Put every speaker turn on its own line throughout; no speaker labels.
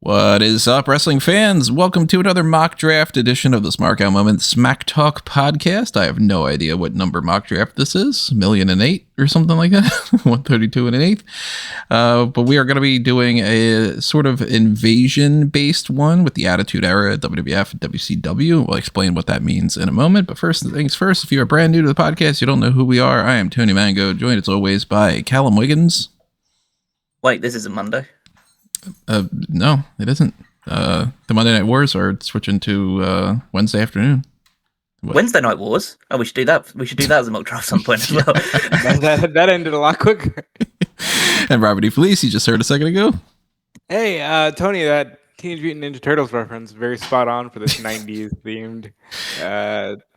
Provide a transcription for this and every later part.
What is up, wrestling fans? Welcome to another mock draft edition of the Smark Moment Smack Talk podcast. I have no idea what number mock draft this is, 1,008,000 or something like that, 132 and an eighth. But we are going to be doing a sort of invasion-based one with the Attitude Era, WWF, and WCW. We'll explain what that means in a moment. But first things first, if you are brand new to the podcast, you don't know who we are, I am Tony Mango, joined as always by Callum Wiggins.
Wait, this isn't Monday?
No, it isn't. The Monday Night Wars are switching to Wednesday afternoon. What?
Wednesday Night Wars? Oh, we should do that. We should do that as a mock draft at some point as well.
that ended a lot quicker.
And Robert E. Felice, you just heard a second ago.
Hey, Tony, that Teenage Mutant Ninja Turtles reference, very spot on for this 90s themed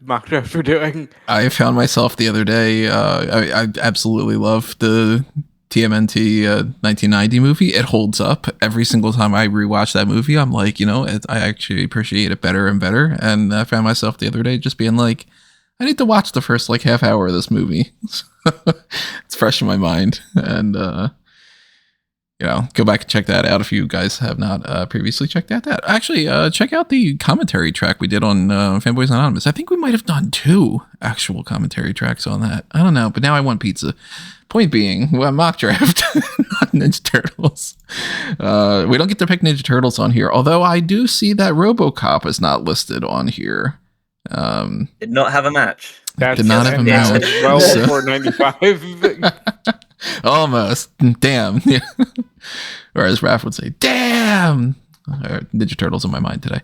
mock draft we're doing.
I found myself the other day, I absolutely love the TMNT 1990 movie. It holds up every single time I rewatch that movie. I'm like, I actually appreciate it better and better. And I found myself the other day just being like, I need to watch the first half hour of this movie. It's fresh in my mind. And, go back and check that out if you guys have not previously checked out that. Actually, check out the commentary track we did on Fanboys Anonymous. I think we might have done 2 actual commentary tracks on that. I don't know, but now I want pizza. Point being, mock draft, not Ninja Turtles. We don't get to pick Ninja Turtles on here, although I do see that RoboCop is not listed on here.
Did not have a match.
Did not have a match.
Well before 95.
Almost. Damn. Or as Raph would say, damn. Ninja Turtles in my mind today.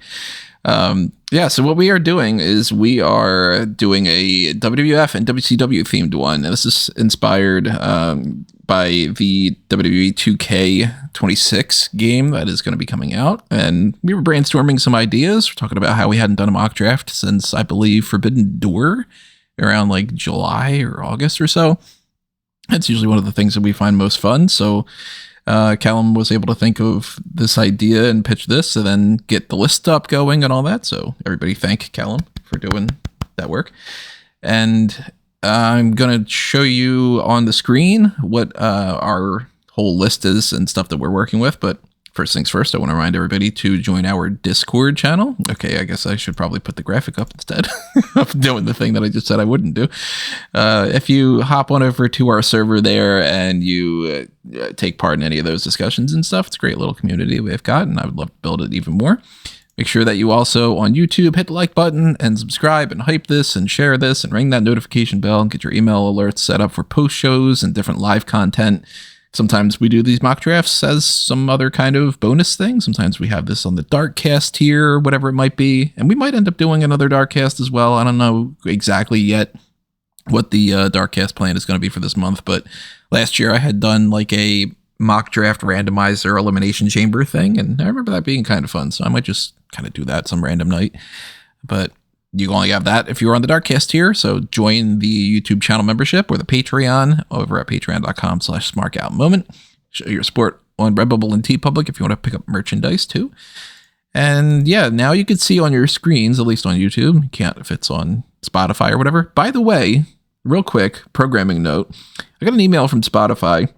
So what we are doing is we are doing a WWF and WCW themed one. And this is inspired by the WWE 2K26 game that is going to be coming out. And we were brainstorming some ideas. We're talking about how we hadn't done a mock draft since, I believe, Forbidden Door around July or August or so. That's usually one of the things that we find most fun. So Callum was able to think of this idea and pitch this and then get the list up going and all that. So everybody thank Callum for doing that work. And I'm going to show you on the screen what our whole list is and stuff that we're working with. But first things first, I want to remind everybody to join our Discord channel. Okay, I guess I should probably put the graphic up instead of doing the thing that I just said I wouldn't do. If you hop on over to our server there and you take part in any of those discussions and stuff, it's a great little community we've got, and I would love to build it even more. Make sure that you also on YouTube hit the like button and subscribe and hype this and share this and ring that notification bell and get your email alerts set up for post shows and different live content. Sometimes we do these mock drafts as some other kind of bonus thing. Sometimes we have this on the Darkcast tier or whatever it might be. And we might end up doing another Darkcast as well. I don't know exactly yet what the Darkcast plan is going to be for this month. But last year I had done a mock draft randomizer elimination chamber thing. And I remember that being kind of fun. So I might just kind of do that some random night. But you only have that if you're on the Darkcast tier. So join the YouTube channel membership or the Patreon over at patreon.com/smarkoutmoment. Show your support on Redbubble and TeePublic if you want to pick up merchandise too. And yeah, now you can see on your screens, at least on YouTube. You can't if it's on Spotify or whatever. By the way, real quick programming note. I got an email from Spotify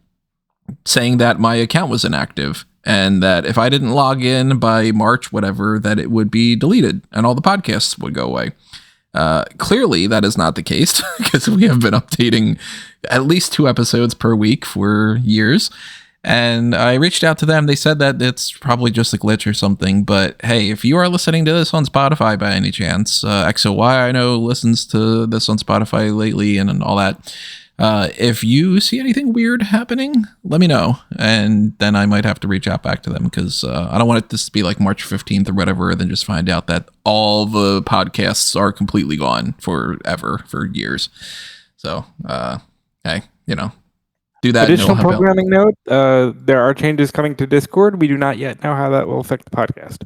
saying that my account was inactive. And that if I didn't log in by March, whatever, that it would be deleted and all the podcasts would go away. Clearly, that is not the case because we have been updating at least 2 episodes per week for years. And I reached out to them. They said that it's probably just a glitch or something. But hey, if you are listening to this on Spotify by any chance, XOY I know listens to this on Spotify lately and all that. If you see anything weird happening, let me know. And then I might have to reach out back to them because I don't want it to be March 15th or whatever, and then just find out that all the podcasts are completely gone forever, for years. So, hey, do that.
Additional programming note, there are changes coming to Discord. We do not yet know how that will affect the podcast.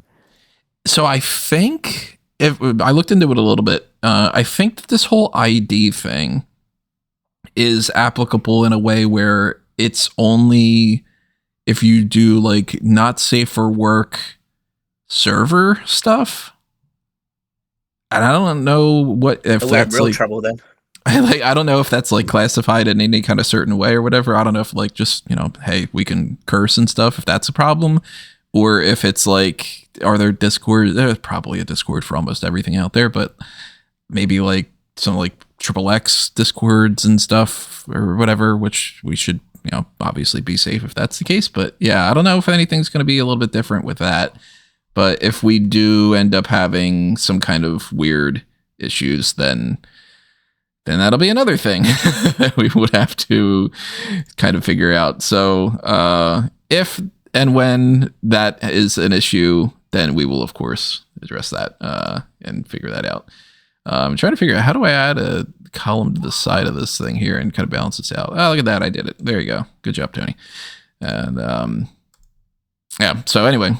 So I think, I looked into it a little bit, I think that this whole ID thing is applicable in a way where it's only if you do not safe for work server stuff. And I don't know if that's
real trouble then.
I don't know if that's classified in any kind of certain way or whatever. I don't know if just, hey, we can curse and stuff if that's a problem. or if it's like, are there Discord? There's probably a Discord for almost everything out there, but maybe like some like XXX Discords and stuff or whatever, which we should, obviously be safe if that's the case. But yeah, I don't know if anything's going to be a little bit different with that. But if we do end up having some kind of weird issues, then that'll be another thing that we would have to kind of figure out. So if and when that is an issue, then we will, of course, address that and figure that out. I'm trying to figure out, how do I add a column to the side of this thing here and kind of balance this out? Oh, look at that. I did it. There you go. Good job, Tony. And yeah, so anyway,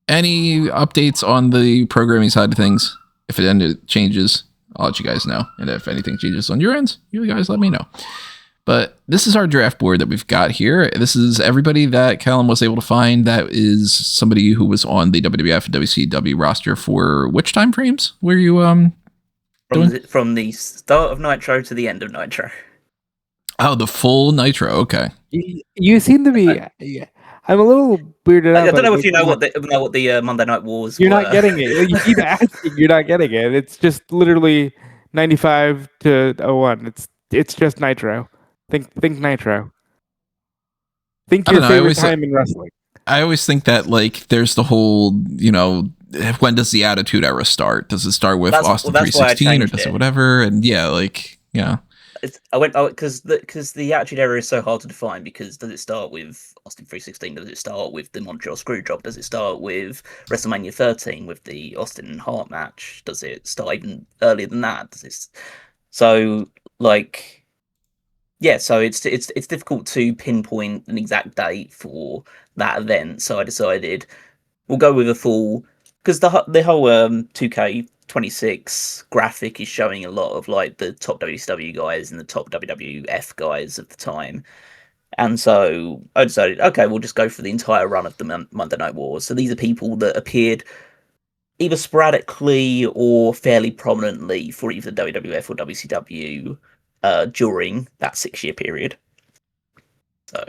any updates on the programming side of things? If it changes, I'll let you guys know. And if anything changes on your ends, you guys let me know. But this is our draft board that we've got here. This is everybody that Callum was able to find. That is somebody who was on the WWF and WCW roster for which time frames were you
from the start of Nitro to the end of Nitro.
Oh, the full Nitro. Okay.
You seem to be. I'm a little weirded out.
I don't know if you know what the Monday Night Wars.
You're not getting it. You keep asking. You're not getting it. It's just literally 95 to 01. It's just Nitro. Think Nitro. Think your favorite time in wrestling.
I always think that like there's the whole, when does the Attitude Era start? Does it start with Austin 316 or does it whatever? And yeah, like yeah.
I went because the Attitude Era is so hard to define, because does it start with Austin 316? Does it start with the Montreal Screwjob? Does it start with WrestleMania 13 with the Austin and Hart match? Does it start even earlier than that? So it's difficult to pinpoint an exact date for that event. So I decided we'll go with a full, because the whole 2K26 graphic is showing a lot of like the top WCW guys and the top WWF guys of the time. And so I decided, okay, we'll just go for the entire run of the Monday Night Wars. So these are people that appeared either sporadically or fairly prominently for either WWF or WCW during that 6-year period. So,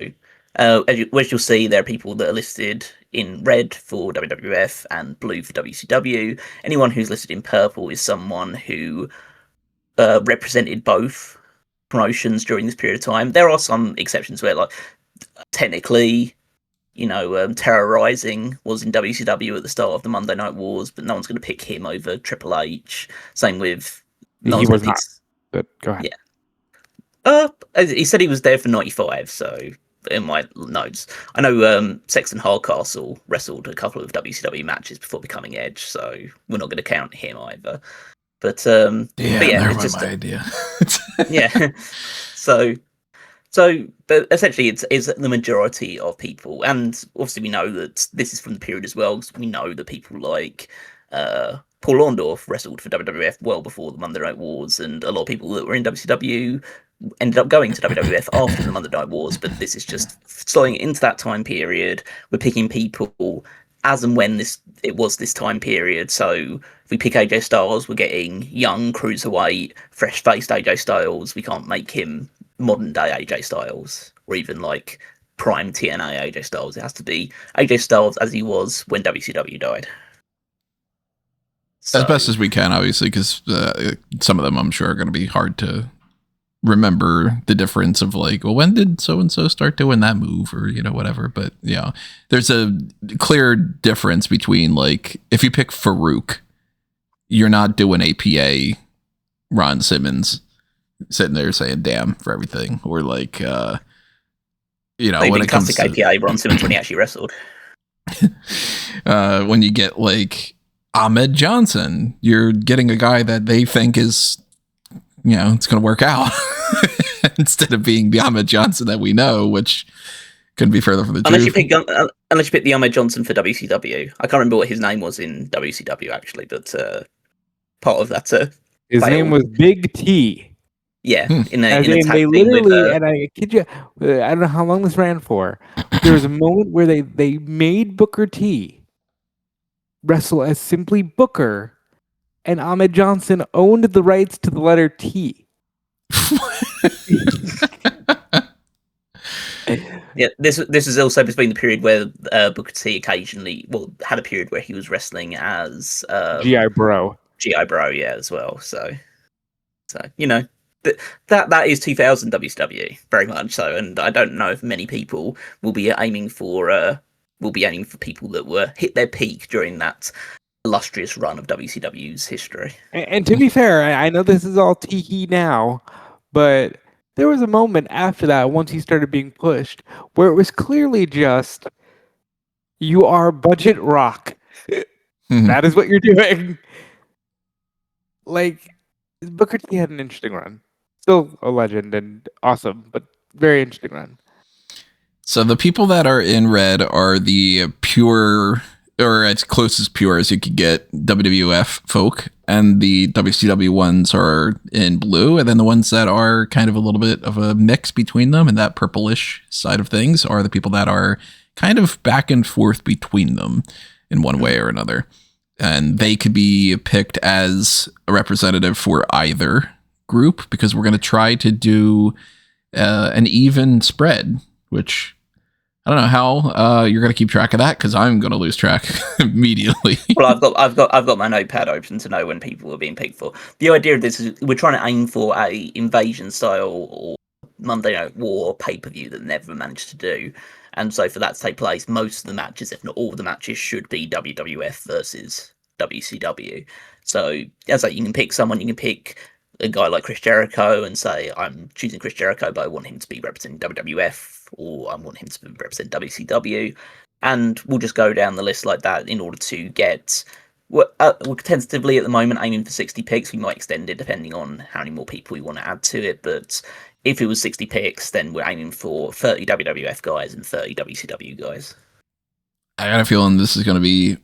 as you'll see, there are people that are listed in red for WWF and blue for WCW. Anyone who's listed in purple is someone who represented both promotions during this period of time. There are some exceptions where, like, technically, Terrorizing was in WCW at the start of the Monday Night Wars, but no one's going to pick him over Triple H. Same with...
He was not, but go ahead.
Yeah. He said he was there for 95, so in my notes. I know Sexton Hardcastle wrestled a couple of WCW matches before becoming Edge, so we're not going to count him either. But
it's just my idea.
Yeah. But essentially it's the majority of people, and obviously we know that this is from the period as well, because we know that people like Paul Orndorff wrestled for WWF well before the Monday Night Wars, and a lot of people that were in WCW ended up going to WWF after the Monday Night Wars. But this is just slowing it into that time period. We're picking people as and when it was this time period. So if we pick AJ Styles, we're getting young cruiserweight, fresh-faced AJ Styles. We can't make him modern-day AJ Styles, or even like prime TNA AJ Styles. It has to be AJ Styles as he was when WCW died.
So, as best as we can, obviously, because some of them I'm sure are going to be hard to remember the difference of like, well, when did so-and-so start doing that move, or, whatever. But yeah, there's a clear difference between, like, if you pick Farouk, you're not doing APA Ron Simmons sitting there saying damn for everything, or like, when it comes to
APA Ron Simmons when he actually wrestled.
When you get like Ahmed Johnson, you're getting a guy that they think is, it's going to work out instead of being the Ahmed Johnson that we know, which couldn't be further from the truth.
Unless you pick the Ahmed Johnson for WCW. I can't remember what his name was in WCW actually, but part of that.
His name was Big T.
Yeah,
they literally, and I kid you, I don't know how long this ran for. There was a moment where they made Booker T wrestle as simply Booker, and Ahmed Johnson owned the rights to the letter T.
Yeah, this is also between the period where Booker T occasionally, had a period where he was wrestling as
GI Bro.
GI Bro, yeah, as well. So you know, that is 2000 WCW very much so, and I don't know if many people will be aiming for people that hit their peak during that illustrious run of WCW's history.
And to be fair, I know this is all tee now, but there was a moment after that, once he started being pushed, where it was clearly just, you are budget rock. That is what you're doing. Like, Booker T had an interesting run. Still a legend and awesome, but very interesting run.
So the people that are in red are the pure, or as close as pure as you could get, WWF folk, and the WCW ones are in blue, and then the ones that are kind of a little bit of a mix between them and that purplish side of things are the people that are kind of back and forth between them in one way or another. And they could be picked as a representative for either group, because we're going to try to do an even spread, which I don't know how you're going to keep track of that, because I'm going to lose track immediately.
Well, I've got my notepad open to know when people are being picked for. The idea of this is we're trying to aim for a invasion style or Monday Night War pay-per-view that never managed to do. And so for that to take place, most of the matches, if not all of the matches, should be WWF versus WCW. So as you can pick someone, you can pick a guy like Chris Jericho and say, I'm choosing Chris Jericho, but I want him to be representing WWF, or I want him to represent WCW. And we'll just go down the list like that in order to get... We're tentatively at the moment aiming for 60 picks. We might extend it depending on how many more people we want to add to it, but if it was 60 picks, then we're aiming for 30 WWF guys and 30 WCW guys.
I got a feeling this is going to be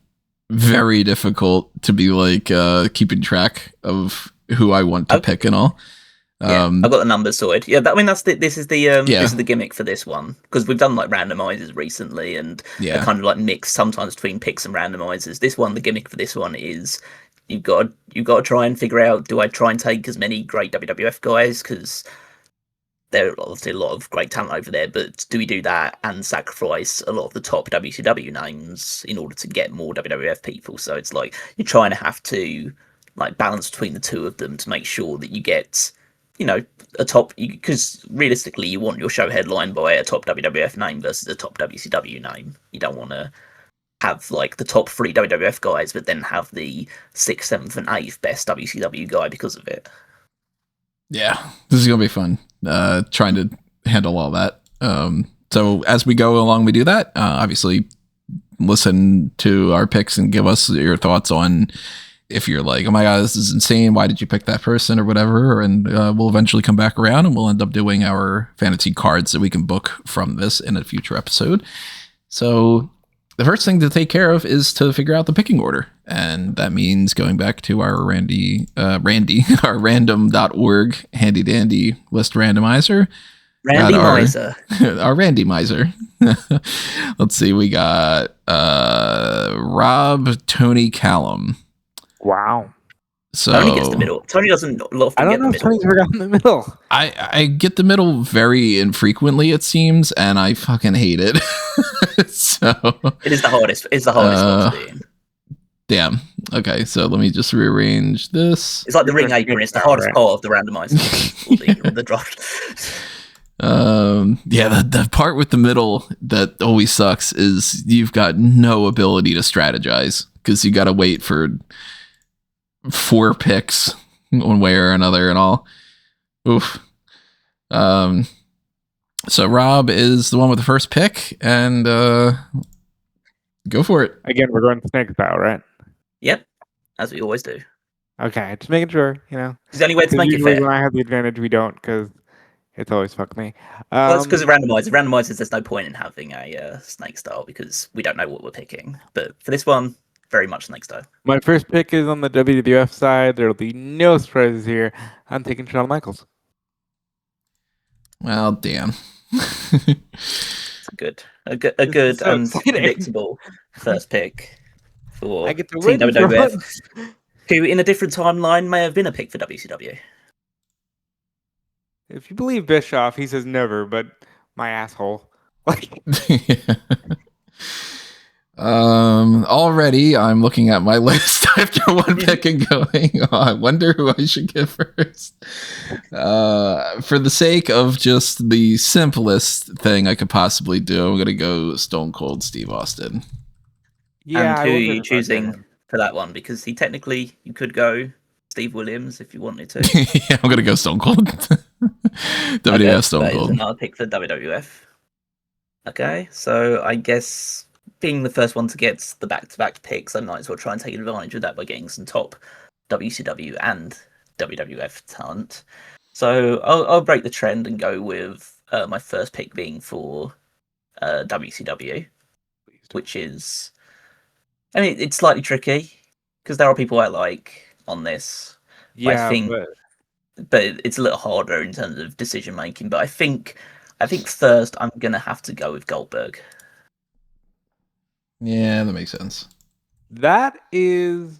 very difficult to be like keeping track of who I want to pick and all.
Yeah, I've got the numbers sorted. Yeah, this is the gimmick for this one, because we've done like randomizers recently, and a kind of like mix sometimes between picks and randomizers. This one, the gimmick for this one is you've got to try and figure out, do I try and take as many great WWF guys, because there are obviously a lot of great talent over there, but do we do that and sacrifice a lot of the top WCW names in order to get more WWF people? So it's like you're trying to have to like balance between the two of them to make sure that you get, a top, because realistically you want your show headlined by a top WWF name versus a top WCW name. You don't want to have like the top 3 WWF guys, but then have the 6th, 7th, and 8th best WCW guy because of it.
Yeah, this is gonna be fun. Trying to handle all that. So as we go along, we do that. Obviously, listen to our picks and give us your thoughts on if you're like, oh my god, this is insane, why did you pick that person or whatever, and we'll eventually come back around and we'll end up doing our fantasy cards that we can book from this in a future episode. So the first thing to take care of is to figure out the picking order, and that means going back to our our random.org handy dandy list randomizer. Our Randy Miser. Let's see, we got Rob, Tony, Callum.
Wow.
So Tony gets the middle. Tony doesn't often
I don't know if Tony's ever gotten the middle.
I get the middle very infrequently, it seems, and I fucking hate it. So
it is the hardest. It's the hardest one to do.
Damn. Okay, so let me just rearrange this.
It's like the ring apron. It's the hardest part of the randomizer or the draft.
The part with the middle that always sucks is you've got no ability to strategize, because you got to wait for 4 picks one way or another and all. Oof. So Rob is the one with the first pick, and go for it.
Again, we're going snake style, right?
Yep, as we always do.
Okay, just making sure,
There's the only way to make it fair.
When I have the advantage, we don't, because it's always fucked me.
Well, it's because of randomizers. Randomizers, there's no point in having a snake style, because we don't know what we're picking. But for this one, very much snake style.
My first pick is on the WWF side. There will be no surprises here. I'm taking Shawn Michaels.
Well, damn.
It's a good and predictable first pick for Team WWF, who in a different timeline may have been a pick for WCW.
If you believe Bischoff, he says never, but my asshole. Like,
Already I'm looking at my list after one pick and going, oh, I wonder who I should get first. For the sake of just the simplest thing I could possibly do, I'm gonna go Stone Cold Steve Austin.
And who are you choosing for that one? Because you could go Steve Williams if you wanted to.
Yeah, I'm gonna go Stone Cold. WWF Stone Cold.
Another pick for WWF. Okay, so I guess being the first one to get the back-to-back picks, I might as well try and take advantage of that by getting some top WCW and WWF talent. So I'll break the trend and go with my first pick being for WCW, which is, I mean, it's slightly tricky because there are people I like on this.
yeah,
But it's a little harder in terms of decision making. But I think first I'm gonna have to go with Goldberg.
Yeah, that makes sense.
that is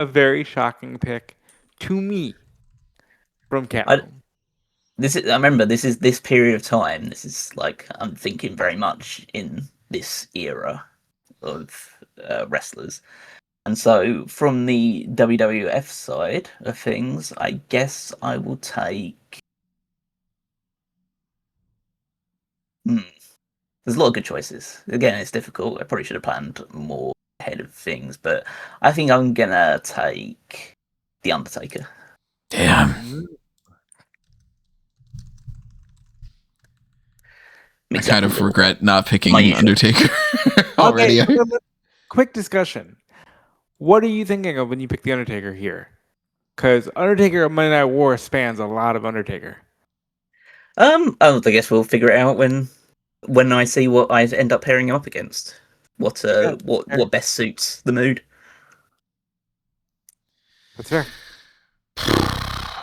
a very shocking pick to me from Capcom.
I remember this is this period of time. This is like I'm thinking very much in this era of wrestlers. And so from the WWF side of things, I guess I will take. There's a lot of good choices. Again, it's difficult. I probably should have planned more ahead of things, but I think I'm gonna take The Undertaker.
Damn. I kind of regret not picking Undertaker already.
Okay, quick discussion. What are you thinking of when you pick The Undertaker here? Because Undertaker Monday Night War spans a lot of Undertaker.
I guess we'll figure it out when I see what I end up pairing him up against. What best suits the mood.
That's fair.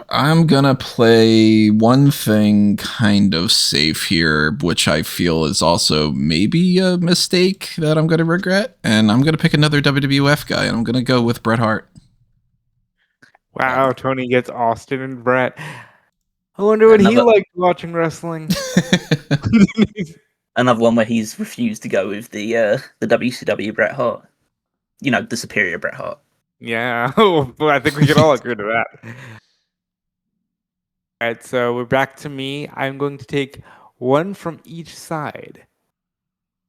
I'm gonna play one thing kind of safe here, which I feel is also maybe a mistake that I'm gonna regret, and I'm gonna pick another WWF guy, and I'm gonna go with Bret Hart.
Wow, Tony gets Austin and Bret. I wonder what he liked watching wrestling.
Another one where he's refused to go with the WCW Bret Hart. You know, the superior Bret Hart.
Yeah, well, I think we can all agree to that. All right, so we're back to me. I'm going to take one from each side.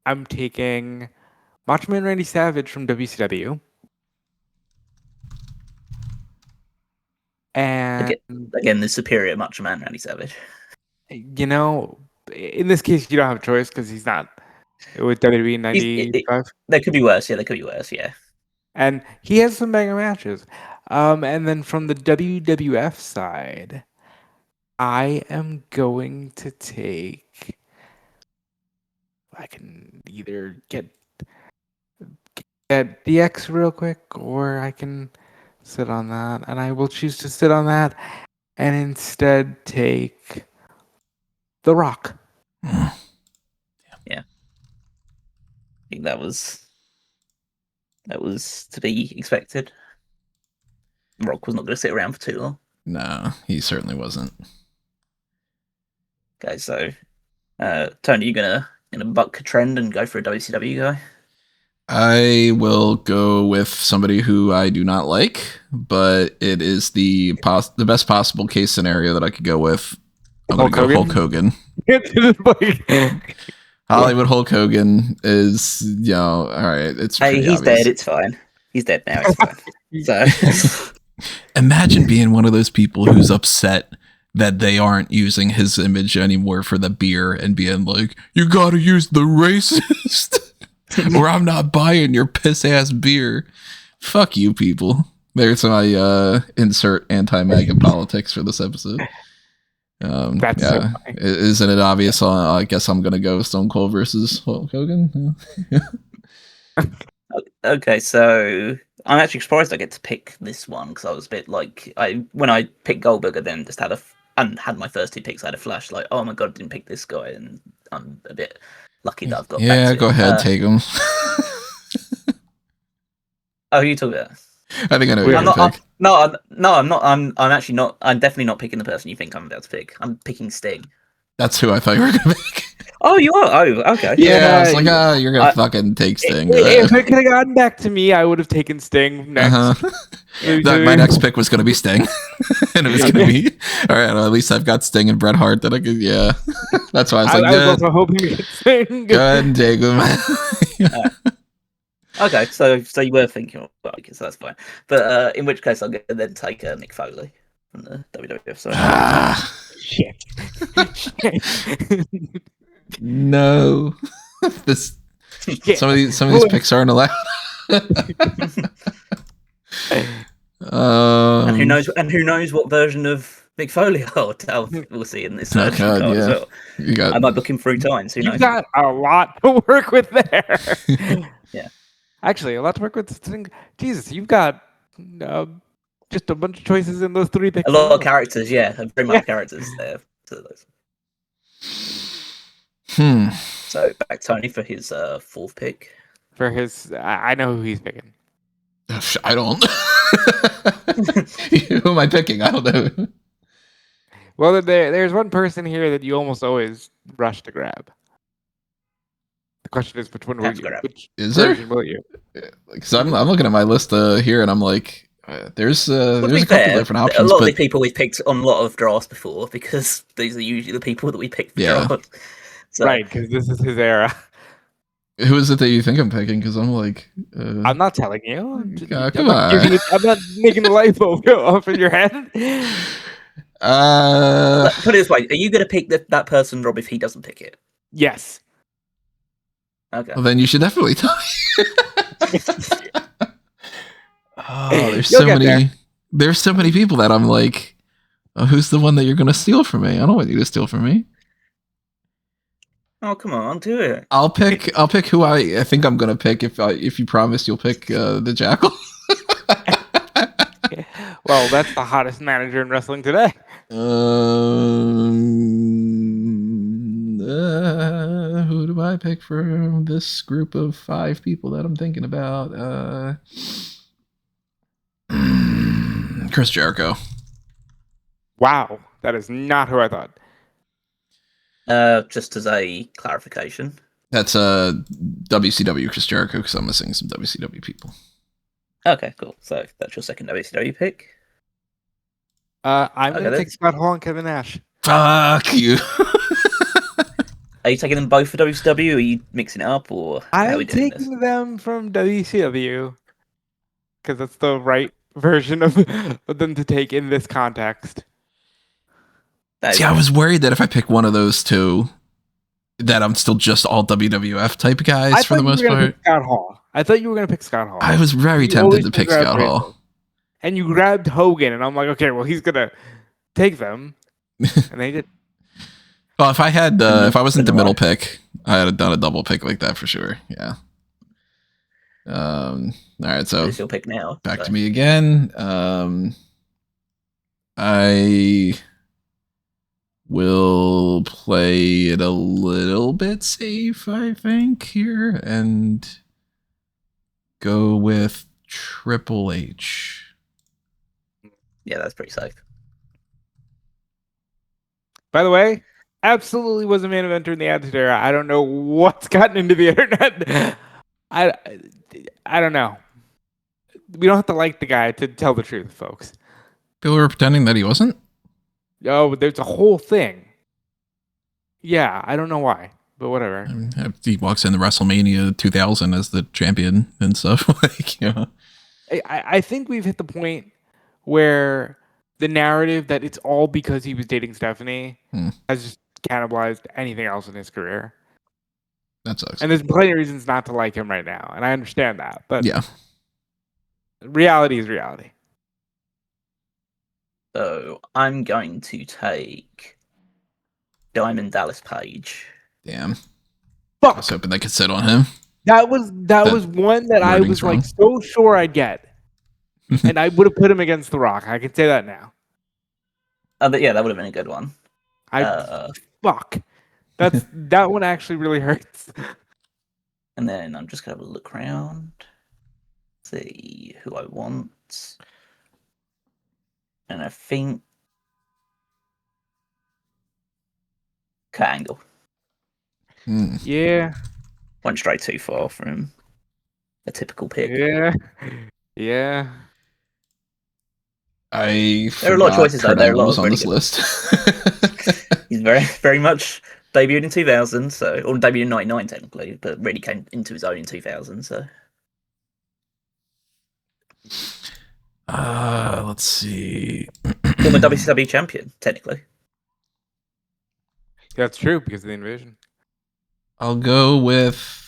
I'm taking Macho Man Randy Savage from WCW. And
again, the superior Macho Man Randy Savage.
You know, in this case, you don't have a choice because he's not with WWE 95.
There could be worse. Yeah, there could be worse. Yeah.
And he has some banger matches. And then from the WWF side, I am going to take. I can either get DX real quick, or I can sit on that, and I will choose to sit on that, and instead take The Rock.
Yeah, I think that was to be expected. Rock was not going to sit around for too long.
No, he certainly wasn't.
Okay, so Tony, you gonna buck a trend and go for a WCW guy?
I will go with somebody who I do not like, but it is the best possible case scenario that I could go with. I'm going to go Hulk Hogan. Hollywood Hulk Hogan is, all right. It's
he's obvious. Dead. It's fine. He's dead now. It's fine. So
imagine being one of those people who's upset that they aren't using his image anymore for the beer and being like, you got to use the racist. Or I'm not buying your piss ass beer. Fuck you, people. There's my insert anti-MAGA politics for this episode.
That's so funny.
Isn't it obvious? I guess I'm gonna go Stone Cold versus Hulk Hogan. Yeah.
Okay, so I'm actually surprised I get to pick this one because I was a bit like when I picked Goldberg, I then just had my first two picks. I had a flash like, oh my god, I didn't pick this guy, and I'm a bit lucky that I've got.
Yeah, go ahead, take him.
Oh, who are you talking about?
I think I know. I'm
not. I'm actually not. I'm definitely not picking the person you think I'm about to pick. I'm picking Sting.
That's who I thought you were gonna pick.
Oh, you are? Oh, okay.
Yeah, I was like, you're gonna fucking take Sting.
If it could have gotten back to me, I would have taken Sting next.
My next pick was gonna be Sting, and it was gonna be all right. Well, at least I've got Sting and Bret Hart that I could. Yeah, that's why I was like,
I was also hoping to get Sting.
Go ahead and take him.
Okay, so you were thinking, well, so that's fine. But in which case, I'm going to then take Mick Foley from the WWF side.
Shit.
No, some of these picks aren't allowed.
And who knows? And who knows what version of Mick Foley we'll see in this card as well. I might book him 3 times. Who knows?
You got a lot to work with there.
Yeah.
Actually, a lot to work with. Jesus, you've got just a bunch of choices in those 3 picks.
A lot of characters, yeah. Very much characters there. To those. So back Tony for his 4th pick.
For his, I know who he's picking.
I don't. Who am I picking? I don't know.
Well, there's one person here that you almost always rush to grab. The question is, which one will you? Which version will you?
Because I'm looking at my list here, and I'm like, there's a couple different options.
A lot of the people we've picked on a lot of drafts before, because these are usually the people that we pick for drafts. So,
right, because this is his era.
Who is it that you think I'm picking? Because I'm like,
I'm not telling you.
Come on.
I'm not making the light bulb go off in your head.
Put it this way: are you going to pick that person, Rob, if he doesn't pick it?
Yes.
Okay.
Well, then you should definitely tell me. There's so many people that I'm like, who's the one that you're going to steal from me? I don't want you to steal from me.
Oh, come on, do it.
I'll pick who I think I'm gonna pick if you promise you'll pick the Jackal.
Well, that's the hottest manager in wrestling today.
Who do I pick for this group of 5 people that I'm thinking about? Chris Jericho.
Wow, that is not who I thought. Just as a clarification,
that's WCW Chris Jericho, because I'm missing some WCW people.
Okay, cool. So that's your second WCW pick.
I'm gonna take Scott Hall and Kevin Nash.
Fuck you.
Are you taking them both for WCW, or are you mixing it up, or
I'm taking them from WCW because that's the right version of them to take in this context.
See, I was worried that if I pick one of those 2, that I'm still just all WWF type guys for the most part.
Scott Hall. I thought you were going to pick Scott Hall.
I was very tempted to pick Scott Hall.
And you grabbed Hogan, and I'm like, okay, well, he's going to take them. And they did.
Well, if I had, if I wasn't the middle pick, I had done a double pick like that for sure. Yeah. All right, so
it's your pick now.
Back to me again. I will play it a little bit safe, I think, here, and go with Triple H.
Yeah, that's pretty safe.
By the way, absolutely was a main eventer in the Attitude Era. I don't know what's gotten into the internet. I don't know. We don't have to like the guy to tell the truth, folks.
People were pretending that he wasn't?
Oh, there's a whole thing. Yeah, I don't know why, but whatever.
I mean, he walks into WrestleMania 2000 as the champion and stuff. Like, you know.
I think we've hit the point where the narrative that it's all because he was dating Stephanie has just cannibalized anything else in his career.
That sucks.
And there's plenty of reasons not to like him right now, and I understand that. But
yeah,
reality is reality.
So I'm going to take Diamond Dallas Page.
Damn.
Fuck.
I was hoping they could sit on him.
That was one that I was like so sure I'd get. And I would have put him against The Rock. I can say that now.
But yeah, that would have been a good one.
Fuck. That one actually really hurts.
And then I'm just gonna have a look around, see who I want. And I think Kurt Angle.
Yeah.
Went straight too far from a typical pick.
Yeah.
I
There are a lot of choices, though.
Kurt
There are a
Angle
lot
was
of
on
really
this
good
list.
He's very much debuted in 2000, or debuted in 99 technically, but really came into his own in 2000. So,
let's see.
former WCW champion, technically.
That's true because of the invasion.
I'll go with.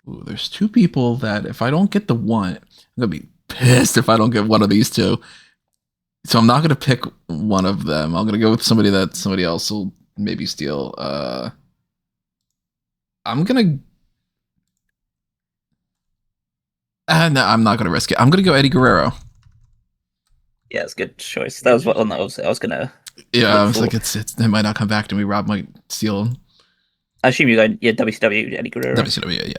Ooh, there's two people that if I don't get the one, I'm gonna be pissed if I don't get one of these two. So I'm not gonna pick one of them. I'm gonna go with somebody that somebody else will maybe steal. I'm gonna. No, I'm not gonna risk it. I'm gonna go Eddie Guerrero.
Yeah, it's a good choice. That was what I was gonna.
Yeah, I was like, it might not come back to me. Rob might steal him.
I assume you're going, WCW, Eddie Guerrero.
WCW,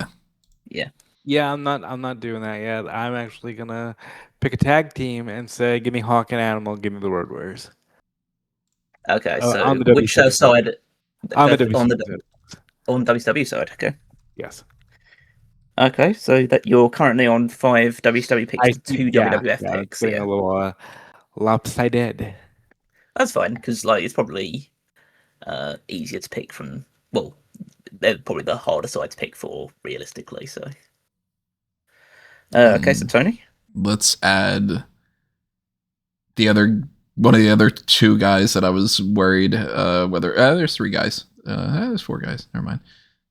yeah.
Yeah, I'm not doing that yet. I'm actually gonna pick a tag team and say, "Give me Hawk and Animal, give me the Road Warriors."
Okay, so
on the
which
WCW
side?
On the WCW side.
On WCW side, okay.
Yes.
Okay, so that you're currently on 5 WCW picks and 2 WWF picks.
Getting a little lopsided.
That's fine because it's probably easier to pick from. Well, they're probably the harder side to pick for realistically. So, okay, so Tony,
let's add one of the other two guys that I was worried whether there's three guys. There's four guys. Never mind.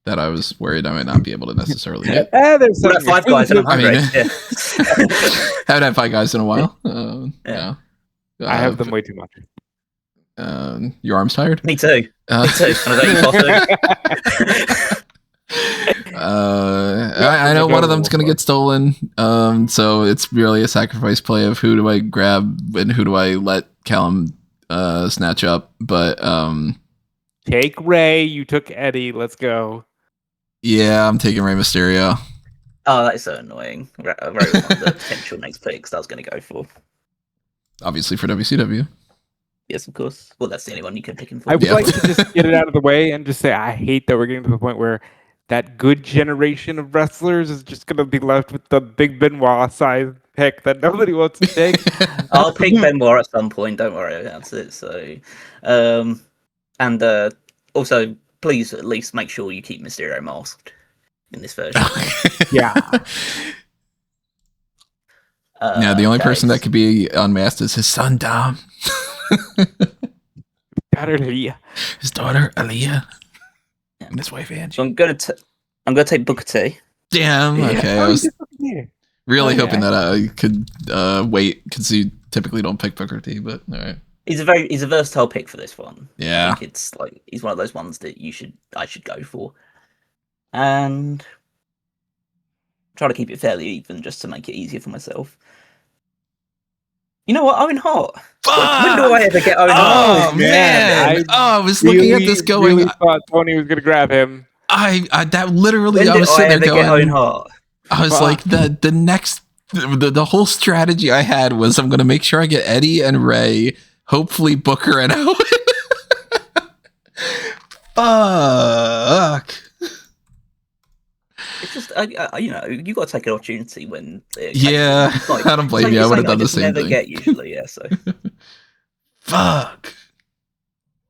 That I was worried I might not be able to necessarily get.
There's
we've got 5 guys.
I mean, haven't had 5 guys in a while.
Yeah.
I have them way too much.
Your arm's tired?
Me too. Me too.
I know one of them's gonna get stolen. So it's really a sacrifice play of who do I grab and who do I let Callum snatch up. But
take Ray. You took Eddie. Let's go.
Yeah, I'm taking Rey Mysterio.
Oh, that is so annoying. Very one of the potential next picks I was going to go for.
Obviously for WCW.
Yes, of course. Well, that's the only one you can pick him for.
I would like to just get it out of the way and just say I hate that we're getting to the point where that good generation of wrestlers is just going to be left with the big Benoit size pick that nobody wants to take.
I'll pick Benoit at some point. Don't worry about it. So, and also, please at least make sure you keep Mysterio masked in this version.
Yeah.
Yeah, the only person that could be unmasked is his son, Dom. His daughter, Aaliyah. And his wife, Angie.
So I'm gonna take Booker T.
Damn, okay. I was really hoping that I could wait, because you typically don't pick Booker T, but alright.
He's a versatile pick for this one.
Yeah.
I think it's he's one of those ones that I should go for. And try to keep it fairly even just to make it easier for myself. You know what? Owen Hart. When do I ever get Owen Hart?
Oh, man. I was looking at this going.
Really thought Tony was going to grab him.
That literally,
When
I was sitting there going.
Get Owen Hart?
I was like, the next, the whole strategy I had was I'm going to make sure I get Eddie and Ray, hopefully Booker and Owen. Fuck.
It's just, you got to take an opportunity when.
Yeah, I don't blame you. I would have done the same
never
thing.
Get usually, yeah. So.
Fuck.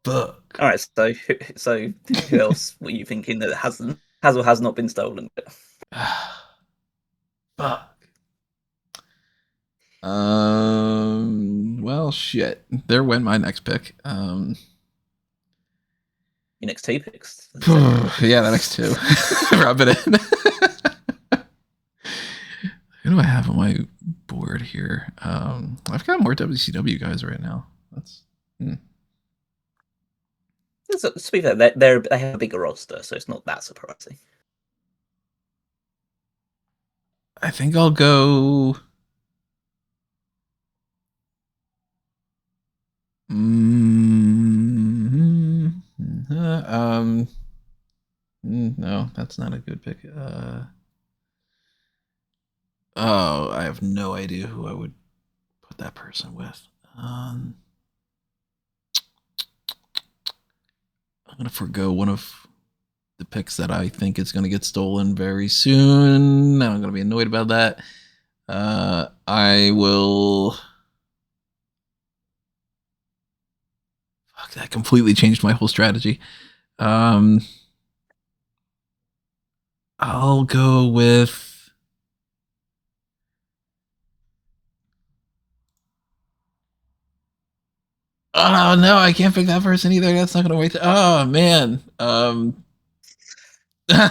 All right, so who else were you thinking that has or has not been stolen?
Fuck. Well, shit. There went my next pick.
Your next 2 picks.
Yeah, the next 2. Rub it in. Who do I have on my board here? I've got more WCW guys right now. That's.
To be fair, they have a bigger roster, so it's not that surprising.
I think I'll go. No, that's not a good pick. I have no idea who I would put that person with. I'm gonna forgo one of the picks that I think is gonna get stolen very soon. I'm gonna be annoyed about that. I will. Fuck, that completely changed my whole strategy. I'll go with. Oh no, I can't pick that person either. That's not gonna wait. Oh man. This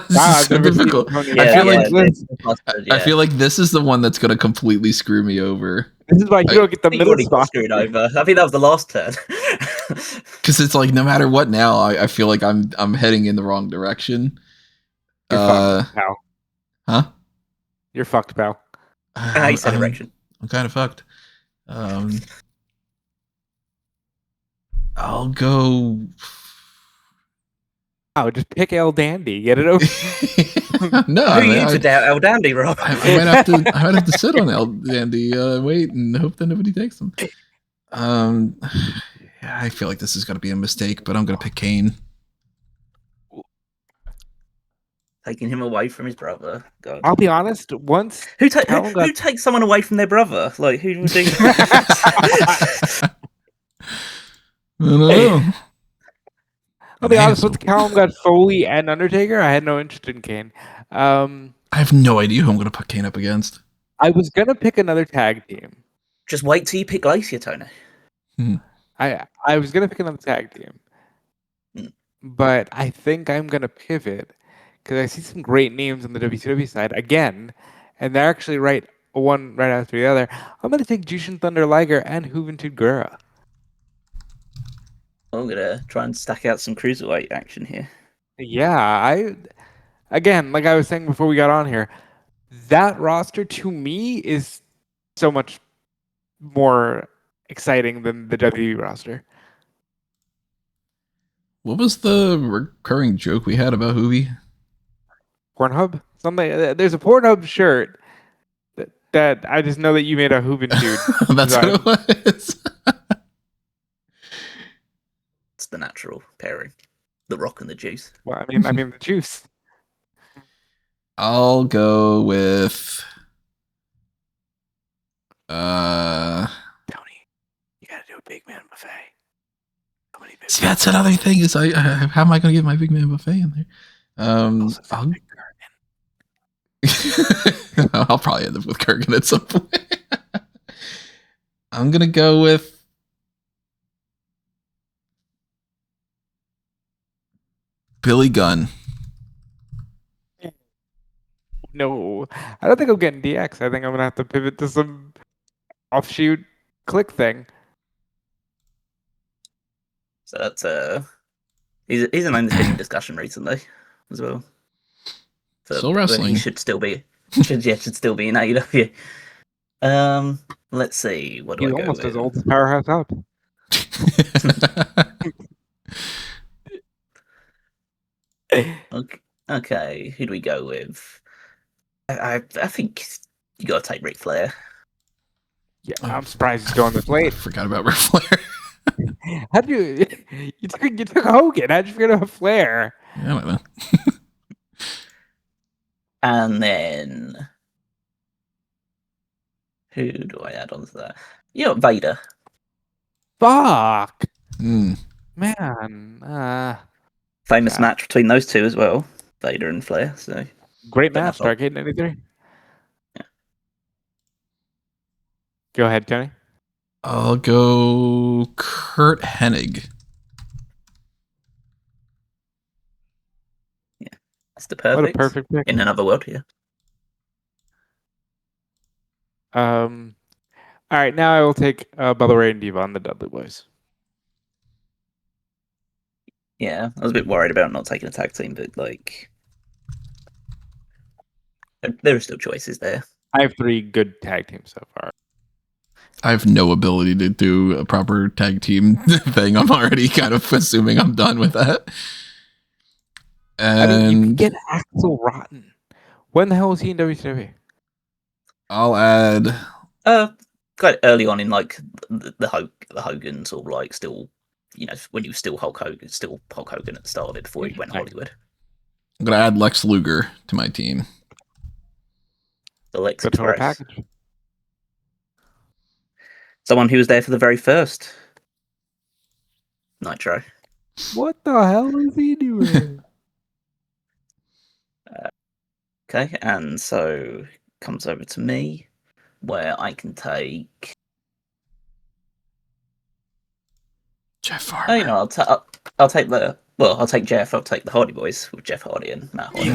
is so difficult. I feel like this is the one that's gonna completely screw me over.
This is why you don't get the middle spot.
Screwed over. I think that was the last turn.
Because it's like no matter what now, I feel like I'm heading in the wrong direction.
You're fucked, pal.
Huh?
You're fucked, pal.
I said direction.
I'm kind of fucked. I'll go.
Oh, just pick El Dandy. Get it over.
No,
who are you to doubt El Dandy, Rob?
I might have to sit on El Dandy, wait, and hope that nobody takes them. Yeah, I feel like this is going to be a mistake, but I'm going to pick Kane.
Taking him away from his brother. God.
I'll be honest. Once
who takes someone away from their brother? Like who would do that?
I don't know.
I'll be honest. Once Callum got Foley and Undertaker, I had no interest in Kane.
I have no idea who I'm going to put Kane up against.
I was going to pick another tag team.
Just wait till you pick Glacier, Tony.
I was going to pick another tag team. But I think I'm going to pivot because I see some great names on the WCW side again, and they're actually one right after the other. I'm going to take Jushin Thunder Liger and Juventud Guerra.
I'm going to try and stack out some cruiserweight action here.
Yeah, again, like I was saying before we got on here, that roster to me is so much more exciting than the WWE roster.
What was the recurring joke we had about Hoovy?
Pornhub? Something. There's a Pornhub shirt that I just know that you made a Juventud.
That's what it was.
It's the natural pairing. The Rock and the Juice.
Well, I mean the Juice.
I'll go with
Tony, you gotta do a big man buffet.
See, that's another thing is how am I gonna get my big man buffet in there? I'll probably end up with Kurgan at some point. I'm gonna go with Billy Gunn.
No, I don't think I'm getting DX. I think I'm gonna have to pivot to some offshoot click thing.
So that's he's a name that's been in discussion recently as well.
Still wrestling.
He should still be in AEW. Let's see. What do I go with?
He's almost as old as Powerhouse Out.
Okay, who do we go with? I think you got to take Ric Flair.
Yeah, I'm surprised he's going this late.
I forgot about Ric Flair.
How do you took Hogan? How'd you forget about Flair?
I don't know.
And then who do I add on to that? Vader.
Fuck.
Man.
Famous match between those two as well, Vader and Flair. So
great match, Starcade 93.
Yeah.
Go ahead, Tony.
I'll go Kurt Hennig.
Yeah, that's the perfect.
What a perfect pick.
In another world, yeah.
All right, now I will take Bubba Ray and Diva on the Dudley Boys.
Yeah, I was a bit worried about not taking a tag team, but there are still choices there.
I have 3 good tag teams so far.
I have no ability to do a proper tag team thing. I'm already kind of assuming I'm done with that. And
you can get Axel Rotten. When the hell was he in WCW?
I'll add
quite early on in the Hogan sort of still when he was still Hulk Hogan at the start of it before he went Hollywood.
I'm gonna add Lex Luger to my team.
The Lex
The total
Express.
package.
Someone who was there for the very first Nitro.
What the hell is he doing?
Okay, and so comes over to me, where I can take.
Jeff
Oh,
Hardy.
I'll take the. Well, I'll take Jeff. I'll take the Hardy Boys with Jeff Hardy and Matt Hardy.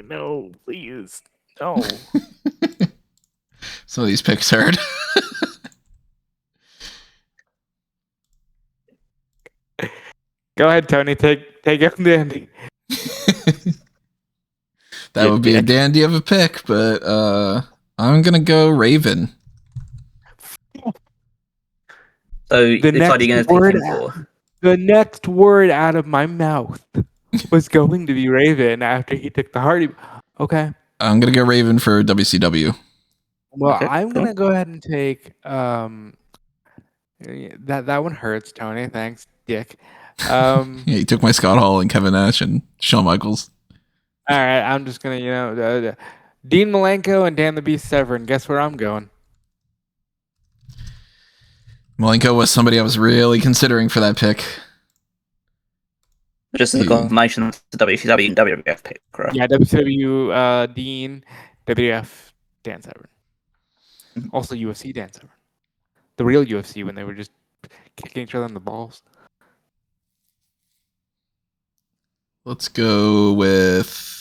No, please, no.
Some of these picks hurt.
Go ahead, Tony. Take it from the ending.
That would be a dandy of a pick, but I'm gonna go Raven.
So the next are you going to pick him for?
The next word out of my mouth was going to be Raven after he took the Hardy. Okay.
I'm gonna go Raven for WCW.
Well, okay, I'm gonna go ahead and take that one hurts, Tony. Thanks, Dick.
Yeah, he took my Scott Hall and Kevin Nash and Shawn Michaels.
All right, I'm just gonna Dean Malenko and Dan the Beast Severn. Guess where I'm going?
Malenko was somebody I was really considering for that pick.
Just as a confirmation of the WCW and WWF pick, correct?
Yeah, WCW Dean, WWF Dan Severn. Also UFC Dan Severn. The real UFC when they were just kicking each other in the balls.
Let's go with...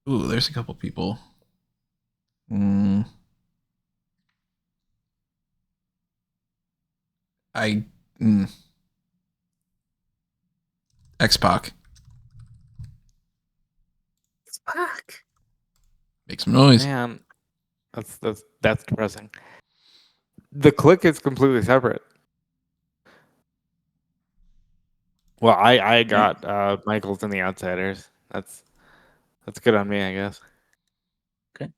Ooh, there's a couple people. X-Pac.
X-Pac.
Make some noise.
Man, that's depressing. The Click is completely separate. Well, I got Michaels and the Outsiders. That's good on me, I guess.
Okay.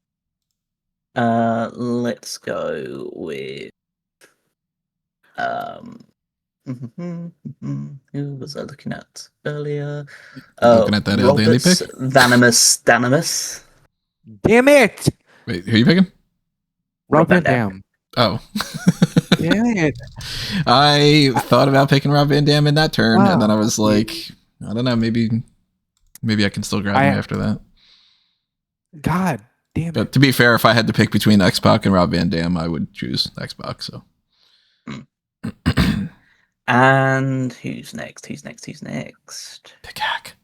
Let's go with who was I looking at earlier?
Looking at that Dandy pick?
Danimus.
Damn it!
Wait, who are you picking?
Rob Van Dam.
Oh.
Damn it.
I thought about picking Rob Van Dam in that turn, and then I was like, I don't know, maybe I can still grab him after that.
God damn it.
But to be fair, if I had to pick between X-Pac and Rob Van Dam, I would choose X-Pac, so.
And who's next?
Pick Hack.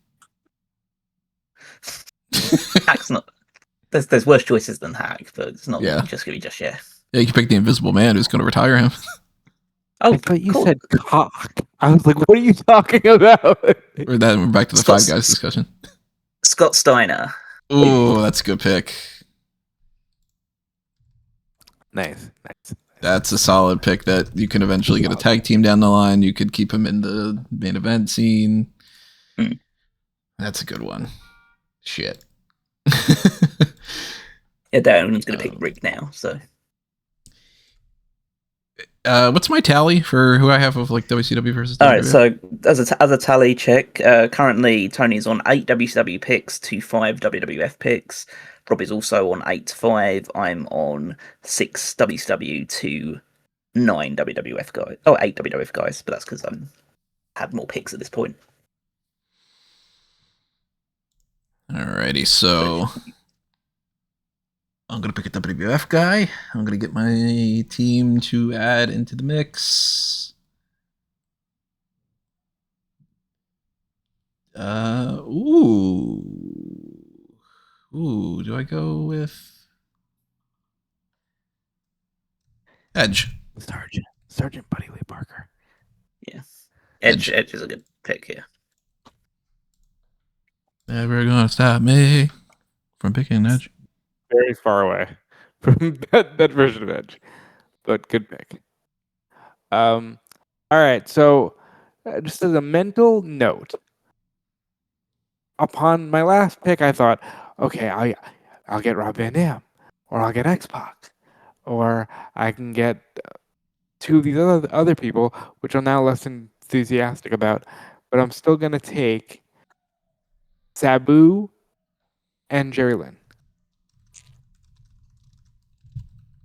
Hack's not... There's worse choices than Hack, but it's not just going to be just
Yeah, you can pick the Invisible Man who's going to retire him.
Oh, I thought you said cock. I was like, what are you talking about?
We're back to the Five Guys discussion.
Scott Steiner.
Ooh, that's a good pick.
Nice.
That's a solid pick that you can eventually get a tag team down the line. You could keep him in the main event scene. That's a good one. Shit.
Yeah, Darren's going to pick Rick now, so.
What's my tally for who I have of like WCW versus WWF?
All right, so as a tally check, currently Tony's on 8 WCW picks to 5 WWF picks. Rob is also on 8 to 5. I'm on 6 WCW to 9 WWF guys. Oh, 8 WWF guys, but that's because I'm had more picks at this point.
Alrighty, so I'm gonna pick a WWF guy. I'm gonna get my team to add into the mix. Ooh, do I go with Edge?
Sergeant Buddy Lee Parker.
Yeah, Edge is a good pick here.
Never gonna stop me from picking Edge.
Very far away from that version of Edge, but good pick. All right, so just as a mental note, upon my last pick, I thought, okay, I'll get Rob Van Dam, or I'll get X-Pac, or I can get two of these other people, which I'm now less enthusiastic about, but I'm still gonna take Sabu and Jerry Lynn.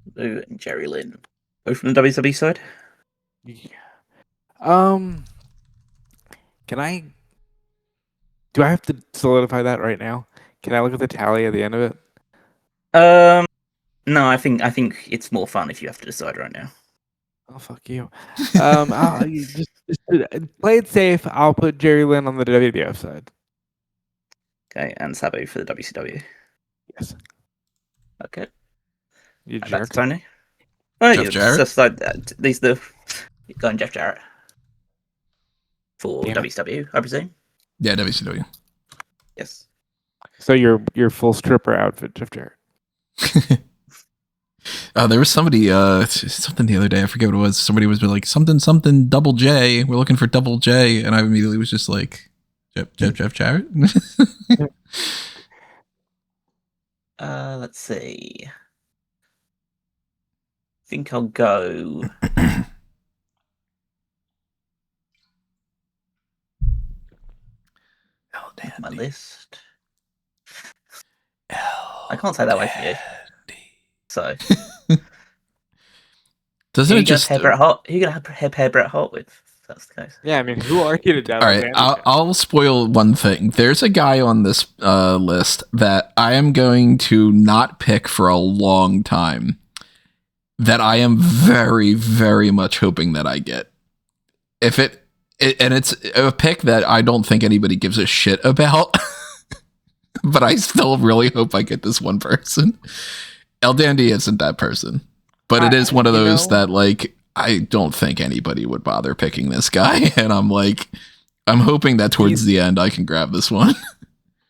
Sabu and Jerry Lynn, both from the WWE side.
Can I? Do I have to solidify that right now? Can I look at the tally at the end of it?
No, I think it's more fun if you have to decide right now.
Oh fuck you. You just play it safe. I'll put Jerry Lynn on the WWF side.
Okay, and Sabu for the WCW.
Yes.
Okay.
You
Back
jerk.
to Tony. Oh,
Jeff
yeah,
Jarrett?
just like that. These the going Jeff Jarrett for
Damn it.
WCW, I presume.
Yeah, WCW.
Yes.
So your full stripper outfit, Jeff Jarrett.
There was somebody, something the other day. I forget what it was. Somebody was like something double J. We're looking for double J, and I immediately was just like, Jeff Jarrett.
Let's see. I think I'll go.
Oh, damn.
My list. I can't say that way for you. So.
Doesn't it just?
Who are you gonna pair Bret Hart with? If that's the case.
Yeah, I mean, who are you to doubt?
All right, I'll spoil one thing. There's a guy on this list that I am going to not pick for a long time. That I am very, very much hoping that I get. If and it's a pick that I don't think anybody gives a shit about, but I still really hope I get this one person. El Dandy isn't that person, but it is one of those that like I don't think anybody would bother picking this guy, and I'm hoping that towards the end I can grab this one.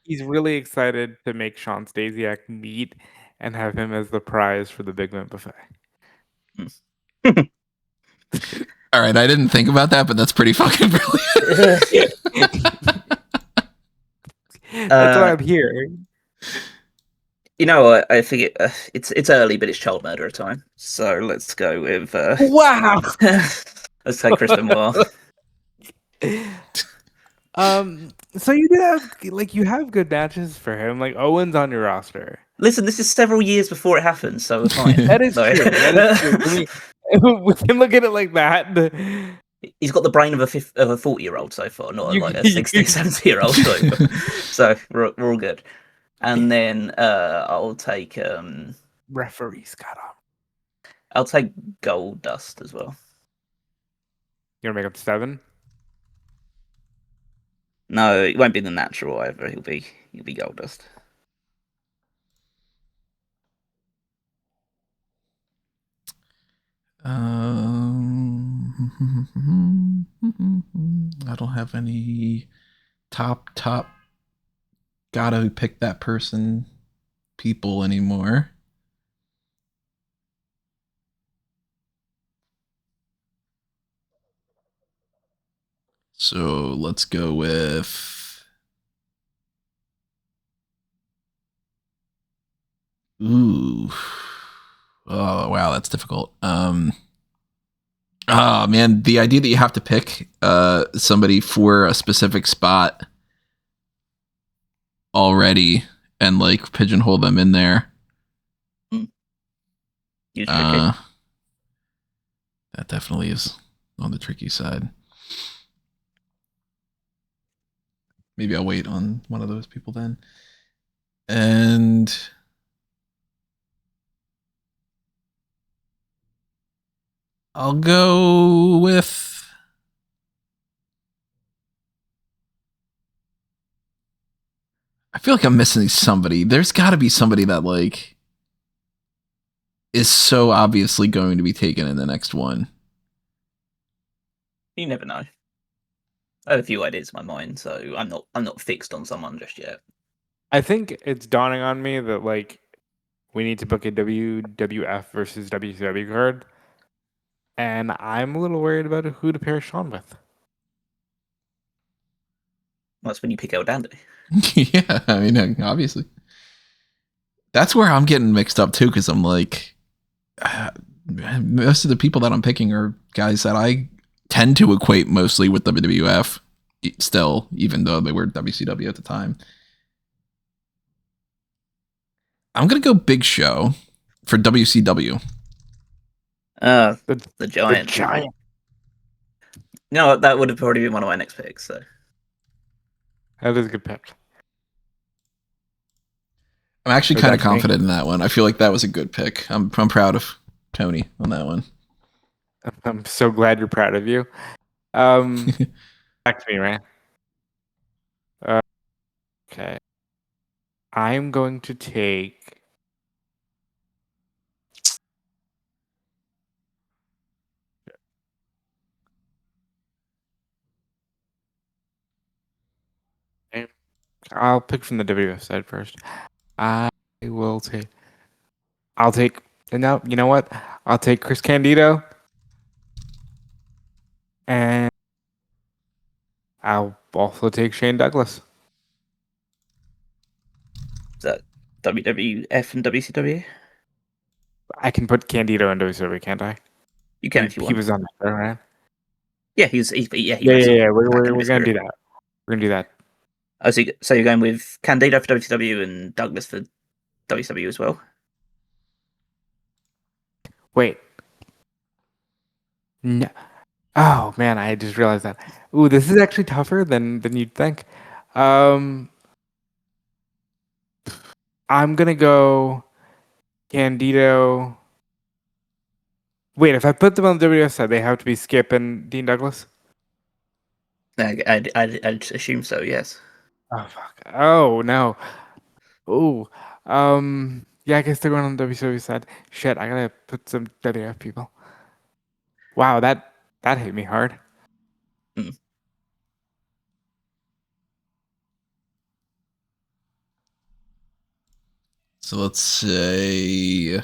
He's really excited to make Sean Stasiak meet and have him as the prize for the Big Mint buffet.
All right, I didn't think about that, but that's pretty fucking brilliant.
That's why I'm here.
You know what? I think it's early, but it's child murderer time. So let's go with.
Wow.
Let's say Chris Benoit.
So you did have you have good matches for him. Like Owen's on your roster.
Listen, this is several years before it happened, so we're fine.
That is true. That is true. We can look at it like that.
He's got the brain of a 40-year-old so far, not like a 60, 70-year-old. So we're all good. And then I'll take
referee Scott on.
I'll take Gold Dust as well.
You gonna make him 7?
No, it won't be the natural either. He'll be Gold Dust.
I don't have any top gotta pick that person people anymore. So let's go with ooh. Oh wow, that's difficult. Oh man, the idea that you have to pick somebody for a specific spot already and like pigeonhole them in there. That definitely is on the tricky side. Maybe I'll wait on one of those people then. And I'll go with I feel like I'm missing somebody. There's got to be somebody that like is so obviously going to be taken in the next one.
You never know. I have a few ideas in my mind, so I'm not fixed on someone just yet.
I think it's dawning on me that like we need to book a WWF versus WCW card, and I'm a little worried about who to pair Sean with.
That's when you pick El Dandy.
Yeah, I mean, obviously. That's where I'm getting mixed up too, because I'm like, most of the people that I'm picking are guys that I tend to equate mostly with WWF still, even though they were WCW at the time. I'm going to go Big Show for WCW.
The Giant.
The Giant.
No, that would have already been one of my next picks. So
That is a good pick.
I'm actually kind of confident in that one. I feel like that was a good pick. I'm proud of Tony on that one.
I'm so glad you're proud of you. Back to me, right? Okay. I'm going to take. I'll pick from the WWF side first. I will take. I'll take. No, you know what? I'll take Chris Candido. And I'll also take Shane Douglas.
is that WWF and WCW?
I can put Candido in WCW, can't I?
You can if you want.
He was on that, right?
Yeah, he was.
Yeah. We're gonna do that. We're gonna do that.
Oh, so you're going with Candido for WCW and Douglas for WCW as well?
Wait. No. Oh man, I just realized that. Ooh, this is actually tougher than you'd think. I'm gonna go Candido. Wait, if I put them on the WWF side, they have to be Skip and Dean Douglas?
I'd assume so, yes.
Oh fuck. Oh no. Ooh. Yeah, I guess they're going on the WCW side. Shit, I gotta put some WWF people. Wow, that hit me hard.
So let's say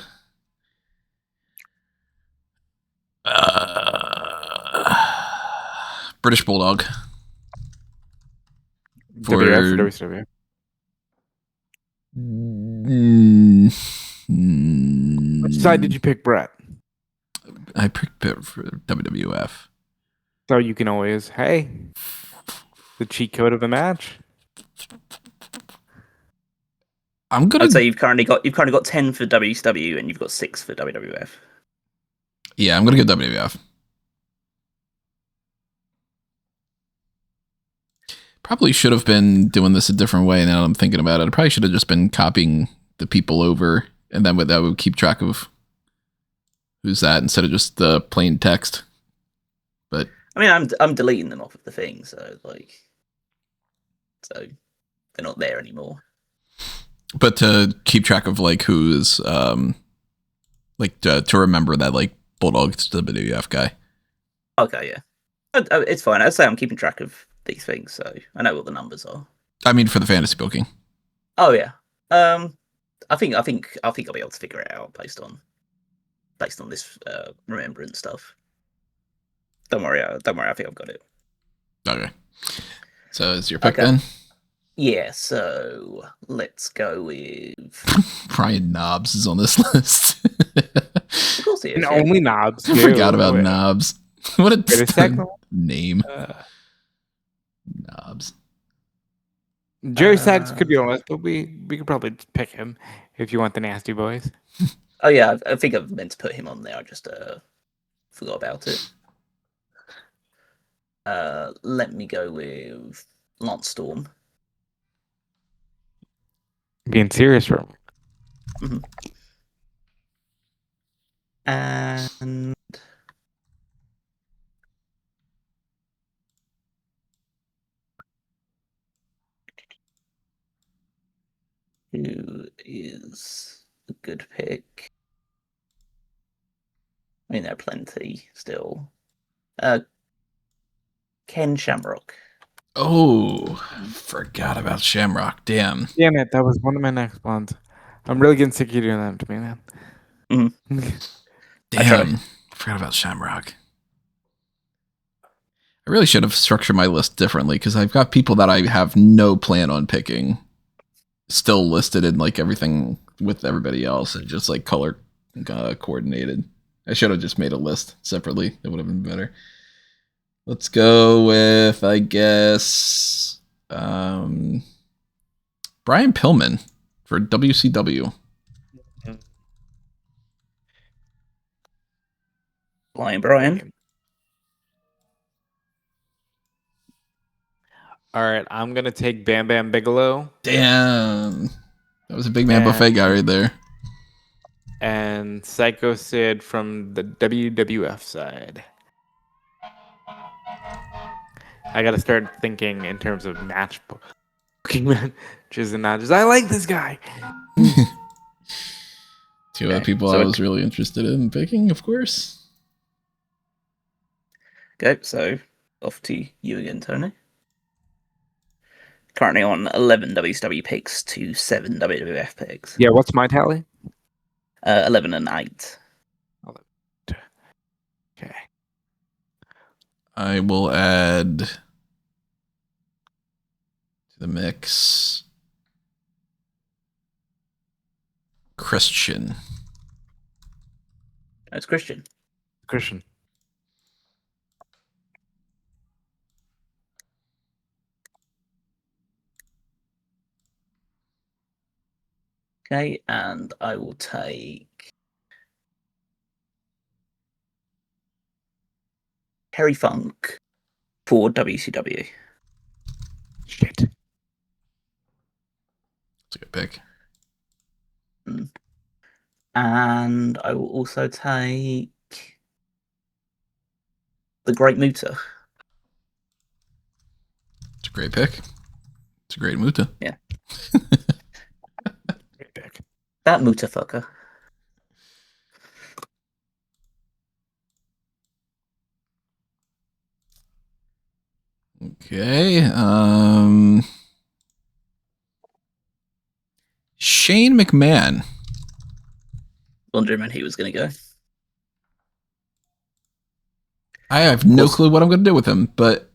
British Bulldog for
WWF or WCW? Which side did you pick, Brett?
I picked it for WWF.
So you can always, hey, the cheat code of the match.
I'd say you've currently got 10 for WCW and you've got 6 for WWF.
Yeah, I'm gonna go WWF. Probably should have been doing this a different way. Now that I'm thinking about it, I probably should have just been copying the people over, and then that would keep track of who's that instead of just the plain text. But
I mean, I'm deleting them off of the thing, so they're not there anymore.
But to keep track of like who's to remember that like Bulldog's the WWF guy.
Okay, yeah, it's fine. I'd say I'm keeping track of these things, so I know what the numbers are.
I mean, for the fantasy booking.
Oh yeah. I think I'll be able to figure it out based on this remembrance stuff. Don't worry. I think I've got it.
Okay. So is your pick then?
Yeah. So let's go with
Brian Knobs is on this list.
Of course he is.
And only Knobs.
I forgot about Knobs. What a name. Knobs.
Jerry Sachs could be on the list, but we could probably just pick him if you want the Nasty Boys.
Oh yeah, I think I've meant to put him on there. I just forgot about it. Let me go with Lance Storm.
Being serious, bro.
Mm-hmm. And who is a good pick? I mean, there are plenty still. Ken Shamrock.
Oh, forgot about Shamrock. Damn
it, that was one of my next ones. I'm really getting sick of you doing that to me, man.
Mm-hmm.
Damn, forgot about Shamrock. I really should have structured my list differently because I've got people that I have no plan on picking still listed in like everything with everybody else and just like color coordinated. I should have just made a list separately. It would have been better. Let's go with, I guess, Brian Pillman for WCW.
Brian.
All right, I'm gonna take Bam Bam Bigelow.
Damn, that was a big man buffet guy right there.
And Psycho Sid from the WWF side. I gotta start thinking in terms of match booking matches and not just I like this guy.
Two other people I was really interested in picking, of course.
Okay, so off to you again, Tony. Currently on 11 WCW picks to 7 WWF picks.
Yeah, what's my tally?
11 and 8.
Okay.
I will add to the mix Christian.
That's Christian.
Christian.
Okay, and I will take Terry Funk for WCW.
Shit.
That's a good pick.
And I will also take the Great Muta.
It's a great pick. It's a great Muta.
Yeah.
Great pick.
That Muta fucker.
Okay. Shane McMahon.
Wondering when he was going to go.
I have no clue what I'm going to do with him, but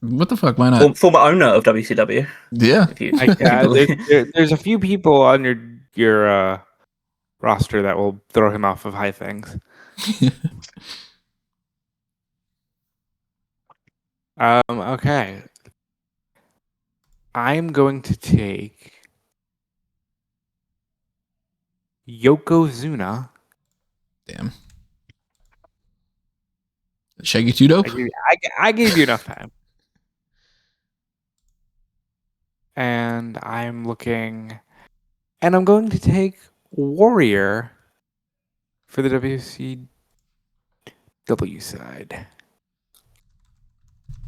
what the fuck? Why not?
Former owner of WCW.
Yeah.
There's a few people on your roster that will throw him off of high things. Okay. I'm going to take Yokozuna.
Damn. Shaggy Two Dope?
I gave you enough time. And I'm looking, and I'm going to take Warrior for the WCW side.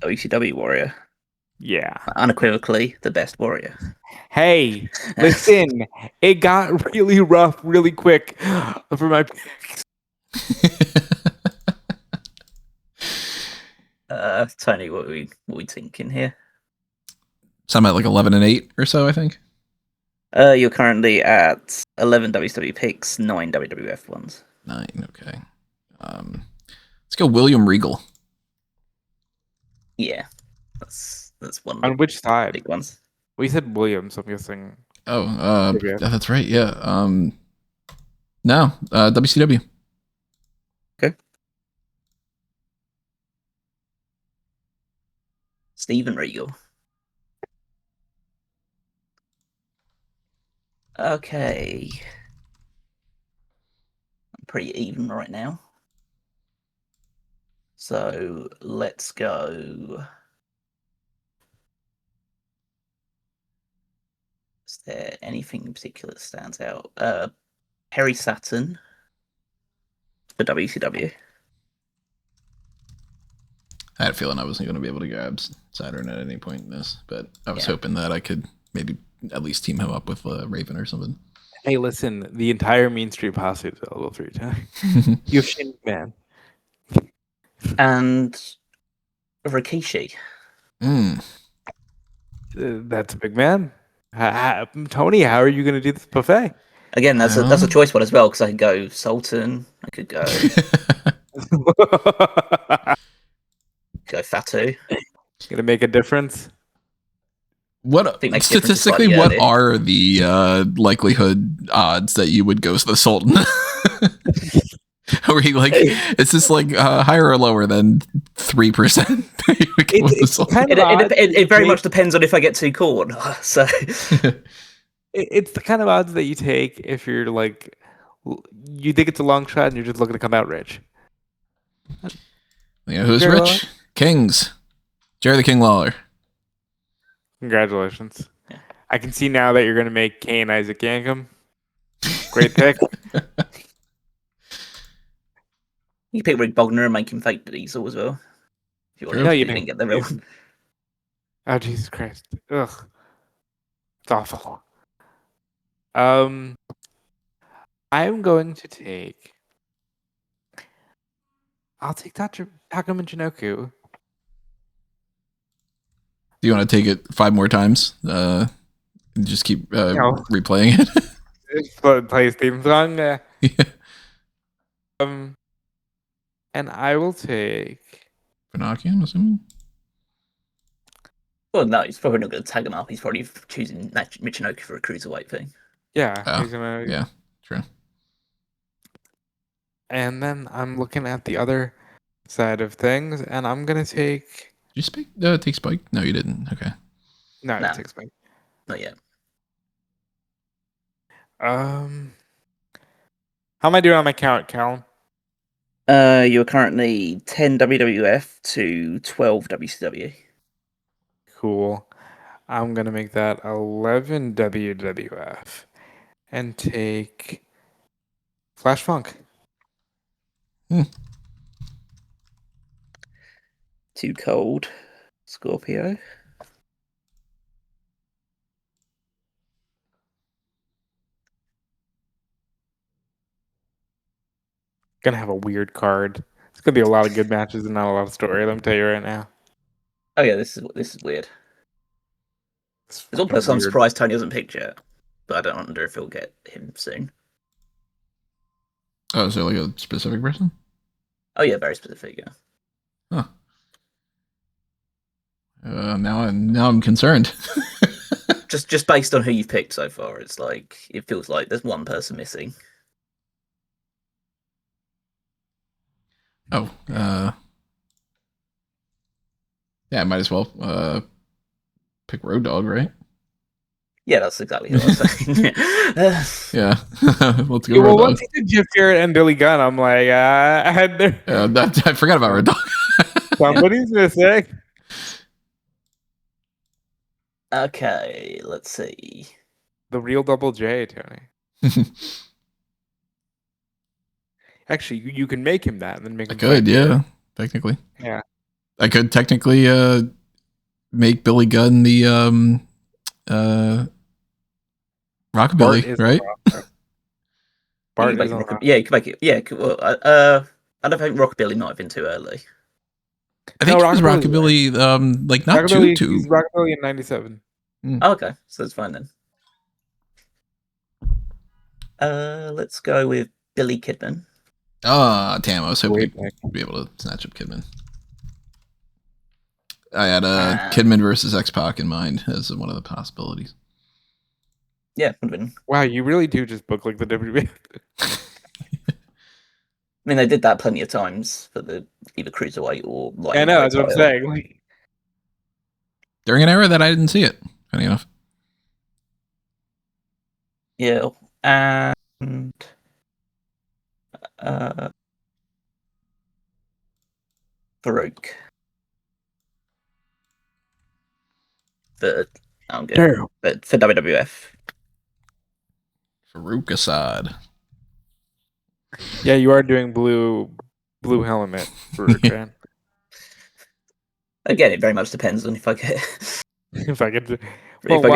WCW Warrior.
Yeah.
Unequivocally the best Warrior.
Hey, listen, it got really rough really quick for my picks.
Tony, what are we thinking here?
So I'm at like 11 and 8 or so, I think.
You're currently at 11 WCW picks, 9 WWF ones.
9, okay. Let's go William Regal.
Yeah, that's one.
On which side?
Big ones.
We said Williams, I'm guessing.
Oh, that's right. Yeah. No, WCW.
Okay. Steven Regal. Okay. I'm pretty even right now. So let's go. Is there anything in particular that stands out? Perry Saturn for WCW.
I had a feeling I wasn't going to be able to grab Saturn at any point in this, but I was hoping that I could maybe at least team him up with Raven or something.
Hey, listen, the entire Mean Street Posse is available for you time. You have Shane McMahon.
And Rikishi.
That's a big man. Tony, how are you going to do this buffet?
Again, that's a choice one as well, because I could go Sultan. I could go go Fatu.
Gonna make a difference.
What
think makes
statistically?
difference
What
slightly
are the likelihood odds that you would go the Sultan? Are we like? Is this like higher or lower than 3%?
It's kind of odd.
It very much depends on if I get too cool or not. So
it's the kind of odds that you take if you're like, you think it's a long shot and you're just looking to come out rich.
You know who's
Jerry
rich?
Lawler?
Kings. Jerry the King Lawler.
Congratulations. Yeah. I can see now that you're going to make Kane Isaac Yankum. Great pick.
you can pick Rick Bogner and make him fake the Diesel as well. If you want
No,
to,
you
didn't get the real one.
Oh, Jesus Christ. Ugh. It's awful. I'm going to take... I'll take Taka Michinoku.
Do you want to take it 5 more times? Just keep replaying it.
Play his theme song.
Yeah.
And I will take
Funaki, I'm assuming.
Well, no, he's probably not going to tag him up. He's probably choosing Michinoku for a cruiserweight thing.
Yeah.
Oh, yeah, true.
And then I'm looking at the other side of things, and I'm going to take...
Did you take Spike? No, you didn't. Okay.
No, I didn't take Spike.
Not yet.
How am I doing on my count, Callum?
You're currently 10 WWF to 12 WCW.
Cool. I'm going to make that 11 WWF and take Flash Funk.
Too cold. Scorpio.
Gonna have a weird card. It's gonna be a lot of good matches and not a lot of story. Let me tell you right now.
Oh yeah, this is weird. There's one person I'm surprised Tony hasn't picked yet, but I don't wonder if he'll get him soon.
Oh, is there like a specific person?
Oh yeah, very specific. Yeah.
Huh. Now I'm concerned.
just based on who you've picked so far, it's like it feels like there's one person missing.
Oh, yeah, I might as well pick Road Dogg, right?
Yeah, that's exactly what I was saying.
Yeah, let's go. Well,
once he did Jeff Jarrett and Billy Gunn, I'm like, I had
I forgot about Road Dogg.
Somebody's missing.
Okay, let's see.
The real Double J, Tony. Actually, you can make him that and then make him.
I could, yeah, technically.
Yeah.
I could technically make Billy Gunn the Rockabilly, right?
Bart is on
yeah, you can make it. Yeah, well, I don't think Rockabilly might have been too early.
I think it was Rockabilly, like not
Rockabilly,
too.
Rockabilly in '97.
Oh, okay, so that's fine then. Let's go with Billy Kidman.
Damn, I was hoping we'd be able to snatch up Kidman. I had Kidman versus X-Pac in mind as one of the possibilities.
Yeah, would have been.
Wow, you really do just book like the WWF.
I mean, they did that plenty of times for the either cruiserweight or light.
I know, that's what I'm saying.
During an era that I didn't see it, funny enough.
Yeah, and Farouk. I'm good. But for WWF.
Farouk Assad.
Yeah, you are doing blue helmet, Farouk fan.
Again, it very much depends on if I get
if I get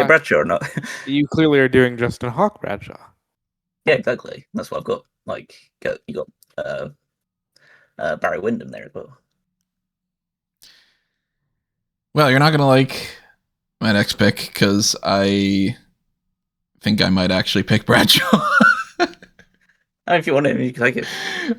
Bradshaw or not.
You clearly are doing Justin Hawk Bradshaw.
Yeah, exactly. That's what I've got. Like, you got Barry Windham there as well.
Well, you're not gonna like my next pick because I think I might actually pick Bradshaw.
If you want him, you can take it.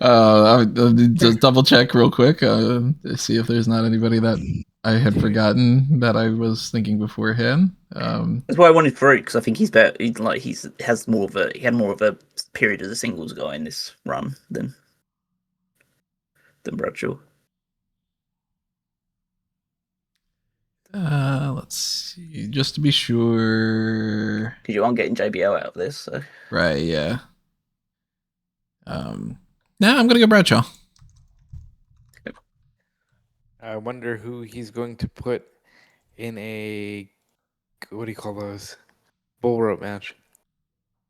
I'll just double check real quick to see if there's not anybody that I had forgotten that I was thinking beforehand.
That's why I wanted Farouk, because I think he's better. He had more of a period as a singles guy in this run than Bradshaw.
Let's see, just to be sure.
Because you aren't getting JBL out of this, so.
Right, yeah. Nah, I'm gonna go Bradshaw.
I wonder who he's going to put in a, what do you call those, bull rope match.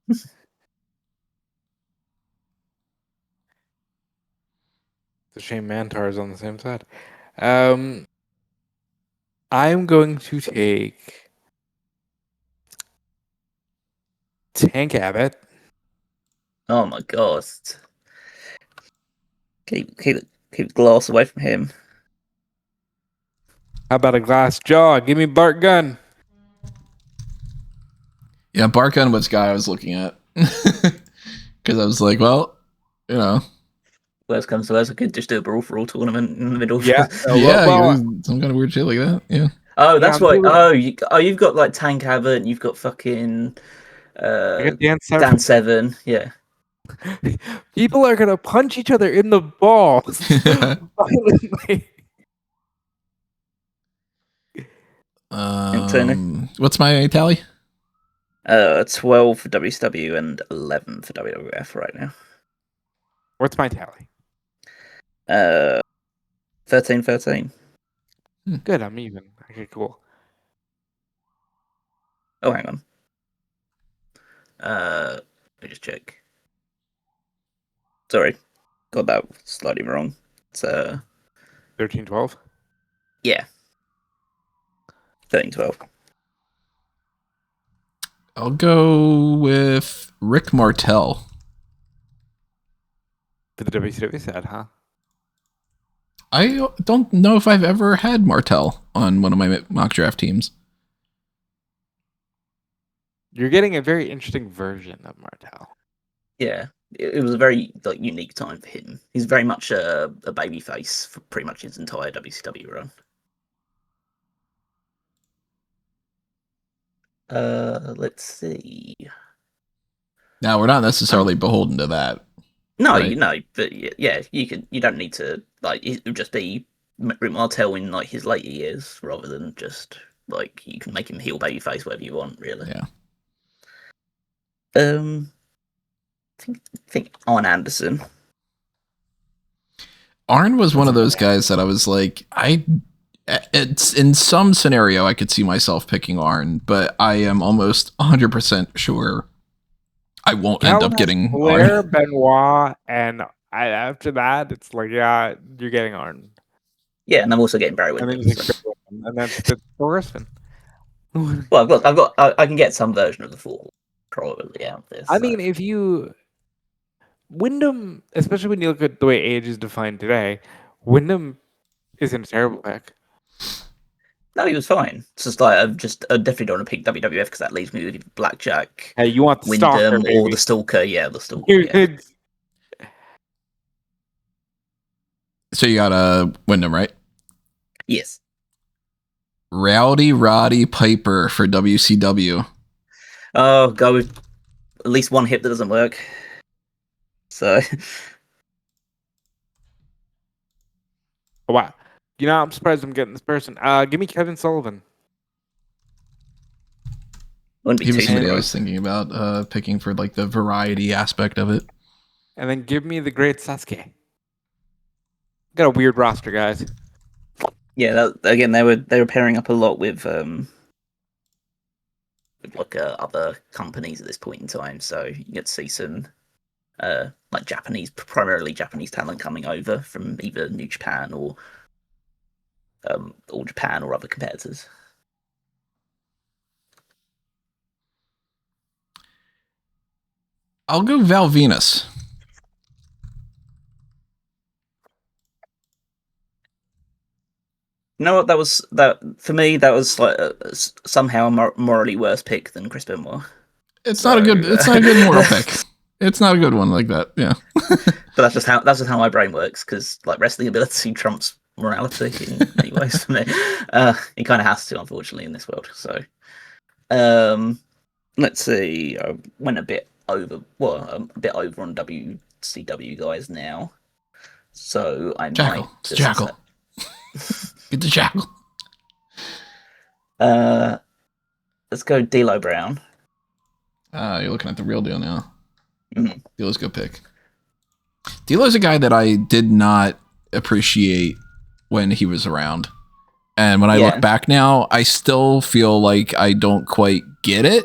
It's a shame Mantar's on the same side. I'm going to take Tank Abbott.
Oh my god! Keep the glass away from him.
How about a glass jaw? Give me Bart Gunn.
Yeah, Bart Gunn was the guy I was looking at. Because I was like, well, you know.
Worst comes to worst, I could just do a brawl for all tournament in the middle.
Yeah.
Some kind of weird shit like that. Yeah.
Oh, that's why. You've got like Tank Abbott, and you've got fucking Dan Seven. Yeah.
People are gonna punch each other in the balls violently.
What's my tally?
12 for WCW and 11 for WWF right now.
What's my tally?
13.
Good, I'm even. Okay, cool.
Oh, hang on. Let me just check. Sorry, got that slightly wrong. It's
13-12?
Yeah. 13-12.
I'll go with Rick Martel.
For the WCW side, huh?
I don't know if I've ever had Martel on one of my mock draft teams.
You're getting a very interesting version of Martel.
Yeah, it was a very unique time for him. He's very much a babyface for pretty much his entire WCW run. Let's see.
Now we're not necessarily beholden to that.
No,
right?
But yeah, you don't need to it would just be Rick Martel in his later years rather than just you can make him heel babyface whatever you want, really.
Yeah.
I think Arn Anderson.
Arn was one of those guys that I was like, it's in some scenario I could see myself picking Arn, but I am almost 100% sure I won't end up getting
Flair,
Arn.
Benoit, and after that, it's yeah, you're getting Arn.
Yeah, and I'm also getting Barry Windham.
And that's the Horseman.
Well, I can get some version of the four probably out of this.
I mean, if you Wyndham, especially when you look at the way age is defined today, Wyndham isn't a terrible pick.
No, he was fine. It's just I definitely don't want to pick WWF because that leaves me with Blackjack.
Hey, you want the
Wyndham
Stalker,
or the Stalker? Yeah, the Stalker. Yeah.
So you got Wyndham, right?
Yes.
Rowdy Roddy Piper for WCW.
Oh, go with at least one hip that doesn't work. So.
Oh, wow. I'm surprised I'm getting this person. Give me Kevin Sullivan.
He was somebody I was thinking about picking for the variety aspect of it.
And then give me the great Sasuke. Got a weird roster, guys.
Yeah, again, they were pairing up a lot with other companies at this point in time, so you get to see some primarily Japanese talent coming over from either New Japan or Japan or other competitors.
I'll go Val Venus.
You know what? For me. That was somehow a morally worse pick than Chris Benoit.
It's not a good moral pick. It's not a good one like that. Yeah.
But that's just how my brain works, because like wrestling ability trumps morality in many ways for me. It kind of has to, unfortunately, in this world. So, let's see. I went a bit over. Well, a bit over on WCW guys now. So I
Jackal.
might
It's
just
Jackal. Get the Jackal.
let's go D'Lo Brown.
You're looking at the real deal now.
Mm-hmm.
D'Lo's a good pick. D'Lo's a guy that I did not appreciate when he was around. And when I look back now, I still feel like I don't quite get it,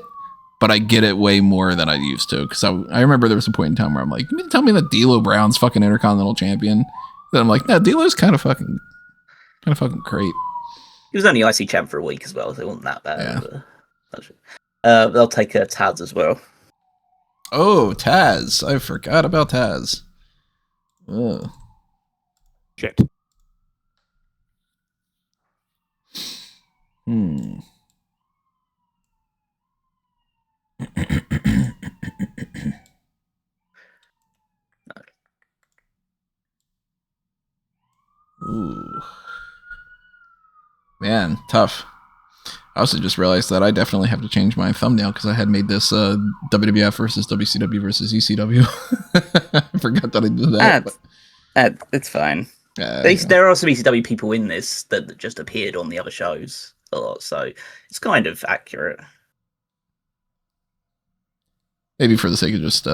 but I get it way more than I used to. Because I remember there was a point in time where I'm like, you mean to tell me that D'Lo Brown's fucking Intercontinental Champion? Then I'm like, no, D'Lo's kind of fucking great.
He was only IC champ for a week as well, so it wasn't that bad.
Yeah.
They'll take Taz as well.
Oh, Taz. I forgot about Taz. Ugh.
Shit.
Ooh. Man, tough. I also just realized that I definitely have to change my thumbnail because I had made this WWF versus WCW versus ECW. I forgot that I did that.
It's fine. There are some ECW people in this that just appeared on the other shows a lot, so it's kind of accurate.
Maybe for the sake of just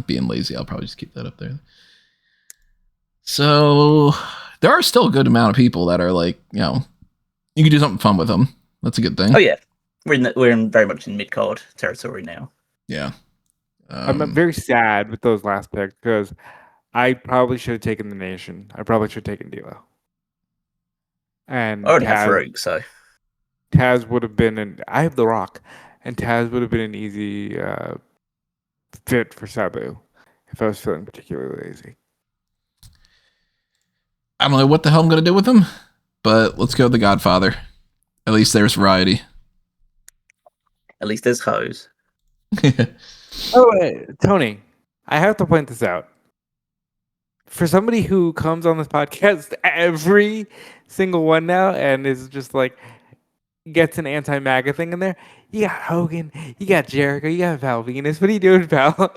being lazy, I'll probably just keep that up there. So there are still a good amount of people that are like, you know, you can do something fun with them. That's a good thing.
Oh yeah, we're very much in mid-card territory now.
Yeah.
I'm very sad with those last picks because I probably should have taken the Nation. I probably should have taken D'Lo. And
I already have Farouk, so
Taz would have been I have The Rock, and Taz would have been an easy fit for Sabu if I was feeling particularly lazy.
I don't know what the hell I'm going to do with him, but let's go with The Godfather. At least there's variety.
At least there's hoes.
Tony, I have to point this out. For somebody who comes on this podcast every single one now and is just like gets an anti-MAGA thing in there, you got Hogan, you got Jericho, you got Val Venus. What are you doing, pal?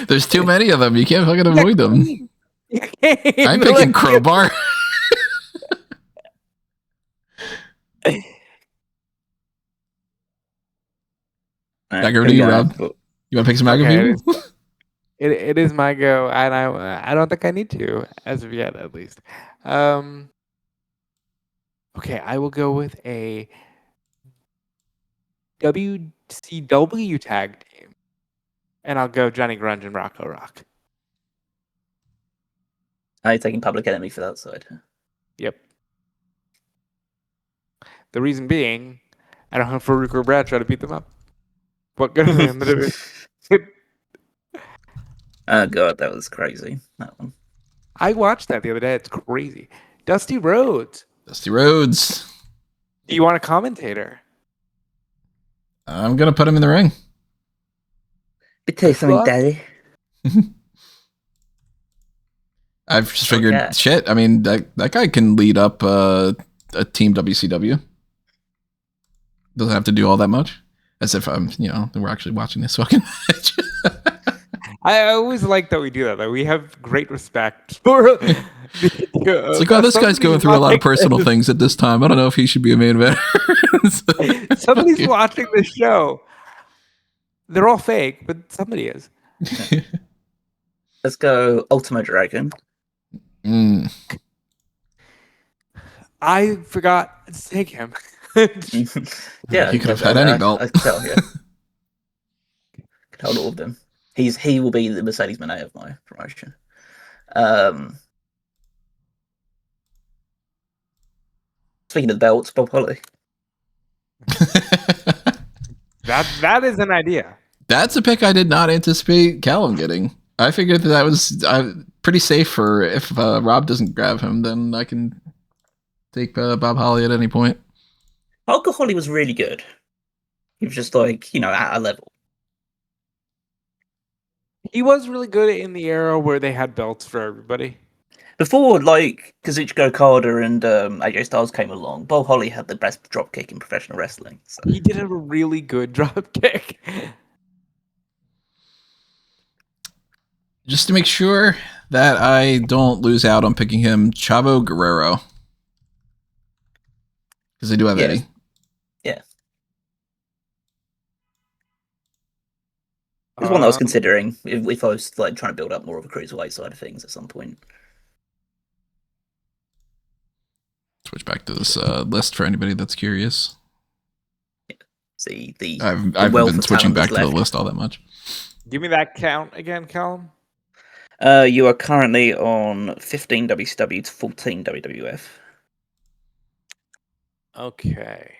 There's too many of them. You can't fucking avoid them. I'm picking Crowbar. Back over to you, Rob. You want to pick some MAGA people?
It is my go, and I don't think I need to, as of yet, at least. Okay, I will go with a WCW tag team, and I'll go Johnny Grunge and Rocco Rock.
Are you taking Public Enemy for that side?
Yep. The reason being, I don't have Farouk or Bradshaw to beat them up. What good am I doing?
Oh god, that was crazy. That one.
I watched that the other day. It's crazy. Dusty Rhodes.
Dusty Rhodes.
Do you want a commentator?
I'm gonna put him in the ring.
But tell you something, Daddy.
I've just figured, shit. I mean, that guy can lead up a team WCW. Doesn't have to do all that much. As if we're actually watching this fucking match.
I always like that we do that. That we have great respect for.
It's like, oh, this guy's going through a lot of personal things at this time. I don't know if he should be a main eventer.
Somebody's watching the show. They're all fake, but somebody is.
Let's go Ultimo Dragon.
I forgot to take him.
Yeah,
he could have had any belt.
I can tell, yeah. Could hold all of them. He will be the Mercedes Moné of my promotion. Speaking of the belts, Bob Holly.
That is an idea.
That's a pick I did not anticipate Callum getting. I figured that was pretty safe for if Rob doesn't grab him, then I can take Bob Holly at any point.
Holly was really good. He was just like, at a level.
He was really good in the era where they had belts for everybody.
Before, like, Kazuchika Okada and AJ Styles came along, Bob Holly had the best dropkick in professional wrestling. So.
He did have a really good drop kick.
Just to make sure that I don't lose out on picking him, Chavo Guerrero. Because they do have Eddie.
Yeah. It's one I was considering if I was like trying to build up more of a cruiserweight side of things at some point.
Switch back to this list for anybody that's curious.
Yeah. See the
I've been switching back to the list all that much.
Give me that count again, Callum.
You are currently on 15 WCW to 14 WWF.
Okay.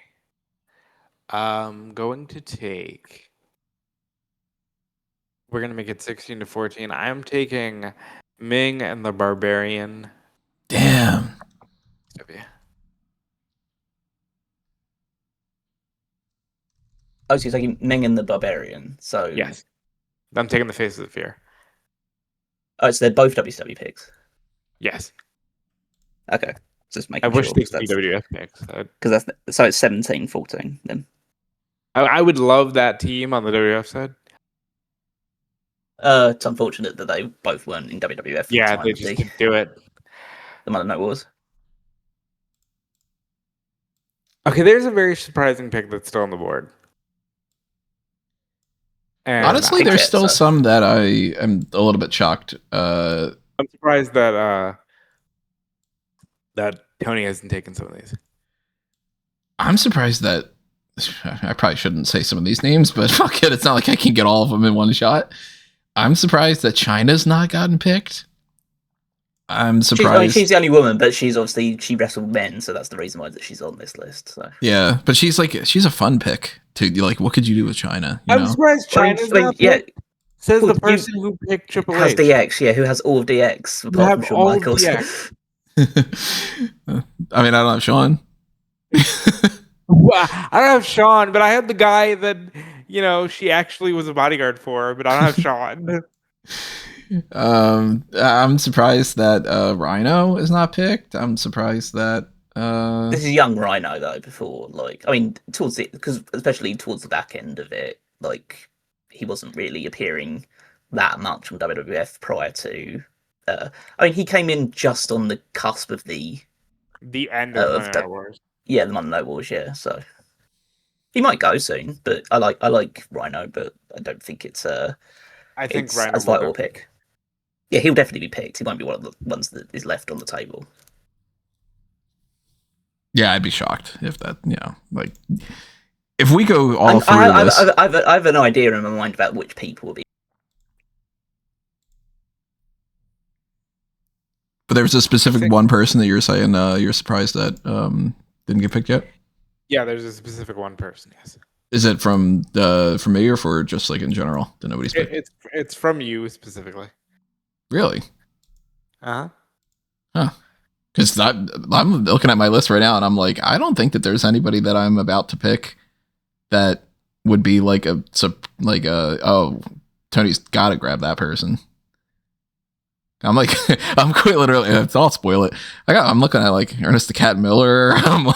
I'm going to take. We're going to make it 16 to 14. I'm taking Ming and the Barbarian.
Damn.
Oh, so you're taking Ming and the Barbarian. So
yes. I'm taking the Faces of Fear.
Oh, so they're both WCW picks?
Yes.
Okay. Just making
I wish
sure,
they could be WWF picks.
Because so it's 17-14 then.
I would love that team on the WWF side.
It's unfortunate that they both weren't in WWF.
Yeah, they just didn't do it.
The Monday Night Wars.
Okay, there's a very surprising pick that's still on the board.
And honestly, there's still some that I am a little bit shocked.
I'm surprised that Tony hasn't taken some of these.
I'm surprised that I probably shouldn't say some of these names, but fuck it, it's not like I can get all of them in one shot. I'm surprised that Chyna's not gotten picked. I'm surprised.
She's the only woman, but she wrestled men, so that's the reason why that she's on this list. So.
Yeah, but she's a fun pick too. Like, what could you do with Chyna?
I'm surprised Chyna's not picked. Says the person who picked Triple H.
Has DX, yeah, who has all of DX apart from Shawn Michaels.
I mean, I don't have Shawn.
Well, I don't have Shawn, but I had the guy that she actually was a bodyguard for, but I don't have Shawn.
I'm surprised that Rhino is not picked. I'm surprised that
this is young Rhino though. Before, especially towards the back end of it, like he wasn't really appearing that much on WWF prior to. He came in just on the cusp of the
end of the Monday Night Wars.
Yeah, the Monday Night Wars. Yeah, so he might go soon, but I like Rhino, but I don't think it's
I think
it's
Rhino
as vital a pick. Yeah, he'll definitely be picked. He won't be one of the ones that is left on the table.
Yeah, I'd be shocked if that, like, if we go all through this.
I have an idea in my mind about which people will be.
But there's a specific one person that you're saying you're surprised that didn't get picked yet?
Yeah, there's a specific one person, yes.
Is it from me or for just like in general that nobody's picked?
It's from you specifically.
Really?
Huh?
Because I'm looking at my list right now and I'm like, I don't think that there's anybody that I'm about to pick that would be like Tony's got to grab that person. I'm like, I'm quite literally, I'll spoil it. I'm looking at like Ernest the Cat Miller. I'm like,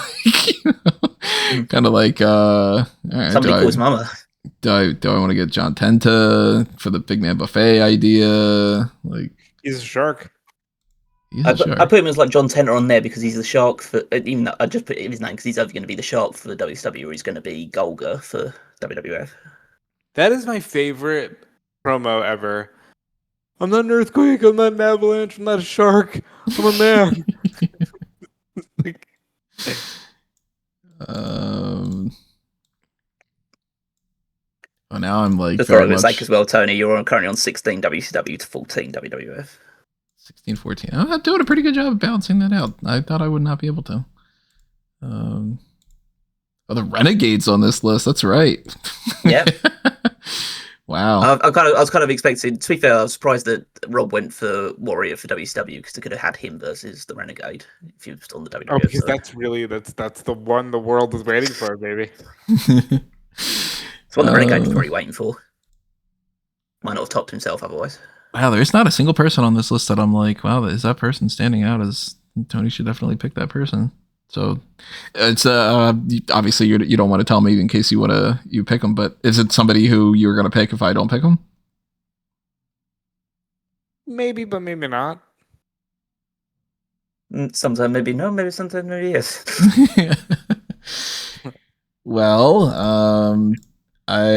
kind of like, all right,
somebody calls Mama.
Do I want to get John Tenta for the Big Man Buffet idea? Like,
he's a shark.
I put him as like John Tenta on there because he's the shark for. Even though I just put his name because he's either going to be the shark for the WCW or he's going to be Golga for WWF. That
is my favorite promo ever. I'm not an earthquake. I'm not an avalanche. I'm not a shark. I'm a man.
Now I'm like
just for argument's sake as well, Tony. You're currently on 16 WCW to 14 WWF.
16, 14. I'm doing a pretty good job of balancing that out. I thought I would not be able to. The Renegades on this list. That's right.
Yeah.
Wow.
I was kind of expecting. To be fair, I was surprised that Rob went for Warrior for WCW because they could have had him versus the Renegade if he was on the WWF.
Oh, because that's the one the world is waiting for, baby.
It's what the Renegade was probably waiting for. Might not have topped himself otherwise.
Wow, there's not a single person on this list that I'm like, wow, is that person standing out? As Tony should definitely pick that person. So it's obviously you don't want to tell me in case you pick them, but is it somebody who you're gonna pick if I don't pick them?
Maybe, but maybe not.
Sometimes maybe no, maybe sometimes maybe yes.
Well, I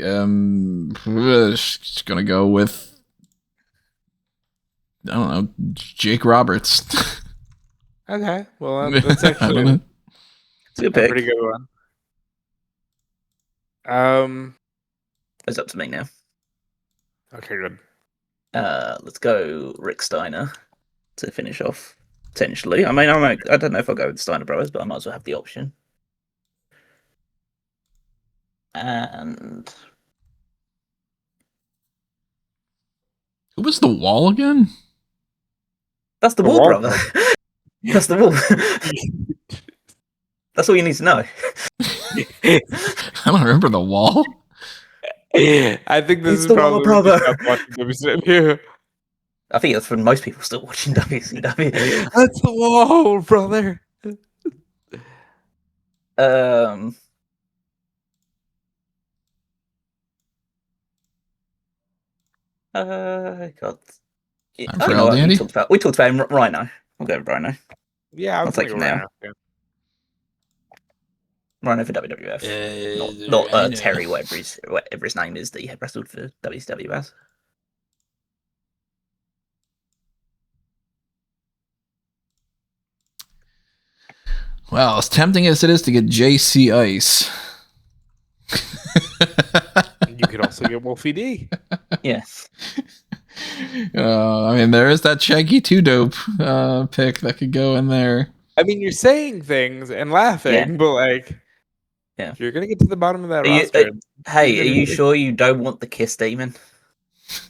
am just gonna go with, I don't know, Jake Roberts.
Okay, well that's actually
it's a good pick.
Pretty good one.
It's up to me now.
Okay, good.
Let's go Rick Steiner to finish off. Potentially, I mean, I don't know if I'll go with Steiner Brothers, but I might as well have the option. And
who was the Wall again?
That's the Wall brother. That's the Wall. That's all you need to know.
I don't remember the Wall.
I think this is probably
brother.
Watching WCW.
I think that's for most people still watching WCW.
That's the Wall, brother.
God. We talked about him right now. We'll go with Rhino.
Yeah,
I'll take him now.
Yeah.
Rhino for WWF. Not Terry, whatever his name is that he had wrestled for WCW as.
Well, as tempting as it is to get JC Ice.
You could also get Wolfie D.
Yes.
I mean, there is that Shaggy 2 Dope pick that could go in there.
I mean, you're saying things and laughing, but like,
yeah,
you're gonna get to the bottom of that roster.
Are you sure you don't want the Kiss Demon?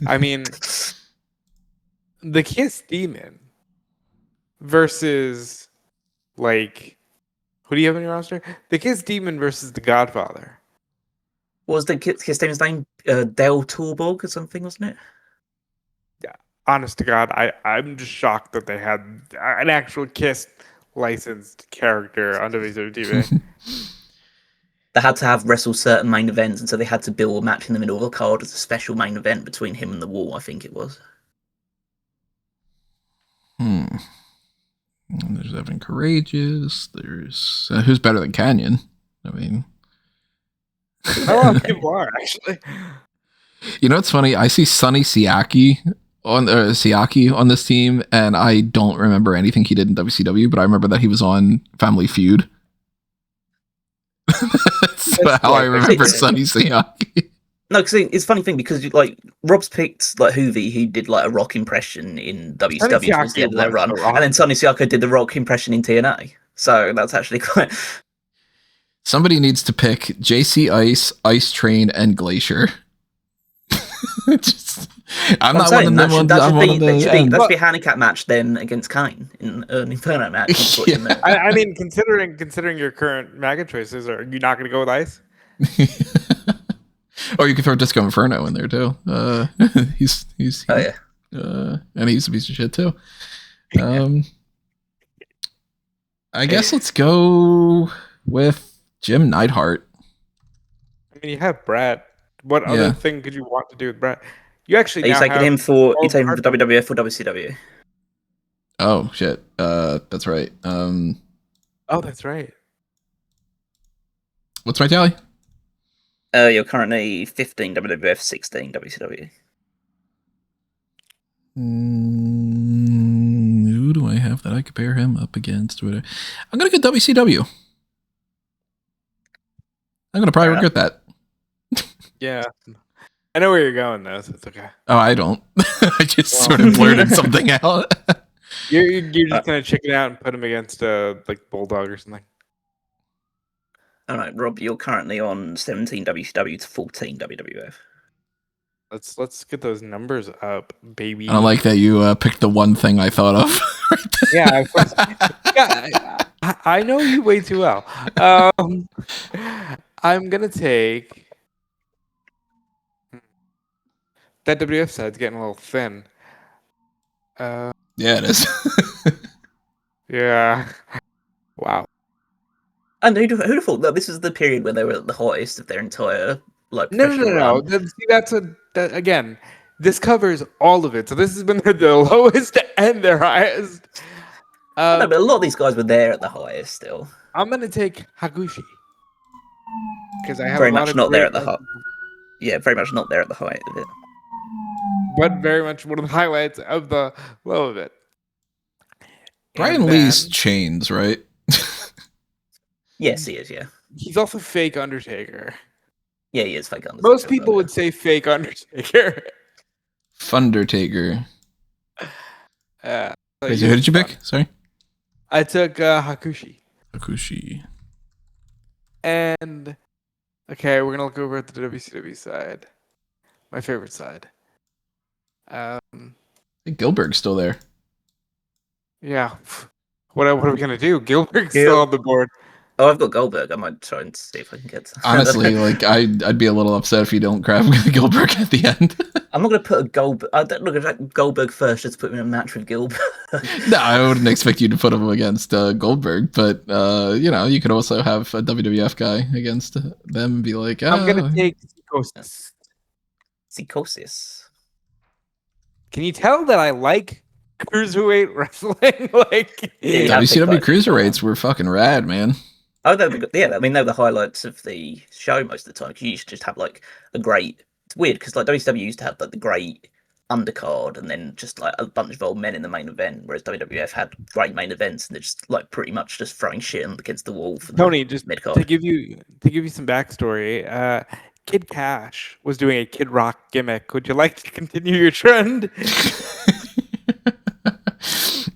I mean, the Kiss Demon versus, like, who do you have on your roster? The Kiss Demon versus the Godfather.
What was the Kiss Demon's name? Del Torborg or something, wasn't it?
Yeah. Honest to God, I'm just shocked that they had an actual Kiss licensed character on WCW TV.
They had to have wrestle certain main events, and so they had to build a match in the middle of the card as a special main event between him and the Wall, I think it was.
There's Evan Courageous. There's who's better than Canyon? I mean,
a lot of people are actually.
You know what's funny? I see Sonny Siaki on this team, and I don't remember anything he did in WCW, but I remember that he was on Family Feud. That's how I remember Sonny Siaki.
No, because it's a funny thing because like Rob's picked like Hoovy, who did like a rock impression in WCW towards the end of that run, and then Sonny Siaki did the rock impression in TNA. So that's actually quite.
Somebody needs to pick JC Ice, Ice Train, and Glacier. I'm not one of them ones.
That should be a handicap match then against Kane in an Inferno match.
Yeah. I mean, considering your current MAGA choices, are you not going to go with Ice?
Or you could throw Disco Inferno in there too. He's and he's a piece of shit too. I guess let's go with Jim Neidhart.
I mean, you have Brad. What other thing could you want to do with Brad? You actually
are you taking him for WWF or WCW?
Oh shit! That's right.
Oh, that's right.
What's my tally?
You're currently 15 WWF, 16 WCW.
Who do I have that I compare him up against? I'm gonna get WCW. I'm gonna probably regret that.
Yeah. I know where you're going though, so it's okay.
Oh, I don't. I just sort of blurted something out.
You're just gonna check it out and put him against like Bulldog or something.
All right, Rob, you're currently on 17 WCW to 14 WWF.
Let's get those numbers up, baby.
I don't like that you picked the one thing I thought of.
Yeah, of course. Yeah, I know you way too well. I'm gonna take. That WWF side's getting a little thin.
Yeah, it is.
Yeah. Wow.
And who'd have thought that this was the period where they were at the hottest of their entire
No.
professional run?
See, again. This covers all of it. So this has been the lowest and their highest.
No, but a lot of these guys were there at the highest still.
I'm gonna take Hakushi because I have
Very
a lot
much
of
not there
great
at the height. Yeah, very much not there at the height of it.
but very much one of the highlights of the low of it.
Brian
And
Lee's
then
chains, right?
Yes, he is. Yeah,
he's also fake Undertaker.
yeah, he is fake Undertaker.
Most people would say fake Undertaker.
Fundertaker.
So
Wait, who did you pick? Sorry.
I took Hakushi.
Hakushi.
And okay, we're gonna look over at the WCW side. My favorite side.
I think Gilbert's still there.
Yeah. What are we gonna do? Gilbert's still on the board.
Oh, I've got Goldberg. I might try and see if I can get.
Honestly, like I'd be a little upset if you don't grab Gilbert at the end.
I'm not going to put a Goldberg. I don't look at Goldberg first. Just put him in a match with Gilbert.
No, I wouldn't expect you to put him against Goldberg, but you could also have a WWF guy against them and be like,
I'm gonna take Psychosis.
Psychosis.
Can you tell that I like cruiserweight wrestling? Like
Yeah,
WCW cruiserweights were fucking rad, man.
Oh, yeah. I mean, they're the highlights of the show most of the time. Because you used to just have like a great. It's weird because like WCW used to have like the great undercard and then just like a bunch of old men in the main event, whereas WWF had great main events and they're just like pretty much just throwing shit against the wall. For
Tony, just
mid-card.
to give you some backstory, Kid Cash was doing a Kid Rock gimmick. Would you like to continue your trend?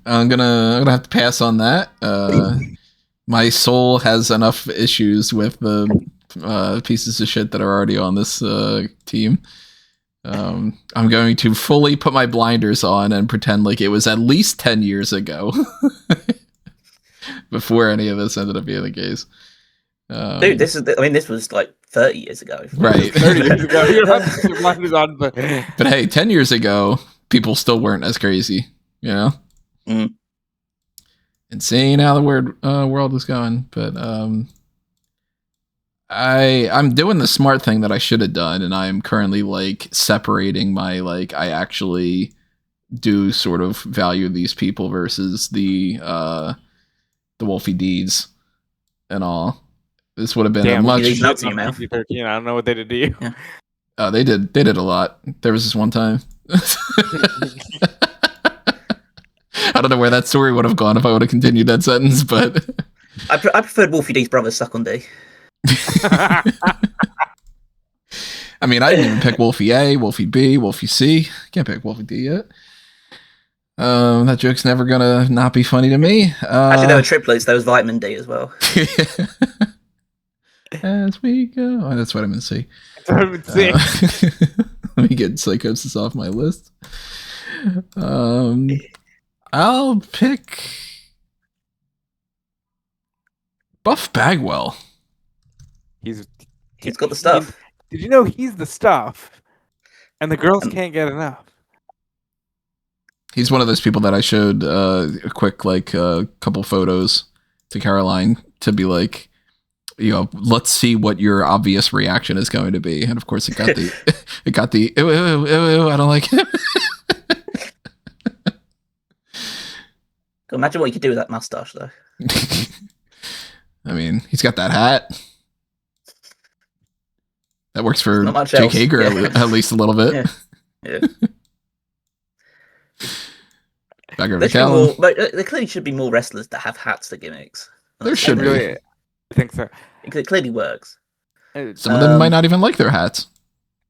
I'm gonna have to pass on that. My soul has enough issues with the pieces of shit that are already on this team. I'm going to fully put my blinders on and pretend like it was at least 10 years ago before any of this ended up being the case.
Dude, this was like 30 years ago.
Right.
30 years ago. You don't have to put blinders on, but
hey, 10 years ago, people still weren't as crazy, you know?
Mm.
And seeing how the world is going, but I'm doing the smart thing that I should have done, and I am currently like separating my like I actually do sort of value these people versus the Wolfie D's and all. This would have been a much.
Nuts in your mouth.
13. I don't know what they did to you.
Yeah.
They did a lot. There was this one time. I don't know where that story would have gone if I would have continued that sentence, but
I preferred Wolfie D's brother suck on D.
I mean, I didn't even pick Wolfie A, Wolfie B, Wolfie C. Can't pick Wolfie D yet. That joke's never gonna not be funny to me.
Actually, there were triplets. There was Vitamin D as well.
As we go, oh, that's Vitamin C.
Vitamin C.
Let me get Psychosis off my list. I'll pick Buff Bagwell.
He's got the stuff.
Did you know he's the stuff? And the girls can't get enough.
He's one of those people that I showed a quick couple photos to Caroline to be like, let's see what your obvious reaction is going to be. And of course it got the ew, ew, ew, ew, I don't like it.
Imagine what you could do with that mustache, though.
I mean, he's got that hat. That works for Jake
else.
Hager at least a little bit.
Yeah.
Bagger
there clearly should be more wrestlers that have hats for gimmicks.
There should be.
Really, I think so.
It clearly works.
Some of them might not even like their hats.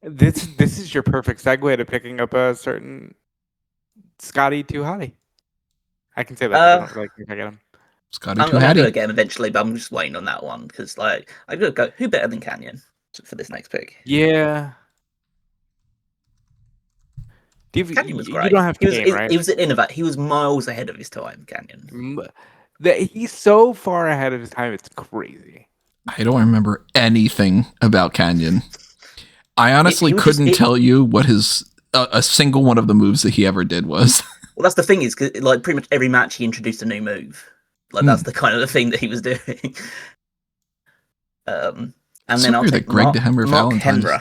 This is your perfect segue to picking up a certain Scotty Too Hottie. I can say that. I don't really think I get him.
Scotty
I'm
Too
going to
Hattie.
get him eventually, but I'm just waiting on that one because, I'm going to go. Who better than Canyon for this next pick?
Yeah.
Canyon was great.
You don't have Kane, right?
He was an innovator. He was miles ahead of his time, Canyon.
He's so far ahead of his time, it's crazy.
I don't remember anything about Canyon. I honestly couldn't tell you what his a single one of the moves that he ever did was.
Well, that's the thing is, 'cause, like, pretty much every match he introduced a new move. Like, that's the kind of the thing that he was doing. And
It's
then
so
I'll
weird
take
that Greg the Hammer
Mark
Valentine.
Henry.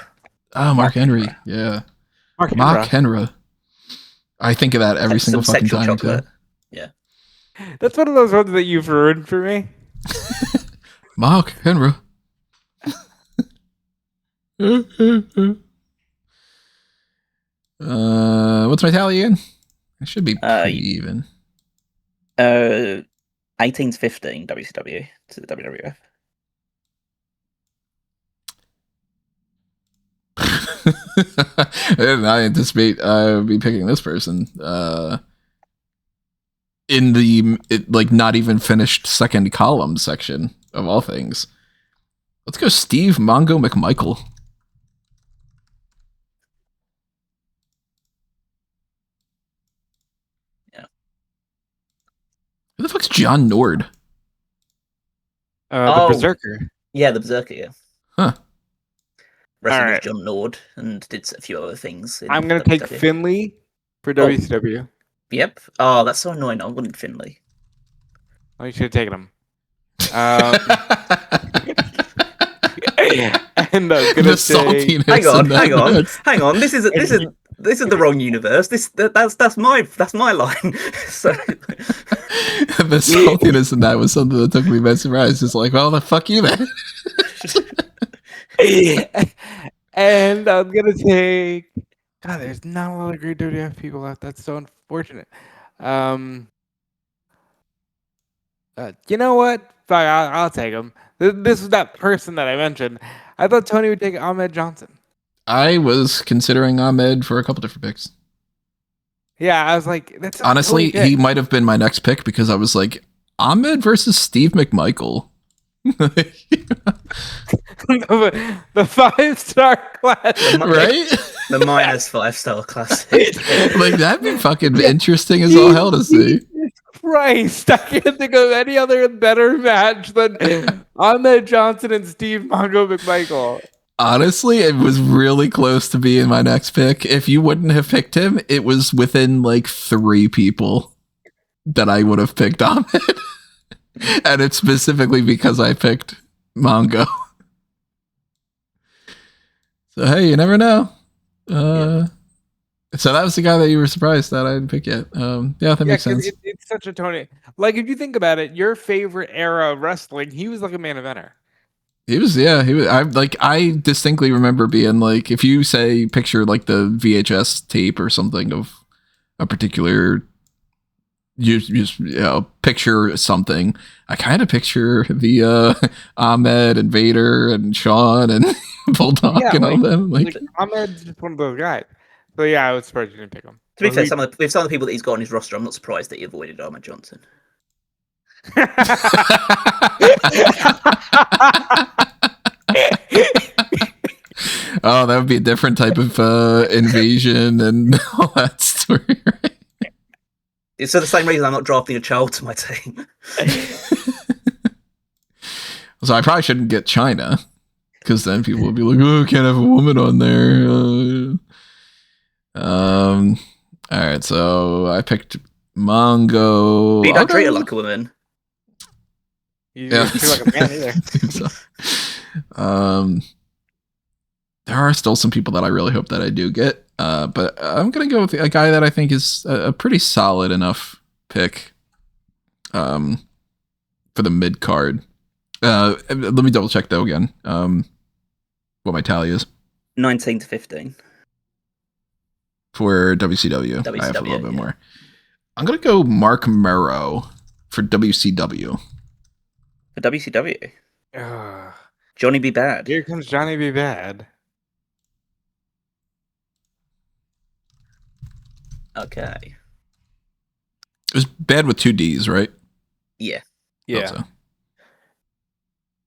Oh, Mark Henry. Yeah. Mark Henry. I think of that every single
Some
fucking
sexual
time
chocolate.
too.
Yeah.
That's one of those ones that you've ruined for me.
Mark Henry. What's my tally again? It should be pretty even.
18-15 WCW to the WWF.
I did not anticipate I would be picking this person. In the not even finished second column section of all things. Let's go Steve Mongo McMichael.
Yeah.
Who the fuck's John Nord?
The Berserker.
Yeah, the Berserker, yeah.
Huh.
Wrestled with John Nord and did a few other things.
I'm going to take Finley for WCW.
Yep. Oh, that's so annoying. I wanted Finley.
Oh, you should have taken him. And I'm gonna say,
hang on. This is the wrong universe. That's my line. So
the saltiness in that was something that took me by surprise. It's like, well, the fuck you then.
And I'm gonna take. God, there's not a lot of great WWF people left. That's so unfortunate. You know what? Fine, I'll take him. This is that person that I mentioned. I thought Tony would take Ahmed Johnson.
I was considering Ahmed for a couple different picks.
Yeah, I was like, that's
honestly, he might have been my next pick because I was like, Ahmed versus Steve McMichael.
The 5-star class,
right?
The minus 5-star classic.
Like, that'd be fucking interesting as all hell to see.
Christ, I can't think of any other better match than Ahmed Johnson and Steve Mongo McMichael.
Honestly, it was really close to being my next pick. If you wouldn't have picked him, it was within like 3 people that I would have picked Ahmed. And it's specifically because I picked Mongo. So hey, you never know. So that was the guy that you were surprised that I didn't pick yet. Yeah, that makes sense.
It's such a Tony. Like, if you think about it, your favorite era of wrestling, he was like a main eventer.
He was. I distinctly remember being like, if you say picture like the VHS tape or something of a particular, you picture something. I kind of picture the Ahmed and Vader and Shawn and Bulldog and all them.
Like Ahmed's just one of those guys. So yeah, I was surprised you didn't pick him.
To be fair, some of the people that he's got on his roster, I'm not surprised that he avoided Ahmed Johnson.
Oh, that would be a different type of invasion and all that story, right?
It's for the same reason I'm not drafting a child to my team.
So I probably shouldn't get China, because then people will be like, "Oh, can't have a woman on there." All right, so I picked Mongo.
But you don't treat her like a woman.
You don't treat her like a man either.
There are still some people that I really hope that I do get, but I'm gonna go with a guy that I think is a pretty solid enough pick for the mid card. Let me double check though again. What my tally is.
19-15
for WCW. I have a little bit more. I'm gonna go Mark Merrow for WCW.
For WCW. Johnny B. Bad.
Here comes Johnny B. Bad.
Okay.
It was Bad with 2 D's, right?
Yeah.
Yeah.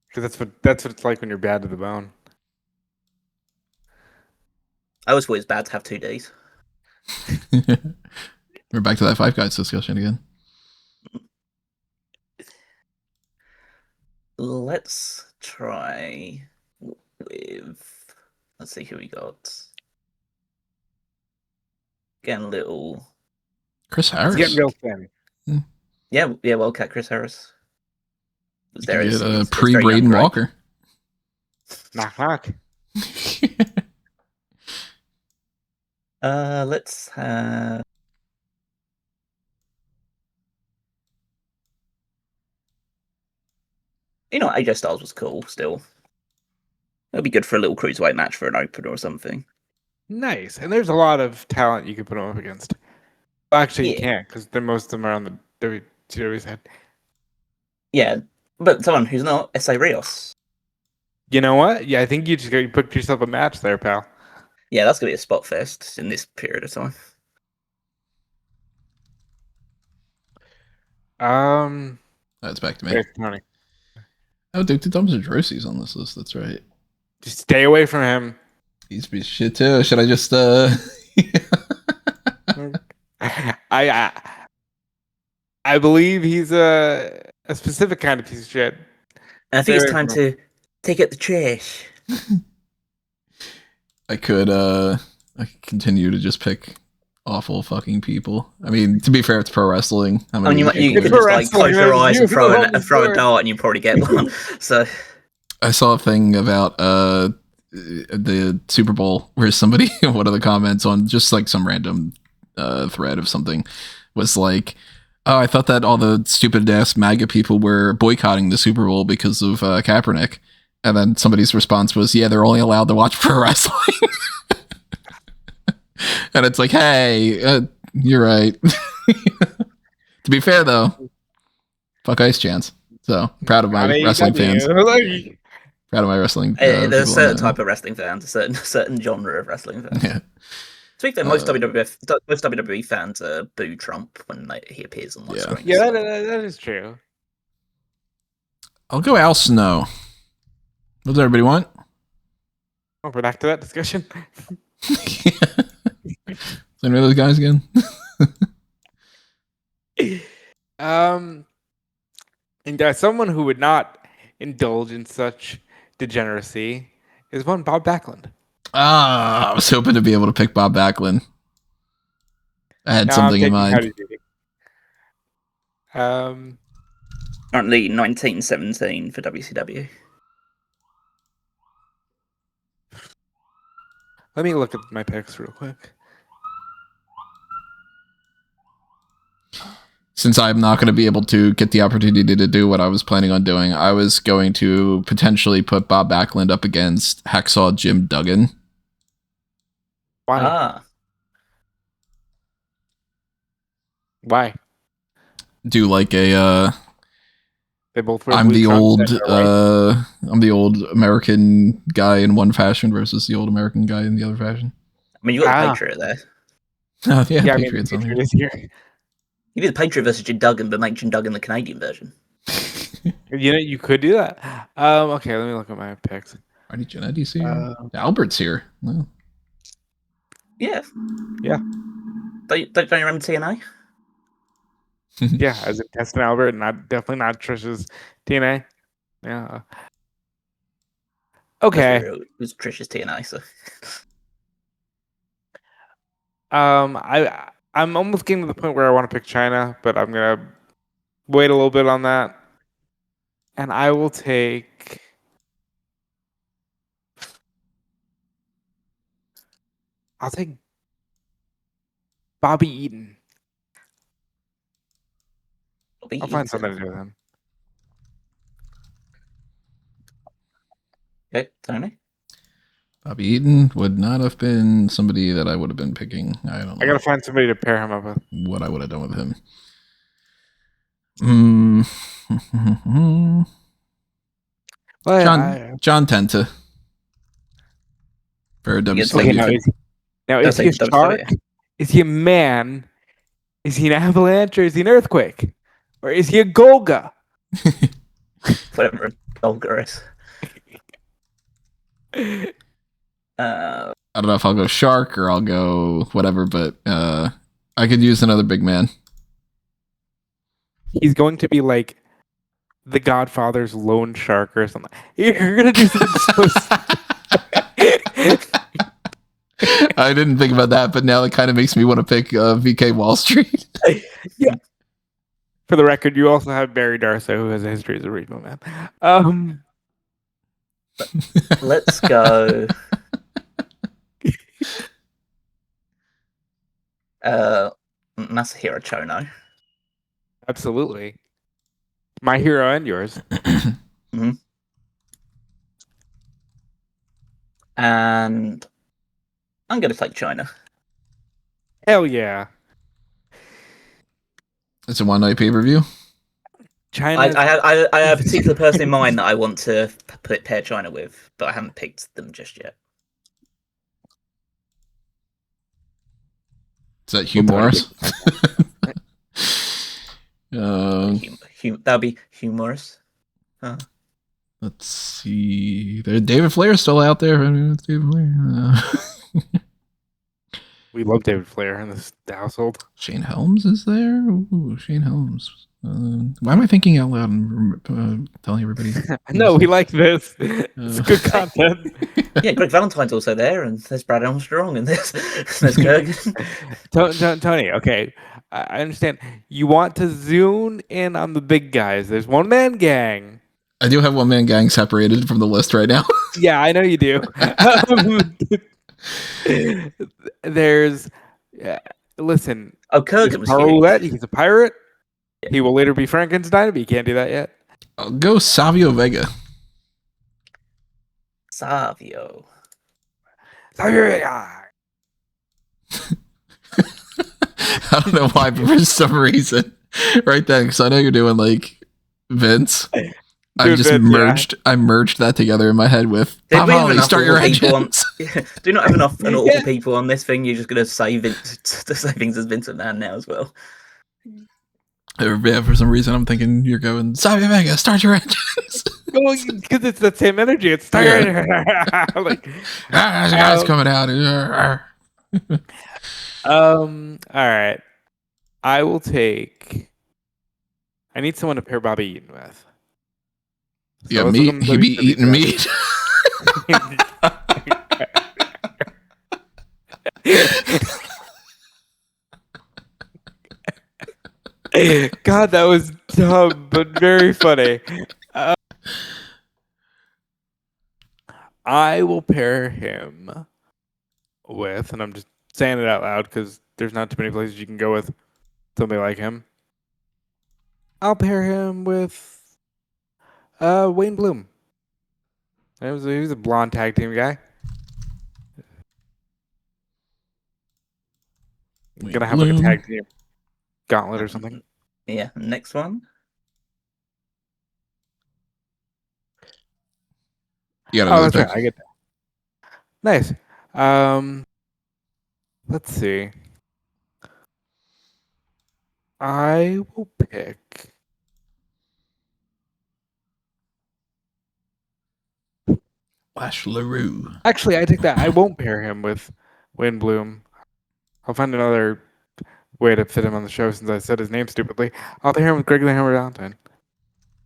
Because that's what it's like when you're bad to the bone.
I always thought it was bad to have 2 Ds.
We're back to that Five Guys discussion again.
Let's try with... Let's see who we got. Getting a little.
Chris
It's
Harris.
getting real thin.
Yeah, Wildcat Chris Harris. Was there
Get a
his
pre
very young
Braden
Drake.
Walker.
Knock knock.
Let's have. You know, AJ Styles was cool. Still, it'd be good for a little cruiserweight match for an opener or something.
Nice. And there's a lot of talent you could put him up against. Well, actually, you
Yeah.
can't because most of them are on the WCW side.
Yeah, but someone who's not S.A. Rios.
You know what? Yeah, I think you just got to put yourself a match there, pal.
Yeah, that's gonna be a spot fest in this period of time.
That's back to me.
There's Tony.
Oh, Duke Thompson Drossy's on this list. That's right.
Just stay away from him.
He's a piece of shit too. Should I just
I believe he's a specific kind of piece of shit.
And I think it's time to take out the trash.
I could continue to just pick awful fucking people. I mean, to be fair, it's pro wrestling.
I mean, you could just like close your eyes and throw a dart and you probably get one. So
I saw a thing about the Super Bowl where somebody one of the comments on just like some random thread of something was like, oh, I thought that all the stupid ass MAGA people were boycotting the Super Bowl because of Kaepernick. And then somebody's response was, yeah, they're only allowed to watch pro wrestling. And it's like, hey, you're right. To be fair, though, fuck Ice Chance. So proud of my wrestling fans. Proud of my wrestling.
There's a certain type of wrestling fans, a certain genre of wrestling fans.
Yeah.
To be fair, most WWE fans boo Trump when he appears on screen.
Yeah, that is true.
I'll go Al Snow. What does everybody want?
Oh, we're back to that discussion.
Any of those guys again?
And someone who would not indulge in such degeneracy is one Bob Backlund.
I was hoping to be able to pick Bob Backlund. I had something in mind.
Currently 1917 for WCW.
Let me look at my picks real quick.
Since I'm not going to be able to get the opportunity to do what I was planning on doing, I was going to potentially put Bob Backlund up against Hacksaw Jim Duggan.
Why? Why?
Do like a
they both
I'm the old American guy in one fashion versus the old American guy in the other fashion.
I mean, you got the Patriot there.
Oh, yeah,
Patriot's on here.
You did the Patriot versus Jim Duggan, but make Jim Duggan the Canadian version.
You could do that. Okay, let me look at my picks.
Artie Jannetty's here. Albert's here. No.
Yeah. Don't you remember TNA?
Yeah, as in Test and Albert, definitely not Trish's TNA. Yeah. Okay.
It was Trish's TNA, so.
I'm almost getting to the point where I want to pick China, but I'm gonna wait a little bit on that, and I will take. I'll take Bobby Eaton. I'll find something to do with him.
Okay, Tony.
Bobby Eaton would not have been somebody that I would have been picking. I don't know.
I gotta find somebody to pair him up with.
What I would have done with him.
Well,
John Tenta. For WCW.
Now, is he a shark? Is he a man? Is he an avalanche or is he an earthquake? Or is he a Golga?
Whatever Golga is.
I don't know if I'll go shark or I'll go whatever, but I could use another big man.
He's going to be like the Godfather's lone shark or something. You're gonna do something so
I didn't think about that, but now it kind of makes me want to pick VK Wall Street.
Yeah. For the record, you also have Barry Darso, who has a history as a regional man.
Let's go. Masahiro Chono.
Absolutely. My hero and yours.
Mm-hmm. And I'm going to take China.
Hell yeah.
It's a one-night pay-per-view.
China.
I have a particular person in mind that I want to pair China with, but I haven't picked them just yet.
Is that Hugh Morris?
That'll be Hugh Morris.
Let's see. David Flair's still out there. David Flair.
We love David Flair in this household.
Shane Helms is there. Ooh, Shane Helms. Why am I thinking out loud and telling everybody?
No, we like this. It's good content.
Yeah, Greg Valentine's also there, and there's Brad Armstrong, and there's Kurgan.
Tony, okay. I understand. You want to zoom in on the big guys. There's one-man gang.
I do have one-man gang separated from the list right now.
Yeah, I know you do. There's... listen.
Oh, Kurgan was huge.
He's a pirate. He will later be Frankenstein, but you can't do that yet.
I'll go Savio Vega.
Savio
Vega.
I don't know why, but for some reason, right then, because I know you're doing like Vince. I just merged. Yeah. I merged that together in my head with Bob Holly. Start your engines.
Do not have enough awful people on this thing. You're just going to say things as Vincent Man now as well.
Yeah, for some reason, I'm thinking you're going Savio Vega. Start your engines.
Well, because it's the same energy. It's like
guys coming out.
All right. I will take. I need someone to pair Bobby Eaton with.
So yeah, meat. He be eating meat.
God, that was dumb, but very funny. I will pair him with, and I'm just saying it out loud because there's not too many places you can go with somebody like him. I'll pair him with Wayne Bloom. He was a blonde tag team guy. Gonna have like a tag team gauntlet or something.
Yeah, next one.
Yeah,
that's right. I get that. Nice. Let's see. I will pick
Lash LaRue.
Actually, I take that. I won't pair him with Wayne Bloom. I'll find another way to fit him on the show since I said his name stupidly. I'll pair him with Greg the Hammer Valentine.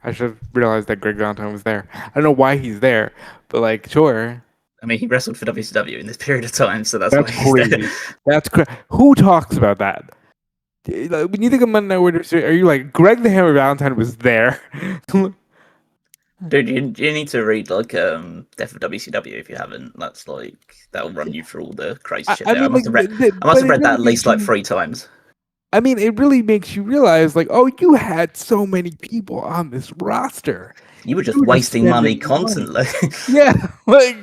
I should have realized that Greg Valentine was there. I don't know why he's there, but like, sure.
I mean, he wrestled for WCW in this period of time, so that's why
he's crazy. There. That's crazy. Who talks about that? When you think of Monday Night Wars, are you like, Greg the Hammer Valentine was there?
Dude, you need to read like Death of WCW if you haven't. That's like that'll run you through all the crazy shit. I must have read that at least like 3 times.
I mean, it really makes you realize, like, oh, you had so many people on this roster.
You were just wasting money constantly.
Yeah, like.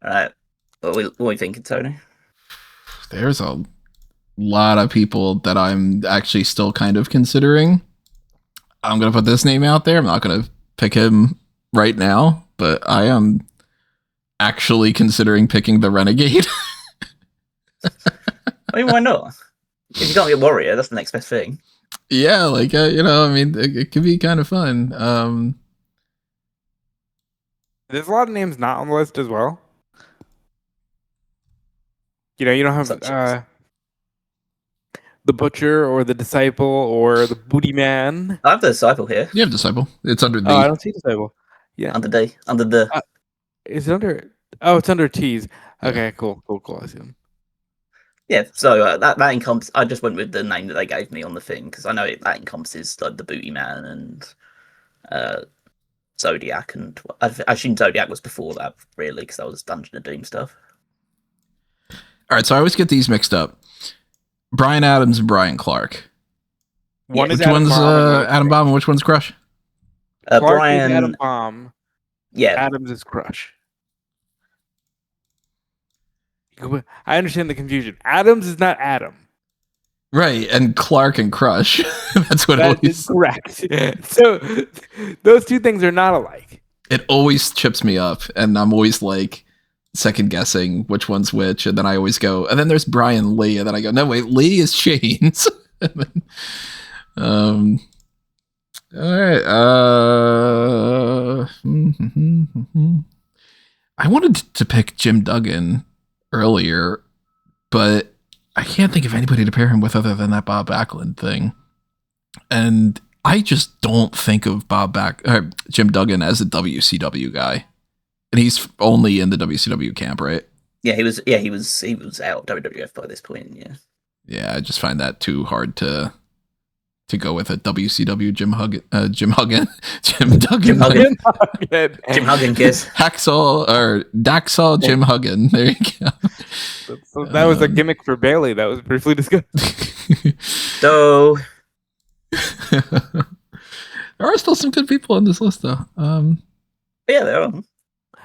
All right, what are we thinking, Tony?
There's a lot of people that I'm actually still kind of considering. I'm going to put this name out there. I'm not going to pick him right now, but I am actually considering picking the Renegade.
I mean, why not? If you can't get Warrior, that's the next best thing.
Yeah, like, I mean, it could be kind of fun.
There's a lot of names not on the list as well. You don't have the Butcher or the Disciple or the Booty Man.
I have the Disciple here.
You have Disciple. It's under the.
Oh, I don't see Disciple. Yeah,
under the.
Is it under? Oh, it's under T's.
Yeah.
Okay, cool. I see them.
Yeah, so that encompasses. I just went with the name that they gave me on the thing because I know that encompasses like the Booty Man and Zodiac, and I assume Zodiac was before that, really, because that was Dungeon of Doom stuff.
All right, so I always get these mixed up. Brian Adams and Brian Clark.
One is
Which one's Adam Bomb and which one's Crush?
Clark
Brian
is Adam Bomb.
Yeah,
Adams is Crush. I understand the confusion. Adams is not Adam.
Right, and Clark and Crush. That's what
That is correct. So those two things are not alike.
It always trips me up, and I'm always like second guessing which one's which, and then I always go, and then there's Brian Lee, and then I go, no wait, Lee is Chains. Then, all right. I wanted to pick Jim Duggan earlier, but I can't think of anybody to pair him with other than that Bob Backlund thing. And I just don't think of Jim Duggan as a WCW guy. And he's only in the WCW camp, right?
Yeah, he was out WWF by this point. Yeah.
Yeah, I just find that too hard to go with a WCW Jim Duggan.
Jim Huggan kiss.
Hacksaw or Daxall Jim Huggan. There you go.
So that was a gimmick for Bailey that was briefly discussed.
So
there are still some good people on this list, though.
yeah, there are.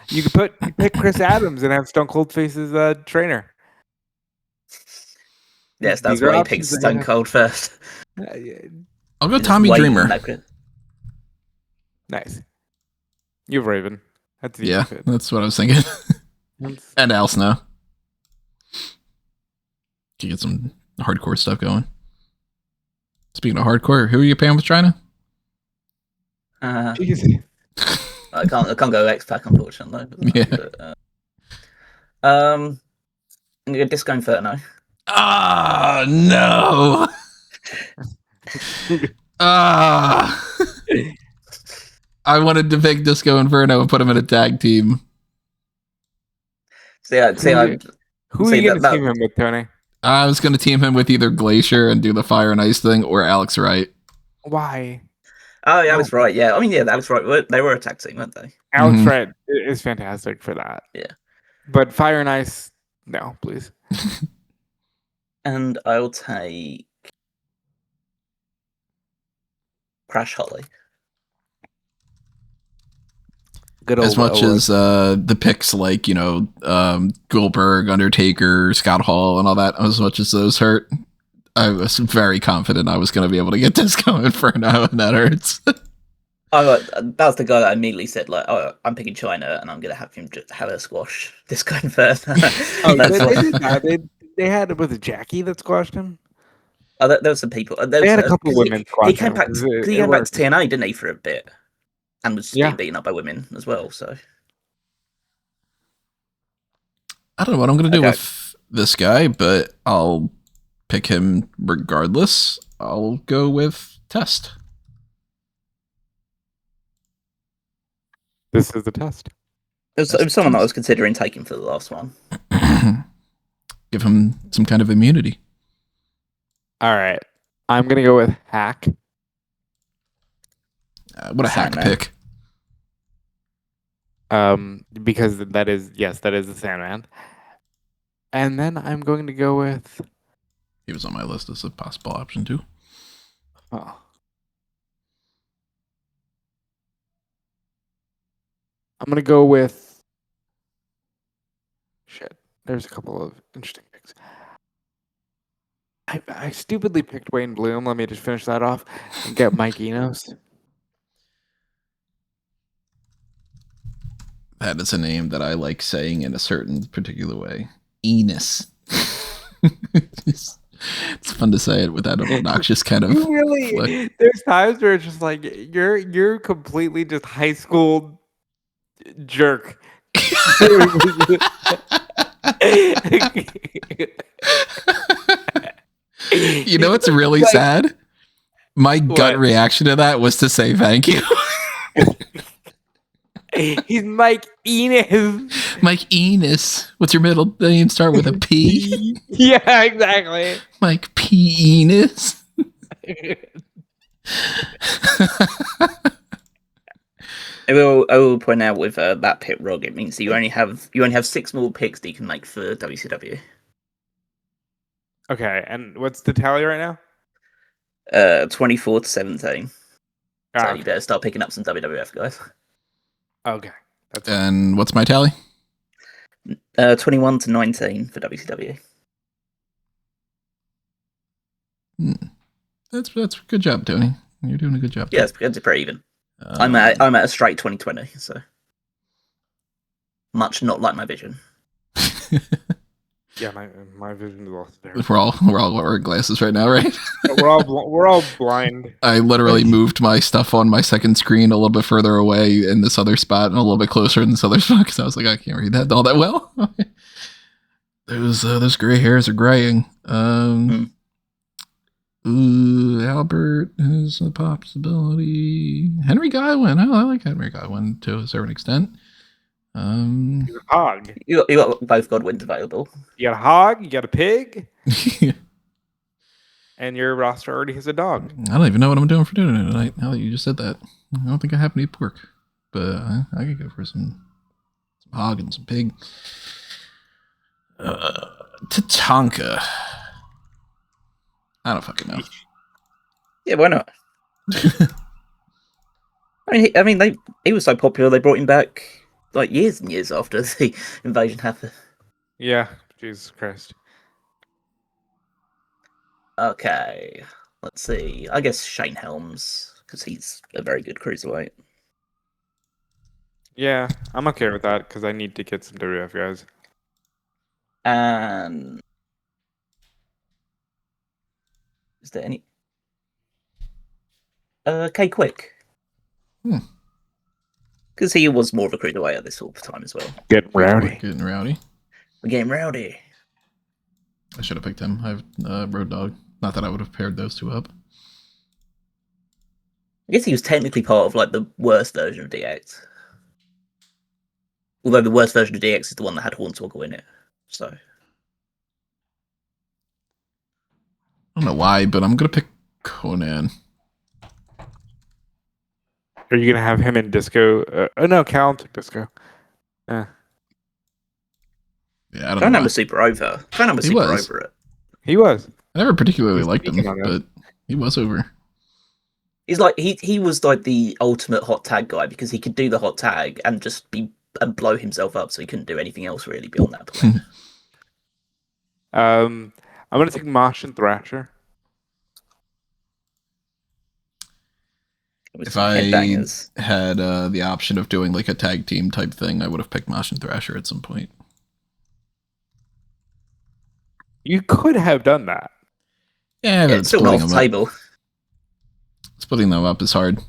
You could pick Chris Adams and have Stone Cold face as a trainer.
Yes, that's why he picked Stone Cold first.
I'll go Tommy Dreamer.
Nice. You've Raven. That's
yeah, that's what I was thinking. And Al Snow. Can get some hardcore stuff going. Speaking of hardcore, who are you paying with China?
I can't go X-Pac, unfortunately.
Yeah.
But, I'm gonna go Disco Inferno.
Ah, no. I wanted to pick Disco Inferno and put him in a tag team.
Who are you going to team him with, Tony?
I was going to team him with either Glacier and do the Fire and Ice thing, or Alex Wright.
Why?
Oh, yeah, Alex Wright. Yeah, I mean, yeah, Alex Wright. They were a tag team, weren't they?
Alex Wright is fantastic for that.
Yeah,
but Fire and Ice, no, please.
And I'll take Crash Holly.
Good old
as much as the picks like, Goldberg, Undertaker, Scott Hall, and all that, as much as those hurt, I was very confident I was going to be able to get Disco Inferno, and that hurts.
That's the guy that immediately said, like, oh, I'm picking China, and I'm going to have him just have a squash Disco Inferno.
They had it with Jackie that squashed him.
Oh, there were some people.
They had a couple women squash him.
He came back to TNA, didn't he, for a bit? And was getting beaten up by women as well, so.
I don't know what I'm going to do with this guy, but I'll pick him regardless. I'll go with Test.
This is the Test.
It was someone that I was considering taking for the last one.
Give him some kind of immunity.
All right. I'm going to go with Hack.
What a Hack pick.
Because that is the Sandman. And then I'm going to go with...
He was on my list as a possible option too.
Oh. I'm going to go with... Shit. There's a couple of interesting picks. I stupidly picked Wayne Bloom. Let me just finish that off and get Mike Enos.
That is a name that I like saying in a certain particular way. Enos. It's fun to say it with that obnoxious kind of.
Really, there's times where it's just like you're completely just high school jerk.
You know what's really sad? My gut reaction to that was to say thank you.
He's Mike Enos.
Mike Enos. What's your middle name? Start with a P.
Yeah, exactly.
Mike P. Enos.
I will point out with that pit rug, it means that you only have 6 more picks that you can make for WCW.
Okay, and what's the tally right now?
24 to 17. So
Ah,
you better start picking up some WWF guys.
okay. That's
And what's my tally?
21 to 19 for WCW.
That's a good job, Tony. You're doing a good job.
Yeah, it's pretty even. I'm at a straight 2020, so much not like my vision.
yeah. My vision is also there.
We're all wearing glasses right now, right?
We're all blind.
I literally moved my stuff on my second screen a little bit further away in this other spot and a little bit closer in this other spot because I was like, I can't read that all that well. Those gray hairs are graying. Albert is a possibility. Henry Godwin. Oh, I like Henry Godwin to a certain extent.
He's a hog.
You got both Godwins available.
You got a hog. You got a pig. And your roster already has a dog.
I don't even know what I'm doing for dinner tonight. Now that you just said that, I don't think I have any pork, but I could go for some hog and some pig. Tatanka. I don't fucking know.
Yeah, why not? I mean, he was so popular they brought him back like years and years after the invasion happened.
Yeah, Jesus Christ.
Okay, let's see. I guess Shane Helms because he's a very good cruiserweight.
Yeah, I'm okay with that because I need to get some WWF guys.
And is there any? K Quick. Because he was more of a cruiserweight at this sort of time as well.
Getting rowdy.
Getting rowdy.
We're getting rowdy.
I should have picked him. I have Road Dogg. Not that I would have paired those two up.
I guess he was technically part of like the worst version of DX. Although the worst version of DX is the one that had Hornswoggle in it. So
I don't know why, but I'm gonna pick Conan.
Are you gonna have him in Disco? No, Cal took Disco.
Yeah, I don't
Conan
know.
was super over. Conan was
He
super
was.
over it.
He was.
I never particularly liked him,
speaking on
but he was over.
He's like he was like the ultimate hot tag guy because he could do the hot tag and just and blow himself up, so he couldn't do anything else really beyond that point.
I'm gonna take Mosh and Thrasher.
With
If
some
I
headbangers.
had the option of doing like a tag team type thing, I would have picked Mosh and Thrasher at some point.
You could have done that.
Yeah, but
it's still not off the table.
Splitting them up is hard.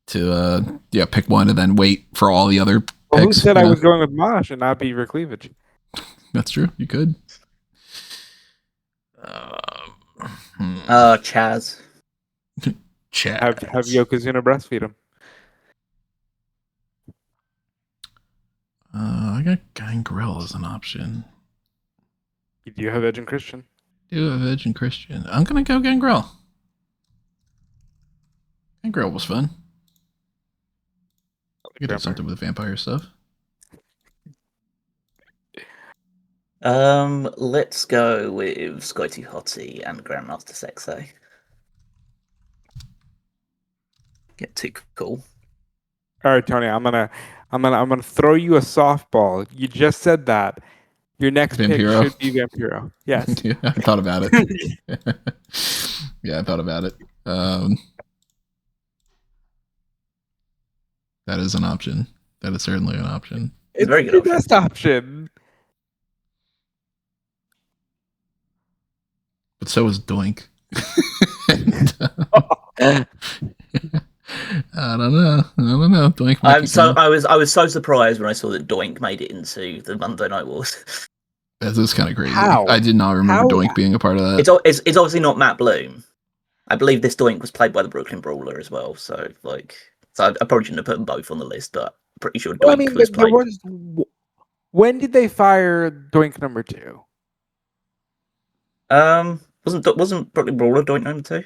To pick one and then wait for all the other picks.
Well, who said
you
I
know?
was going with Mosh and not Beaver Cleavage?
That's true. You could.
Chaz.
Chat.
Have Yokozuna breastfeed him.
I got Gangrel as an option.
You do have Edge and Christian.
Do have Edge and Christian. I'm gonna go Gangrel. Gangrel was fun. I could do something with vampire stuff.
Let's go with Scotty Hottie and Grandmaster Sexay. Get too cool.
All right, Tony. I'm gonna throw you a softball. You just said that. Your next
Vampiro.
pick should be Vampiro. Yes.
Yeah, I thought about it. Yeah, I thought about it. That is an option. That is certainly an option.
It's a very good
the
option.
best option.
But so is Doink. I don't know. Doink.
I was so surprised when I saw that Doink made it into the Monday Night Wars.
That was kind of crazy.
How?
I did not remember Doink being a part of that.
It's obviously not Matt Bloom. I believe this Doink was played by the Brooklyn Brawler as well. So I probably shouldn't have put them both on the list, but pretty sure
Well, I
Doink
mean,
was
there
played.
was. When did they fire Doink number 2?
Wasn't Brooklyn Brawler Doink number 2?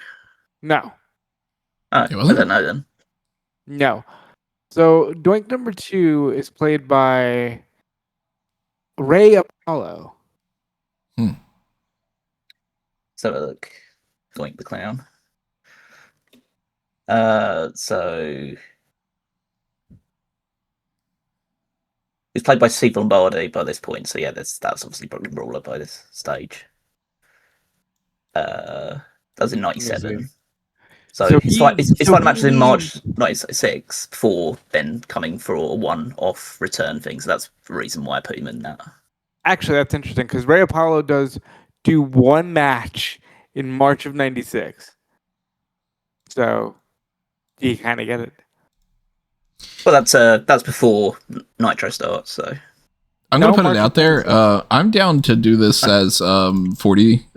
No,
Oh,
It
I
wasn't?
don't know then.
no. So Doink number 2 is played by Ray Apollo.
Let's have a look. Doink the Clown. So it's played by Steve Lombardi by this point. So yeah, that's obviously Brooklyn Brawler by this stage. That was in '97. So his fight match in March 1996 before then coming for a one-off return thing. So that's the reason why I put him in that.
Actually, that's interesting because Ray Apollo does do one match in March of '96. So you kind of get it.
Well, that's before Nitro starts. So
I'm gonna put it out there. I'm down to do this as 40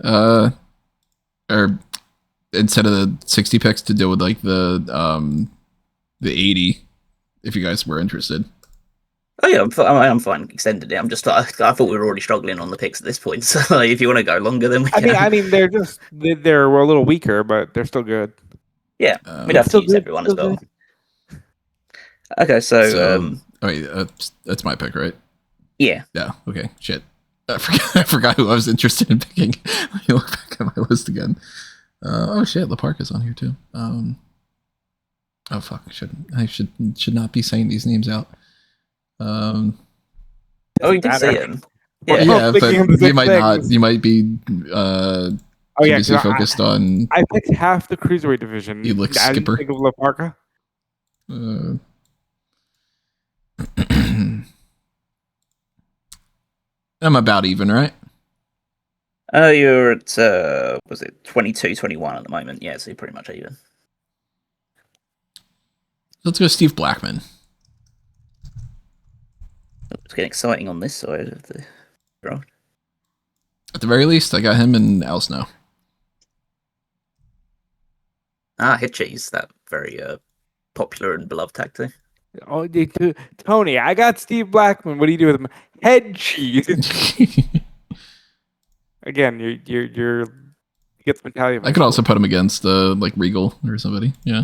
or instead of the 60 picks to deal with like the 80 if you guys were interested.
Oh yeah, I'm fine extending it. I'm just I thought we were already struggling on the picks at this point. So like, if you want to go longer, then we can.
I mean, they're a little weaker, but they're still good.
Yeah, we'd have to use everyone as well. Okay, so
wait, that's my pick, right?
Yeah.
Yeah. Okay. Shit. I forgot who I was interested in picking. Let me look back at my list again. Oh shit, LaPark is on here too. Oh fuck, I should not be saying these names out.
Oh, you did see him.
Yeah, yeah, but you might not. You might be too focused on.
I picked half the cruiserweight division.
You look Skipper.
Think of LaParca.
I'm about even, right?
Oh, you're at was it 22-21 at the moment? Yeah, so you're pretty much even.
Let's go Steve Blackman.
It's getting exciting on this side of the draft.
At the very least, I got him in Al Snow.
Head cheese, that very popular and beloved tag team.
Oh, Tony, I got Steve Blackman. What do you do with him? Head cheese. Again, you're get the mentality.
I could also put him against like Regal or somebody. Yeah.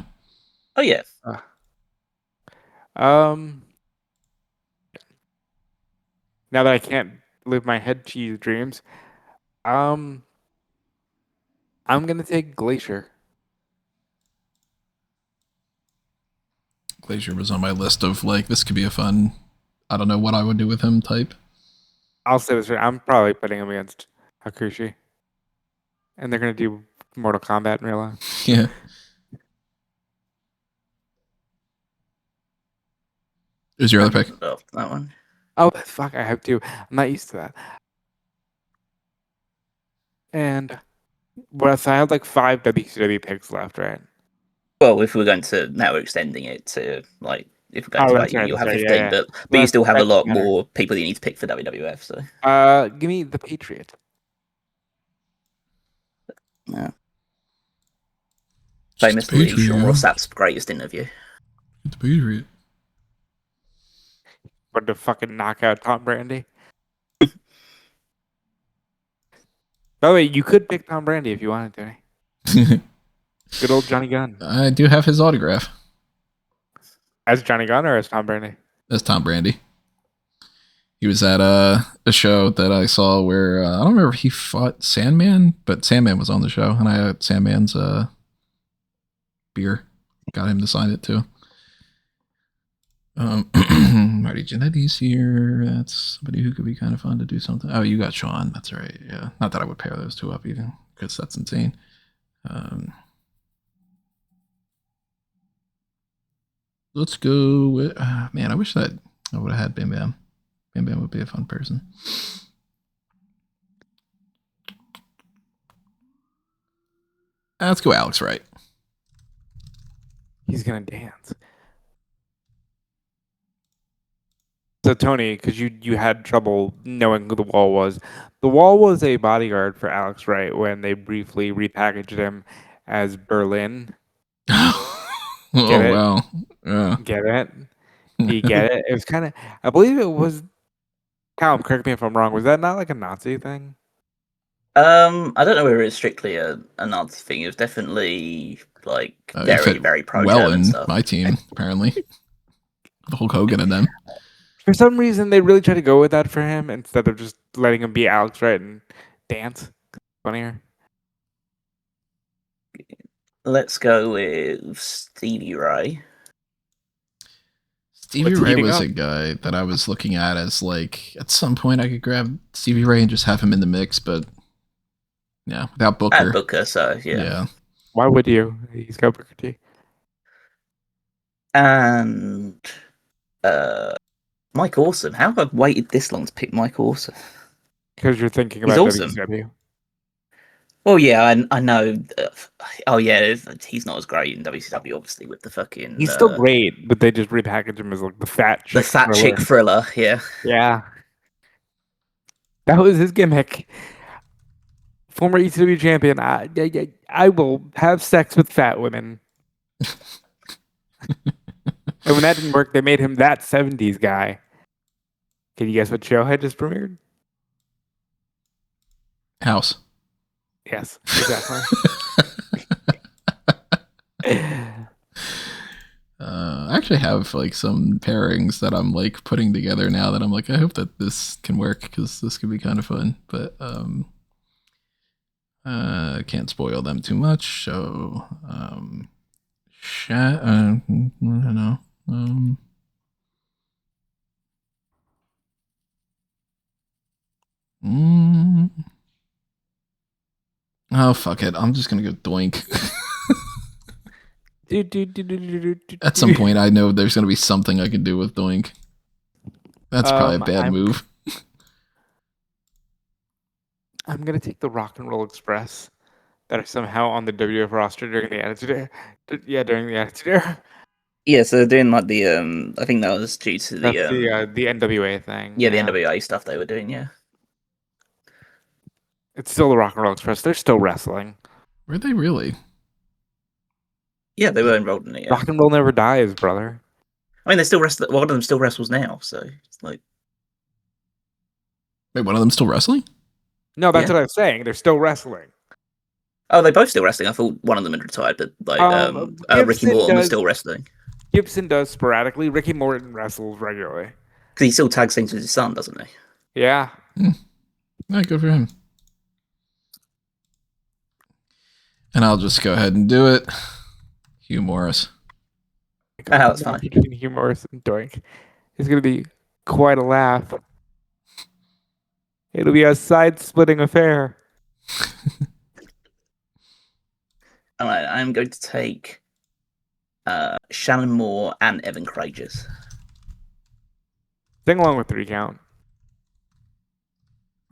Oh yeah.
Now that I can't live my head cheese dreams, I'm gonna take Glacier.
Glacier was on my list of like this could be a fun. I don't know what I would do with him type.
I'll say this right. I'm probably putting him against Hakushi, and they're gonna do Mortal Kombat in real life.
Yeah. Who's your other pick?
Oh, that one.
Oh fuck! I have to. I'm not used to that. And so I have like 5 WCW picks left, right?
Well, if we're going to now, we're extending it to like if we're going to you'll have 15, but you still have a lot more people that you need to pick for WWF. So
give me the Patriot.
Yeah. Famously, Sean Ross Sapp's greatest interview.
The Patriot.
What to fucking knock out Tom Brady? By the way, you could pick Tom Brady if you wanted to. Good old Johnny Gunn.
I do have his autograph.
As Johnny Gunn or as Tom Brady?
As Tom Brady. He was at a show that I saw where I don't remember if he fought Sandman, but Sandman was on the show, and I had Sandman's beer. Got him to sign it too. Marty Jannetty's here. That's somebody who could be kind of fun to do something. Oh, you got Sean. That's right. Yeah. Not that I would pair those two up even, because that's insane. Let's go with... man, I wish that I would have had Bam Bam. Bam Bam would be a fun person. Let's go Alex Wright.
He's going to dance. So, Tony, because you had trouble knowing who the Wall was. The Wall was a bodyguard for Alex Wright when they briefly repackaged him as Berlin.
Oh, wow. Yeah.
Get it? Do you get it? It was kind of. I believe it was. Callum, correct me if I'm wrong. Was that not like a Nazi thing?
I don't know whether it's strictly a Nazi thing. It was definitely like
It
very,
fit
very pro
well
German
in
stuff.
my team, apparently. The Hulk Hogan and them.
For some reason, they really tried to go with that for him instead of just letting him be Alex Wright and dance. Funnier.
Let's go with Stevie Ray.
Stevie
What's
Ray
heating
was
up?
a guy that I was looking at as like at some point I could grab Stevie Ray and just have him in the mix, but yeah, without Booker.
And Booker, so yeah.
Why would you? He's got Booker T.
And Mike Awesome. How have I waited this long to pick Mike Awesome?
Because you're thinking
He's
about
awesome.
WCW.
Well, yeah, I know. Oh, yeah, he's not as great in WCW, obviously, with the fucking.
He's still great, but they just repackage him as like the fat chick.
The fat chick thriller, yeah.
Yeah. That was his gimmick. Former ECW champion. I will have sex with fat women. And when that didn't work, they made him that 70s guy. Can you guess what show had just premiered?
House.
Yes, exactly.
I actually have like some pairings that I'm like putting together now that I'm like, I hope that this can work because this could be kind of fun, but I can't spoil them too much. So I don't know. Oh fuck it! I'm just gonna go Doink. At some point, I know there's gonna be something I can do with Doink. That's probably a bad move.
I'm gonna take the Rock and Roll Express that are somehow on the WWF roster during the Attitude Era. Yeah, during the Attitude Era.
Yeah, so they're doing like the I think that was due to
the NWA thing.
Yeah, the NWA stuff they were doing. Yeah,
it's still the Rock and Roll Express. They're still wrestling.
Were they really?
Yeah, they were enrolled in it. Yeah.
Rock and Roll never dies, brother.
I mean, they still wrestle. One of them still wrestles now, so it's like.
Wait, one of them still wrestling?
No, that's what I was saying. They're still wrestling.
Oh, they're both still wrestling. I thought one of them had retired, but like Ricky Morton was still wrestling.
Gibson does sporadically. Ricky Morton wrestles regularly.
Because he still tag teams with his son, doesn't he?
Yeah.
Yeah, good for him. And I'll just go ahead and do it. Hugh Morris.
Oh, that's fine.
Between Hugh Morris and Doink. It's going to be quite a laugh. It'll be a side-splitting affair.
All right, I'm going to take Shannon Moore and Evan Krages.
Sing along with 3 count.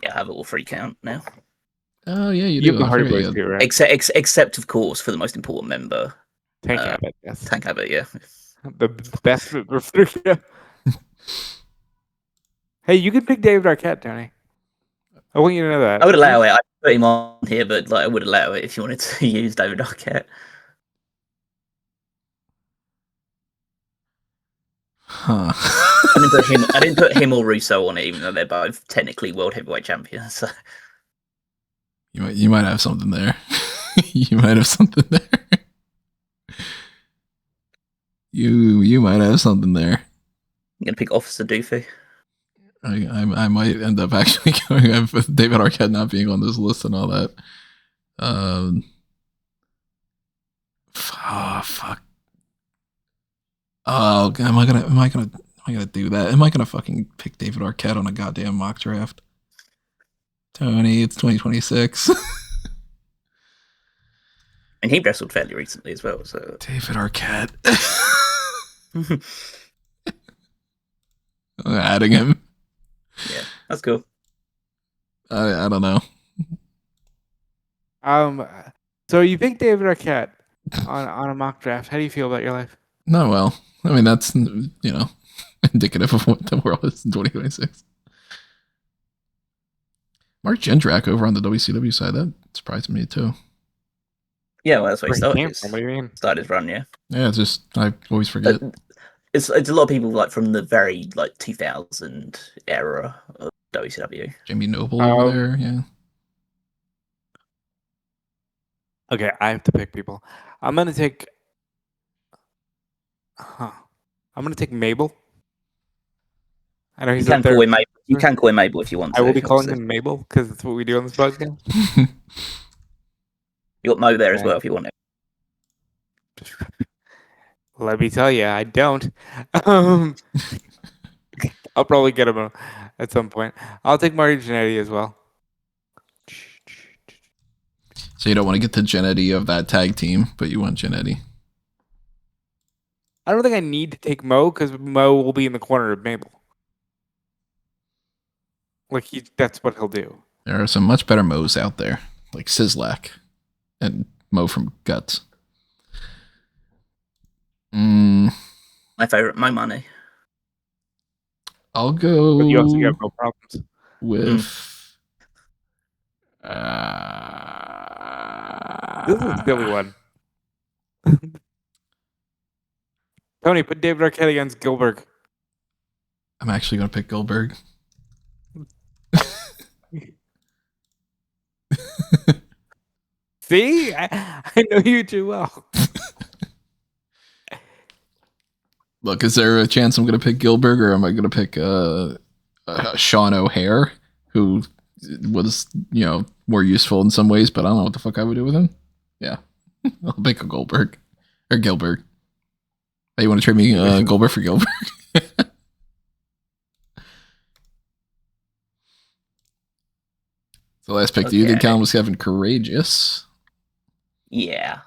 Yeah, I have it all 3 count now.
Oh yeah, you do.
The Hardy Boys too, right?
Except of course for the most important member,
Tank Abbott. Yes,
Tank Abbott. Yeah,
the best member of 3 count. Hey, you can pick David Arquette, Tony. I want you to know that.
I would allow it. I put him on here, but like I would allow it if you wanted to use David Arquette.
Huh.
I didn't put him or Russo on it, even though they're both technically world heavyweight champions. So.
You might have something there. You might have something there. You might have something there.
I'm gonna pick Officer Doofy.
I might end up actually going up with David Arquette not being on this list and all that. Oh fuck. Oh, am I gonna do that? Am I gonna fucking pick David Arquette on a goddamn mock draft? Tony, it's 2026.
And he wrestled fairly recently as well. So
David Arquette. I'm adding him.
Yeah, that's cool.
I don't know.
So you picked David Arquette on a mock draft. How do you feel about your life?
No, well, I mean that's indicative of what the world is in 2026. Mark Jindrak over on the WCW side, that surprised me too.
Yeah, well, that's what he started.
What do you mean?
Started his run, yeah.
Yeah, it's just I always forget.
It's a lot of people like from the very 2000 era of WCW.
Jimmy Noble over there, yeah.
Okay, I have to pick people. I'm gonna take. I'm gonna take Mabel. I know
You
he's
can
up there.
call him Mabel. You can call him Mabel if you want to.
I will be calling
obviously.
him Mabel because that's what we do on this podcast.
You got Mo there as well if you want it.
Let me tell you, I don't. I'll probably get him at some point. I'll take Marty Jannetty as well.
So you don't want to get the Jannetty of that tag team, but you want Jannetty.
I don't think I need to take Mo because Mo will be in the corner of Mabel. That's what he'll do.
There are some much better Mo's out there, like Sizzlack and Mo from Guts.
My favorite, Mo Money.
I'll go.
But you also got no problems
with.
This is a silly one. Tony, put David Arquette against Gilbert.
I'm actually going to pick Goldberg.
See? I know you too well.
Look, is there a chance I'm going to pick Gilbert, or am I going to pick Sean O'Hare, who was, more useful in some ways, but I don't know what the fuck I would do with him? Yeah. I'll pick a Goldberg. Or Gilbert. Hey, you want to trade me Goldberg for Gilbert? The last pick that you did count was Kevin Courageous.
Yeah.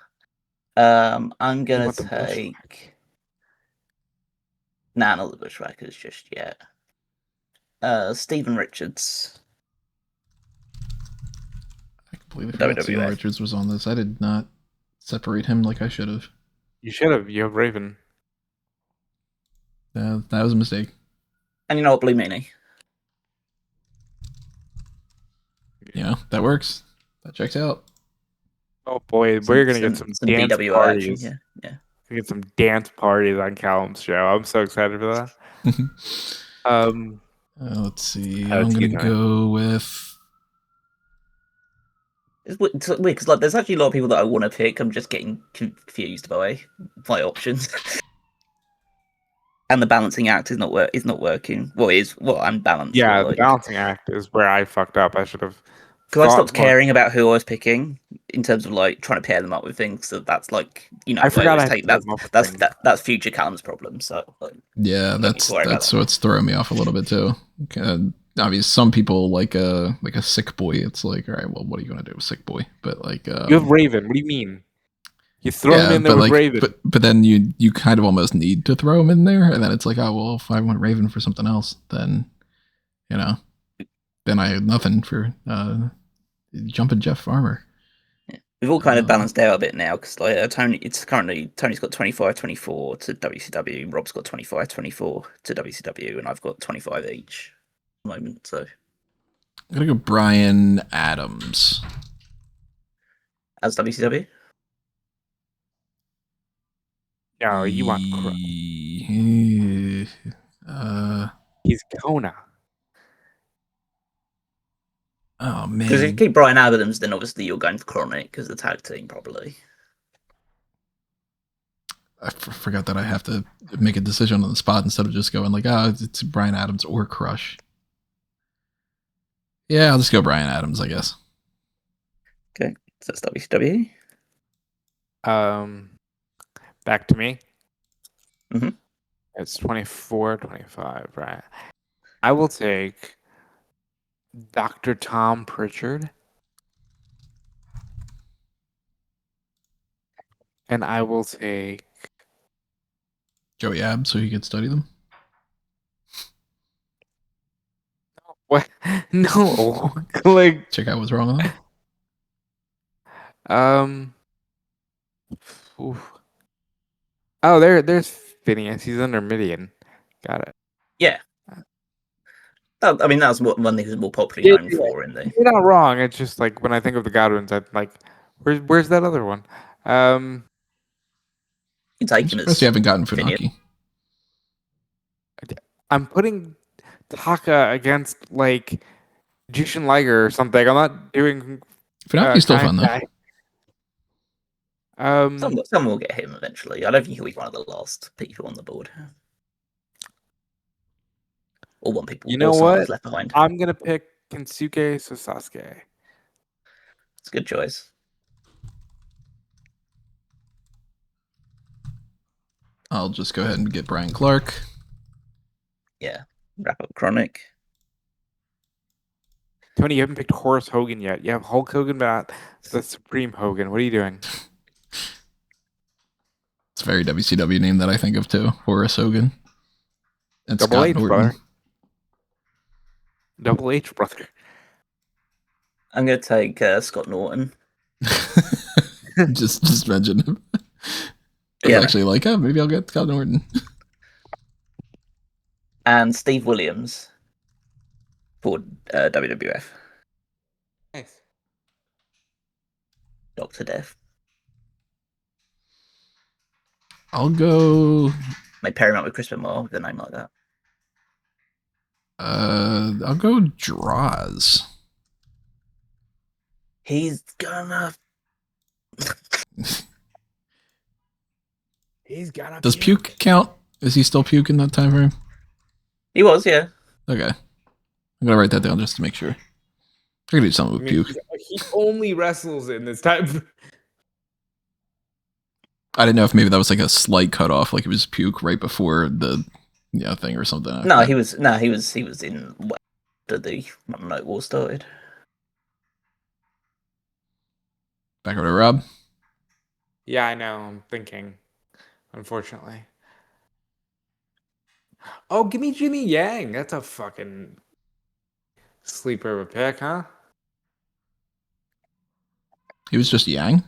I'm going to take... Nah, not the Bushwhackers just yet. Steven Richards.
I completely forgot Steven Richards was on this. I did not separate him like I should have.
You should have. You have Raven.
That was a mistake.
And you know what, Blue Meanie?
Yeah, that works. That checks out.
Oh boy, we're gonna get some dance
DWI
parties.
action, yeah.
We get some dance parties on Callum's show. I'm so excited for that.
Let's see. I'm gonna go with.
It's weird because there's actually a lot of people that I want to pick. I'm just getting confused by my options. And the balancing act is not working. Well, it is unbalanced.
Yeah, the balancing act is where I fucked up. I should have.
Because I stopped caring about who I was picking in terms of trying to pair them up with things. So that's
I forgot
that's future Callum's problem. So
yeah, that's what's throwing me off a little bit too. Obviously, some people like a sick boy. It's like, all right, well, what are you gonna do with sick boy? But
you have Raven. What do you mean? You throw him in there with Raven.
But then you kind of almost need to throw him in there, and then it's like, oh well, if I want Raven for something else, then then I have nothing for jumping Jeff Farmer.
Yeah. We've all kind of balanced out a bit now because Tony's got 25-24 to WCW, Rob's got 25-24 to WCW, and I've got 25 each at the moment. So
I'm gonna go Brian Adams
as WCW.
No, you want he's Kona.
Oh man!
Because if you keep Brian Adams, then obviously you're going for Chronic because the tag team probably.
I forgot that I have to make a decision on the spot instead of just going like, it's Brian Adams or Crush. Yeah, I'll just go Brian Adams, I guess.
Okay, so that's WCW.
Back to me.
Mm-hmm.
It's 24-25, right? I will take Dr. Tom Pritchard. And I will take
Joey Abs so he could study them.
What? No.
Check out what's wrong with
them. Oof. Oh, there's Phineas. He's under Midian. Got it.
Yeah. I mean, that's what one thing is more popularly known for in the.
You're not wrong. It's just when I think of the Godwins, I'm like, where's that other one?
You take him as
you haven't gotten Funaki.
I'm putting Taka against like Jushin Liger or something. I'm not doing
Funaki's still fun though.
Kai.
Someone will get him eventually. I don't think he'll be one of the last people on the board. Or one people.
You know
or someone
what?
who's left behind.
I'm gonna pick Kensuke Sasasuke.
It's a good choice.
I'll just go ahead and get Brian Clark.
Yeah. Wrap up Chronic.
Tony, you haven't picked Horace Hogan yet. You have Hulk Hogan, but not the Supreme Hogan. What are you doing?
It's a very WCW name that I think of too. Horace Hogan. And
Double
Scott
H,
Norton.
brother. Double H, brother.
I'm going to take Scott Norton.
just mention him. I was actually like, oh, maybe I'll get Scott Norton.
And Steve Williams for WWF.
Nice.
Dr. Death.
I'll go.
Maybe pair him up with Chris Benoit with a name like that.
I'll go Draws.
He's gonna.
He's gonna.
Does puke count? Is he still puke in that time frame?
He was, yeah.
Okay. I'm gonna write that down just to make sure. I could do something with puke.
He only wrestles in this time.
I didn't know if maybe that was like a slight cutoff, like it was puke right before the thing or something.
He was in after the Monday Night War started.
Back over to Rob.
Yeah, I know. I'm thinking. Unfortunately. Oh, give me Jimmy Yang. That's a fucking sleeper of a pick, huh?
He was just Yang?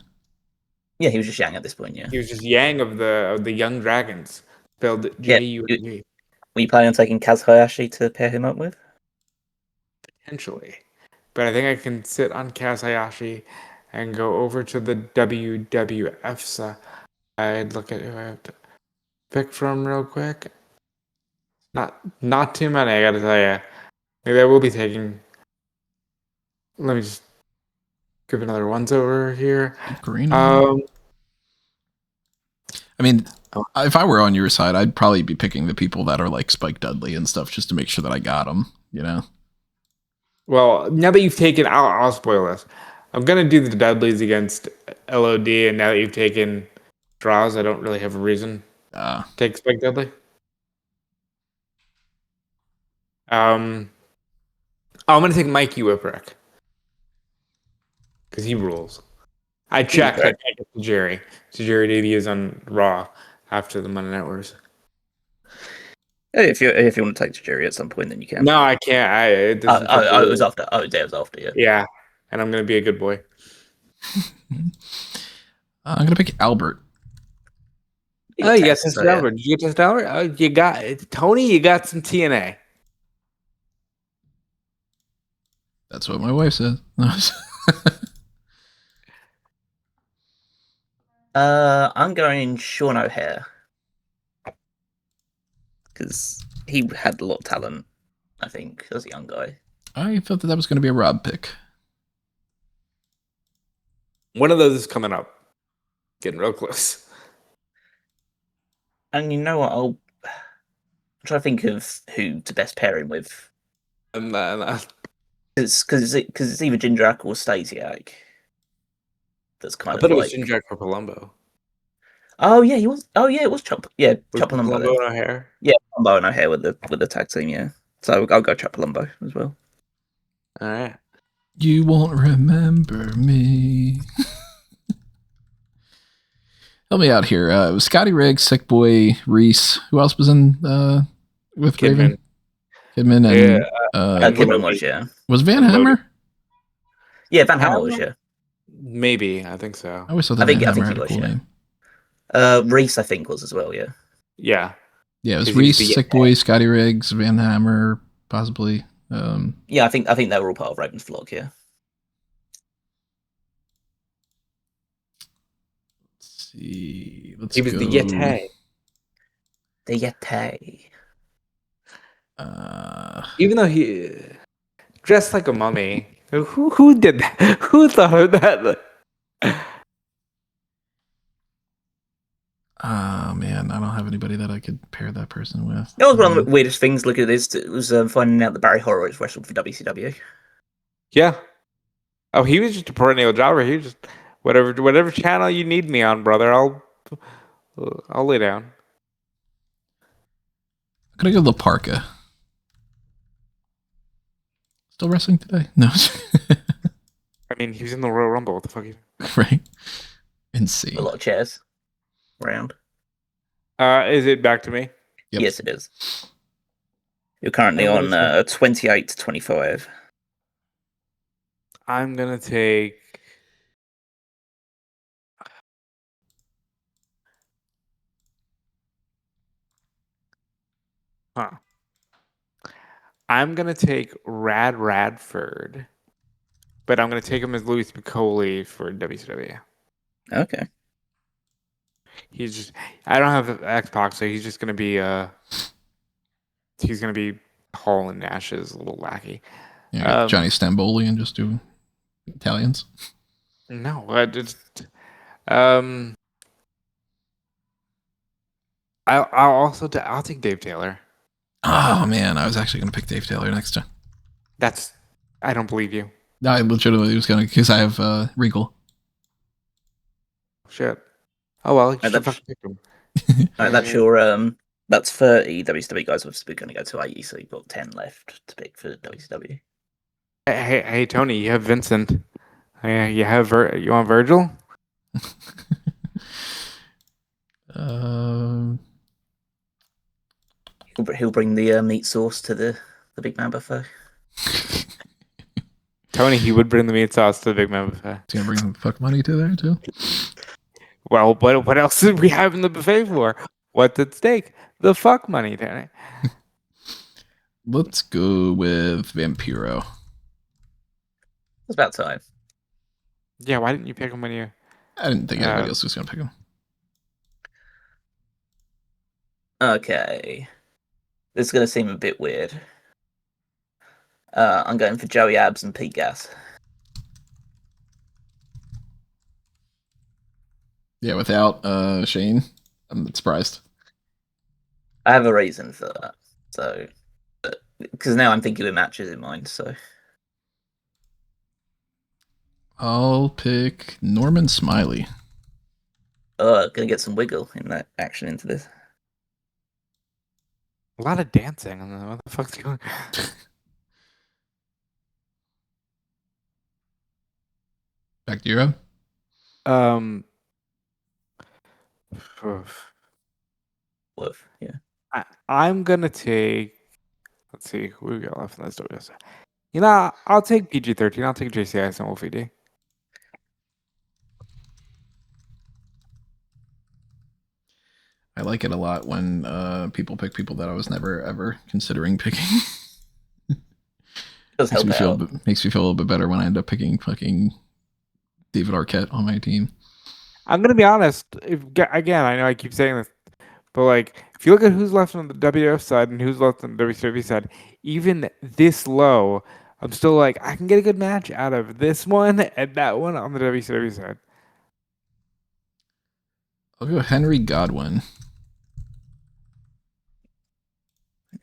Yeah, he was just Yang at this point, yeah.
He was just Yang of the Young Dragons. Spelled J-U-N-G.
Were you planning on taking Kaz Hayashi to pair him up with?
Potentially. But I think I can sit on Kaz Hayashi and go over to the WWF side. I'd look at who I have to pick from real quick. Not too many, I gotta tell you. Maybe I will be taking. Let me just give another once over here.
Green. I mean, if I were on your side, I'd probably be picking the people that are like Spike Dudley and stuff, just to make sure that I got them. You know.
Well, now that you've taken, I'll spoil this. I'm gonna do the Dudleys against LOD, and now that you've taken Draws, I don't really have a reason to take Spike Dudley. I'm gonna take Mikey Whipwreck because he rules. I checked. I can't get to Jerry. So Jerry Davy is on Raw after the Monday Night Wars.
If you want to take Jerry at some point, then you can.
No, I can't.
It was after. Oh, it was after. Yeah.
Yeah, and I'm gonna be a good boy.
I'm gonna pick Albert.
Oh, you got Test Albert. Did you get Test Albert? Oh, you got Tony. You got some TNA.
That's what my wife said.
I'm going Sean O'Hare because he had a lot of talent. I think as a young guy.
I thought that was going to be a Rob pick.
One of those is coming up. Getting real close.
And you know what? I'm trying to think of who to best pair him with. Because it's either Jindrak or Stasiak. That's kind of like...
it was Jindrak for Palumbo.
Oh yeah, he was. Oh yeah, it was Chop. Yeah, Chop Palumbo
and O'Hare.
Yeah, Palumbo and O'Hare with the tag team. Yeah, so I'll go Chop Palumbo as well.
All right.
You won't remember me. Help me out here. It was Scotty Riggs, Sick Boy, Reese. Who else was in with
Kidman?
Raven? Kidman and
Kidman was, yeah.
Was Van Hammer?
Yeah, Van Hammer was, yeah.
Maybe, I think so.
I always thought that Van Hammer had a cool name.
Reese, I think, was as well, yeah.
Yeah.
Yeah, it was Reese, Sick Boy, Scotty Riggs, Van Hammer, possibly.
Yeah, I think they were all part of Raven's flock, yeah.
Let's see.
He was the Yeti.
The Yeti.
Even though he dressed like a mummy. Who did that? Who thought of that?
Oh man, I don't have anybody that I could pair that person with.
That was one of the weirdest things. Look at this. It was finding out that Barry Horowitz wrestled for WCW.
Yeah. Oh, he was just a perennial jobber. He was just whatever channel you need me on, brother. I'll lay down.
I'm gonna go La Parka. Still wrestling today? No.
I mean, he was in the Royal Rumble. What the fuck?
Right. Insane.
A lot of chairs around.
Is it back to me?
Yep.
Yes, it is. You're currently on 28 to 25.
I'm gonna take. Huh. I'm gonna take Radford, but I'm gonna take him as Louis Piccoli for WCW.
Okay.
He's just. I don't have X-Pac, so he's just gonna be He's gonna be Hall and Nash's little lackey.
Yeah, Johnny Stamboli and just do Italians.
No, I just. I'll take Dave Taylor.
Oh man, I was actually gonna pick Dave Taylor next time.
I don't believe you.
No, I legitimately was gonna, because I have Regal.
Shit. Oh well, you
And
should fucking pick him.
That's your that's 30 WCW guys. We're going to go to 80, so you've got 10 left to pick for WCW.
Hey, Tony, you have Vincent. You have you want Virgil?
He'll bring the meat sauce to the Big Man buffet.
Tony, he would bring the meat sauce to the Big Man buffet.
He's gonna bring fuck money to there too.
Well, what else did we have in the buffet for? What's at stake? The fuck money, Tony.
Let's go with Vampiro.
It's about time.
Yeah, why didn't you pick him when you?
I didn't think anybody else was gonna pick him.
Okay. This is going to seem a bit weird. I'm going for Joey Abs and Pete Gas.
Yeah, without Shane, I'm surprised.
I have a reason for that. So, because now I'm thinking of matches in mind. So,
I'll pick Norman Smiley.
gonna get some wiggle in that action into this.
A lot of dancing. What the fuck's going?
Back to you, Rob.
Wolf, yeah.
I'm gonna take. Let's see who we got left in this WS. You know, I'll take PG-13. I'll take JCIS and Wolfie D.
I like it a lot when people pick people that I was never ever considering picking.
Does help
makes me feel a little bit better when I end up picking fucking David Arquette on my team.
I'm gonna be honest. Again, I know I keep saying this, but like, if you look at who's left on the WWF side and who's left on the WCW side, even this low, I'm still like, I can get a good match out of this one and that one on the WCW side.
I'll go Henry Godwin.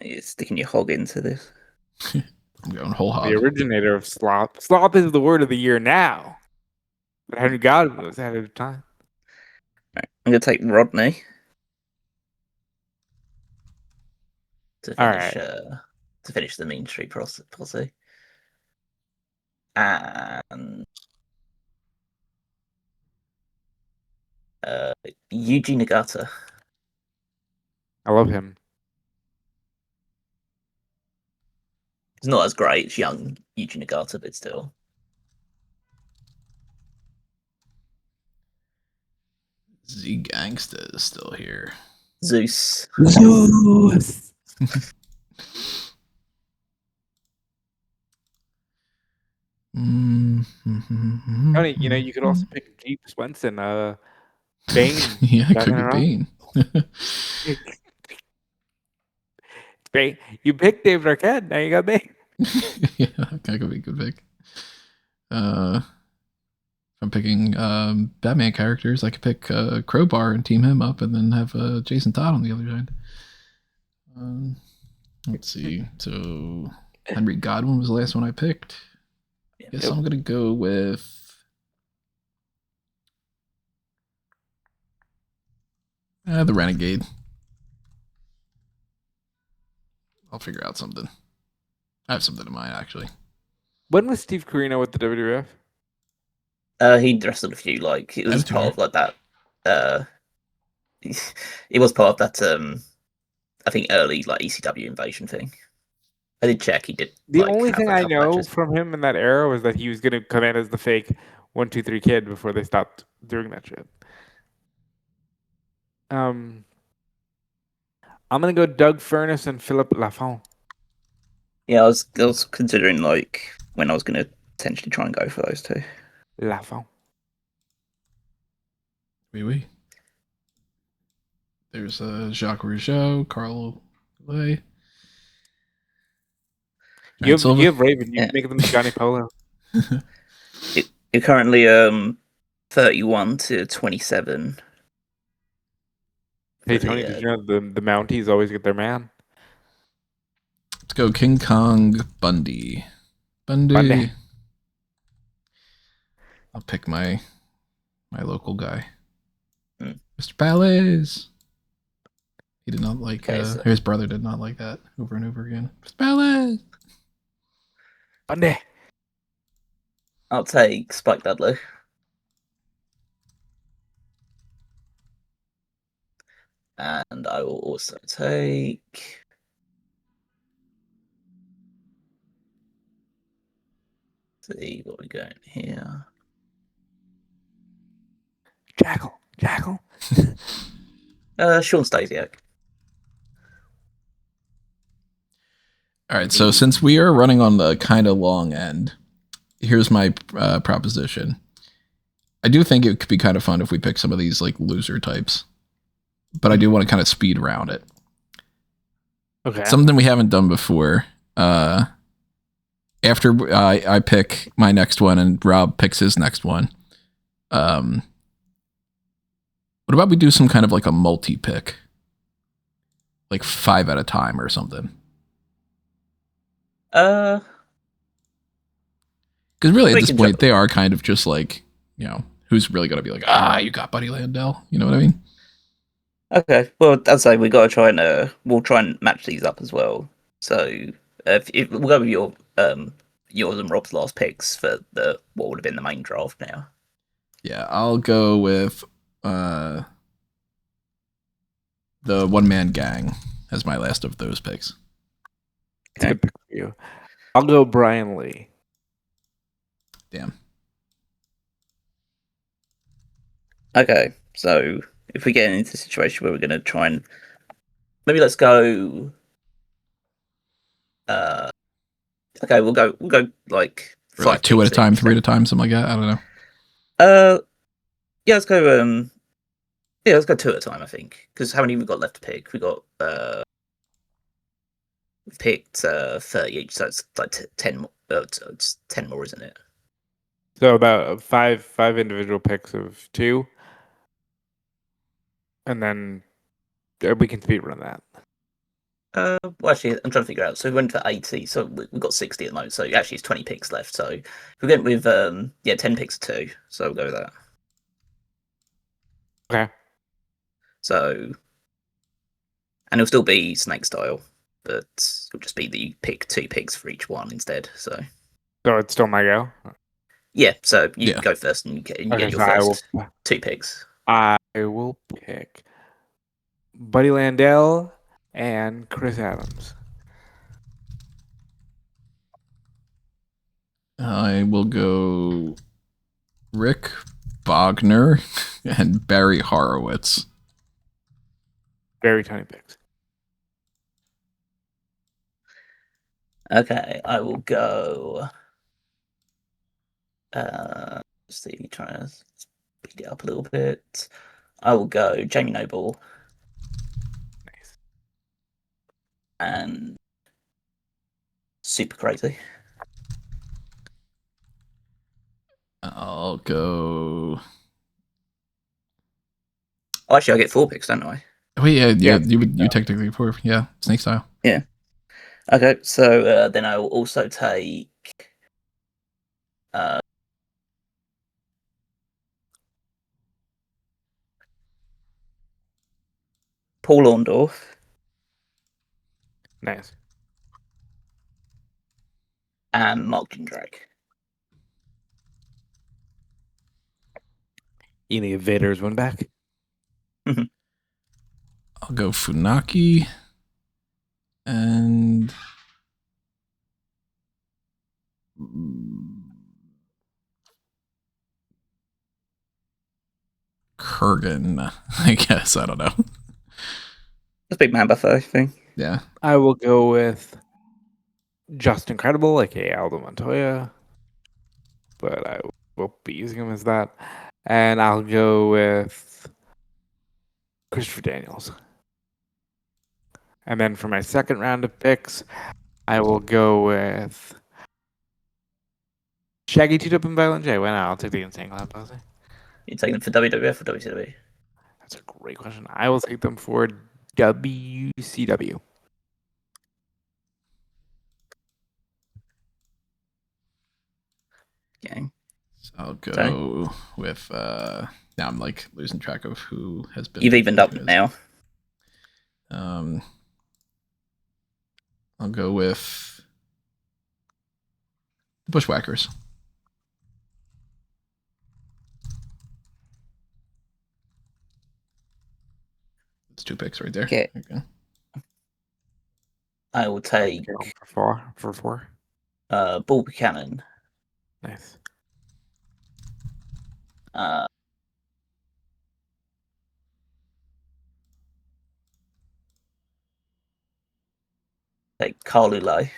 You're sticking your hog into this.
I'm going whole hog.
The originator of slop. Slop is the word of the year now. But Henry Godwin was ahead of time.
Right. I'm going to take Rodney. To finish the Mean Street Posse. And Yuji Nagata.
I love him.
It's not as great. It's young Yuji Nagata, but still.
Z Gangsta is still here.
Zeus.
Tony, you know, you could also pick Jeep Swenson, Bane.
Yeah, it could be Bane.
Bane. You picked David Arquette. Now you got me.
Yeah, that could be a good pick. If I'm picking Batman characters, I could pick Crowbar and team him up, and then have Jason Todd on the other side. Let's see. So Henry Godwin was the last one I picked. Guess I'm gonna go with. The Renegade. I'll figure out something. I have something in mind, actually.
When was Steve Corino with the WWF?
He wrestled a few, like, it was part of, like, that, it was part of that, I think, early, like, ECW invasion thing. I did check, he did.
The
like,
only
have
thing
a
I
couple
know
matches.
from him in that era was that he was going to come in as the fake 1-2-3 Kid before they stopped doing that shit. I'm gonna go Doug Furnace and Philip Lafont.
Yeah, I was considering, like, when I was going to potentially try and go for those two.
Lafont.
Oui. There's Jacques Rougeau, Carl Lay.
You have Raven. You make them Johnny Polo.
You're currently 31 to 27.
Hey Tony, did you know the Mounties always get their man?
Let's go King Kong Bundy. Bundy. I'll pick my local guy. Mr. Palais. He did not like his brother did not like that over and over again. Mr. Palais.
Bundy.
I'll take Spike Dudley. And I will also take. Let's see what we got here.
Jackal.
Sean Stasiak.
All right, so since we are running on the kind of long end, here's my proposition. I do think it could be kind of fun if we pick some of these like loser types, but I do want to kind of speed around it.
Okay.
Something we haven't done before. After I pick my next one and Rob picks his next one, what about we do some kind of like a multi-pick? Like 5 at a time or something. Because really at this point, they are kind of just like, you know, who's really going to be like, you got Buddy Landell. You know what I mean?
Okay. Well, I'd say we got to try and we'll try and match these up as well. So if we'll go with yours and Rob's last picks for what would have been the main draft now.
Yeah, I'll go with the One Man Gang as my last of those picks.
It's a good pick for you. I'll go Brian Lee.
Damn.
Okay, so if we get into a situation where we're going to try and maybe let's go. Okay, we'll go like 5
like 2 at a time, 3 at a time, something like that. I don't know.
Yeah, let's go. Yeah, let's go 2 at a time. I think because how many we got left to pick? We got we've picked 30 each, so it's like 10. It's 10 more, isn't it?
So about five individual picks of 2, and then we can speed run that.
Well, actually, I'm trying to figure out. So we went for 80, so we've got 60 at the moment. So actually, it's 20 picks left. So we went with 10 picks of 2. So we'll go with that.
Okay.
So, and it'll still be snake style, but it'll just be that you pick 2 picks for each one instead. So
it's still my go.
Yeah. So you go first, and you get your first 2 picks.
I will pick Buddy Landell and Chris Adams.
I will go Rick Bogner and Barry Horowitz.
Very tiny picks.
Okay, I will go. Let's see, trying to speed it up a little bit. I will go Jamie Noble.
Nice.
And super crazy.
I'll go.
Oh, actually, I get 4 picks, don't I?
Oh, yeah,
Yeah,
you technically four, yeah, snake style.
Yeah. Okay, so then I will also take Paul Orndorff
Nice.
and Mark Jindrak.
You need Vader's one back.
I'll go Funaki and Kurgan, I guess. I don't know.
That's a big man buffet thing.
Yeah.
I will go with Just Incredible, aka Aldo Montoya, but I won't be using him as that. And I'll go with Christopher Daniels. And then for my second round of picks, I will go with Shaggy, T-Dub, and Violent J. Why not? I'll take the Insane Clown Posse.
You taking them for WWF or WCW?
That's a great question. I will take them for WCW.
Gang.
So I'll go with now I'm like losing track of who has been.
You've evened up now.
I'll go with the Bushwhackers. It's 2 picks right there.
Okay.
Okay.
I will take
For four.
Bull Buchanan.
Nice.
Take Carl Lulay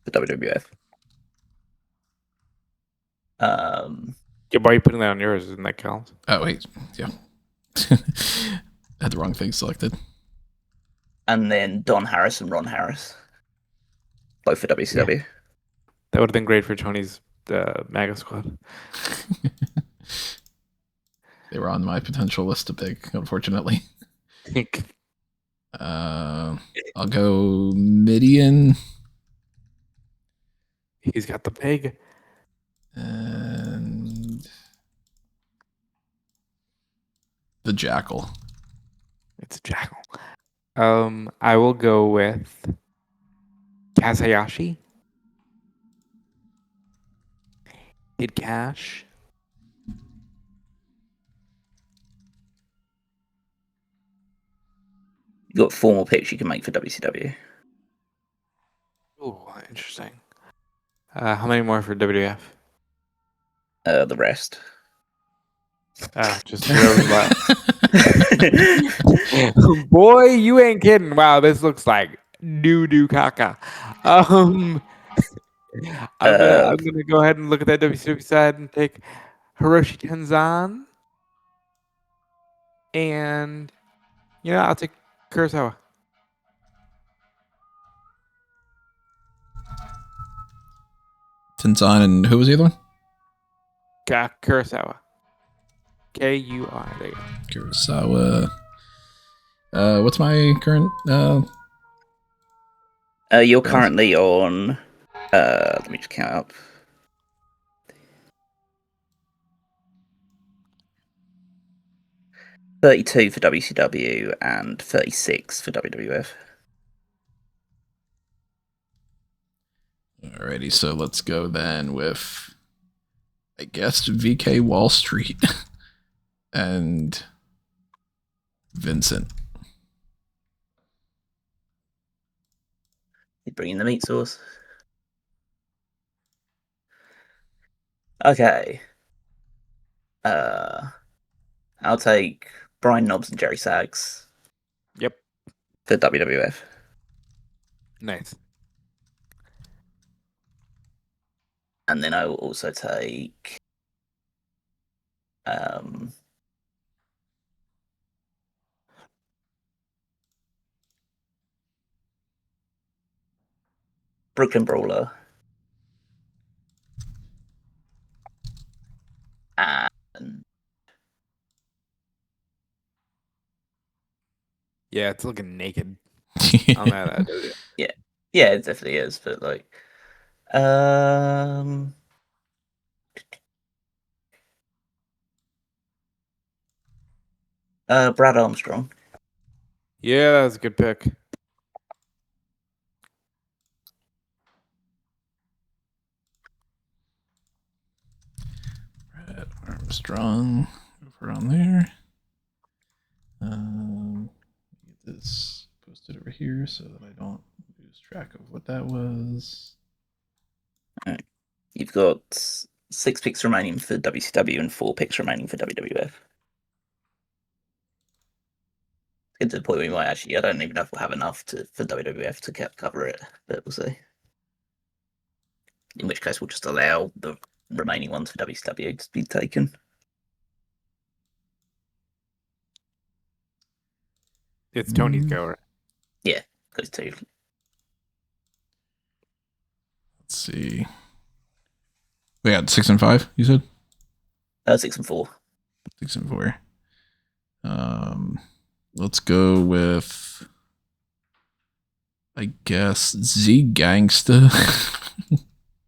for WWF.
Yeah, why are you putting that on yours? Isn't that count?
Oh wait, yeah. Had the wrong thing selected.
And then Don Harris and Ron Harris, both for WCW.
Yeah. That would have been great for Tony's MAGA squad.
They were on my potential list to pick, unfortunately. I'll go Midian.
He's got the pig.
And the Jackal.
It's a Jackal. I will go with Kazayashi. Kid Cash.
You got 4 more picks you can make for WCW.
Oh, interesting. How many more for WWF?
The rest.
Just whoever's left. Boy, you ain't kidding. Wow, this looks like doo caca. I'm gonna go ahead and look at that WCW side and take Hiroshi Tenzan, and I'll take Kurosawa.
Tenzan and who was the other one?
Kurosawa. Kur. There you go.
Kurosawa. What's my current?
You're currently on. Let me just count up. $32 for WCW and $36 for WWF.
Alrighty, so let's go then with, I guess, VK Wall Street and Vincent.
You bring in the meat sauce. Okay. I'll take Brian Knobs and Jerry Sags.
Yep.
For WWF.
Nice.
And then I will also take Brooklyn Brawler. And
Yeah, it's looking naked on that.
yeah, it definitely is. But like, Brad Armstrong.
Yeah, that was a good pick.
Brad Armstrong over on there. Get this posted over here so that I don't lose track of what that was.
All right. You've got 6 picks remaining for WCW and 4 picks remaining for WWF. Get to the point where we might actually, I don't even know if we'll have enough for WWF to cover it, but we'll see. In which case, we'll just allow the remaining ones for WCW to be taken.
It's Tony's go, right?
Yeah, goes to.
Let's see. We had 6 and 5, you said?
6 and 4.
6 and 4. Let's go with, I guess, Z Gangsta.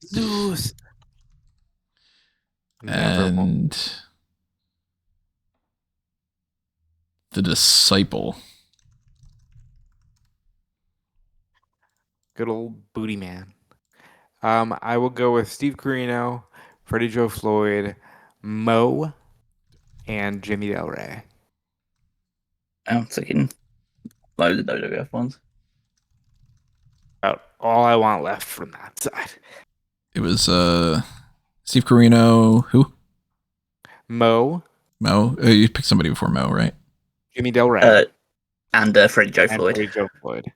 Zeus.
And the Disciple.
Good old booty man. I will go with Steve Corino, Freddie Joe Floyd, Mo, and Jimmy Del Rey.
I'm taking loads of WWF ones.
About all I want left from that side.
It was Steve Corino, who?
Mo.
You picked somebody before Mo, right?
Jimmy Del Rey.
And Freddie Joe
and
Floyd.
Freddie Joe Floyd.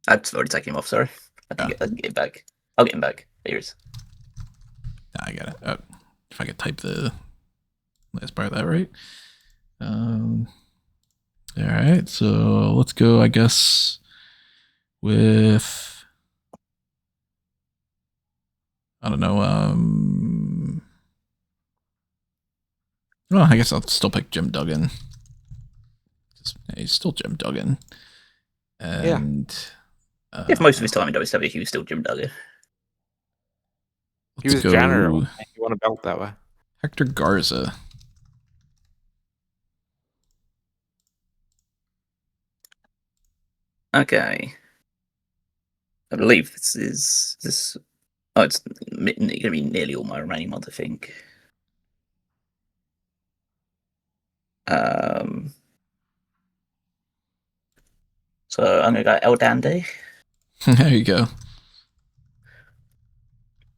I've already taken him off, sorry. I can get him back. I'll get him back. Here he is.
I got it. If I could type the last part of that right. All right, so let's go, I guess, with, I don't know, well, I guess I'll still pick Jim Duggan. He's still Jim Duggan. And
for most of his time in WCW, he was still Jim Duggan.
He was janitor. He won a belt that way.
Hector Garza.
Okay. I believe this is. Oh, it's going to be nearly all my remaining ones, I think. So I'm going to go El Dandy.
There you go.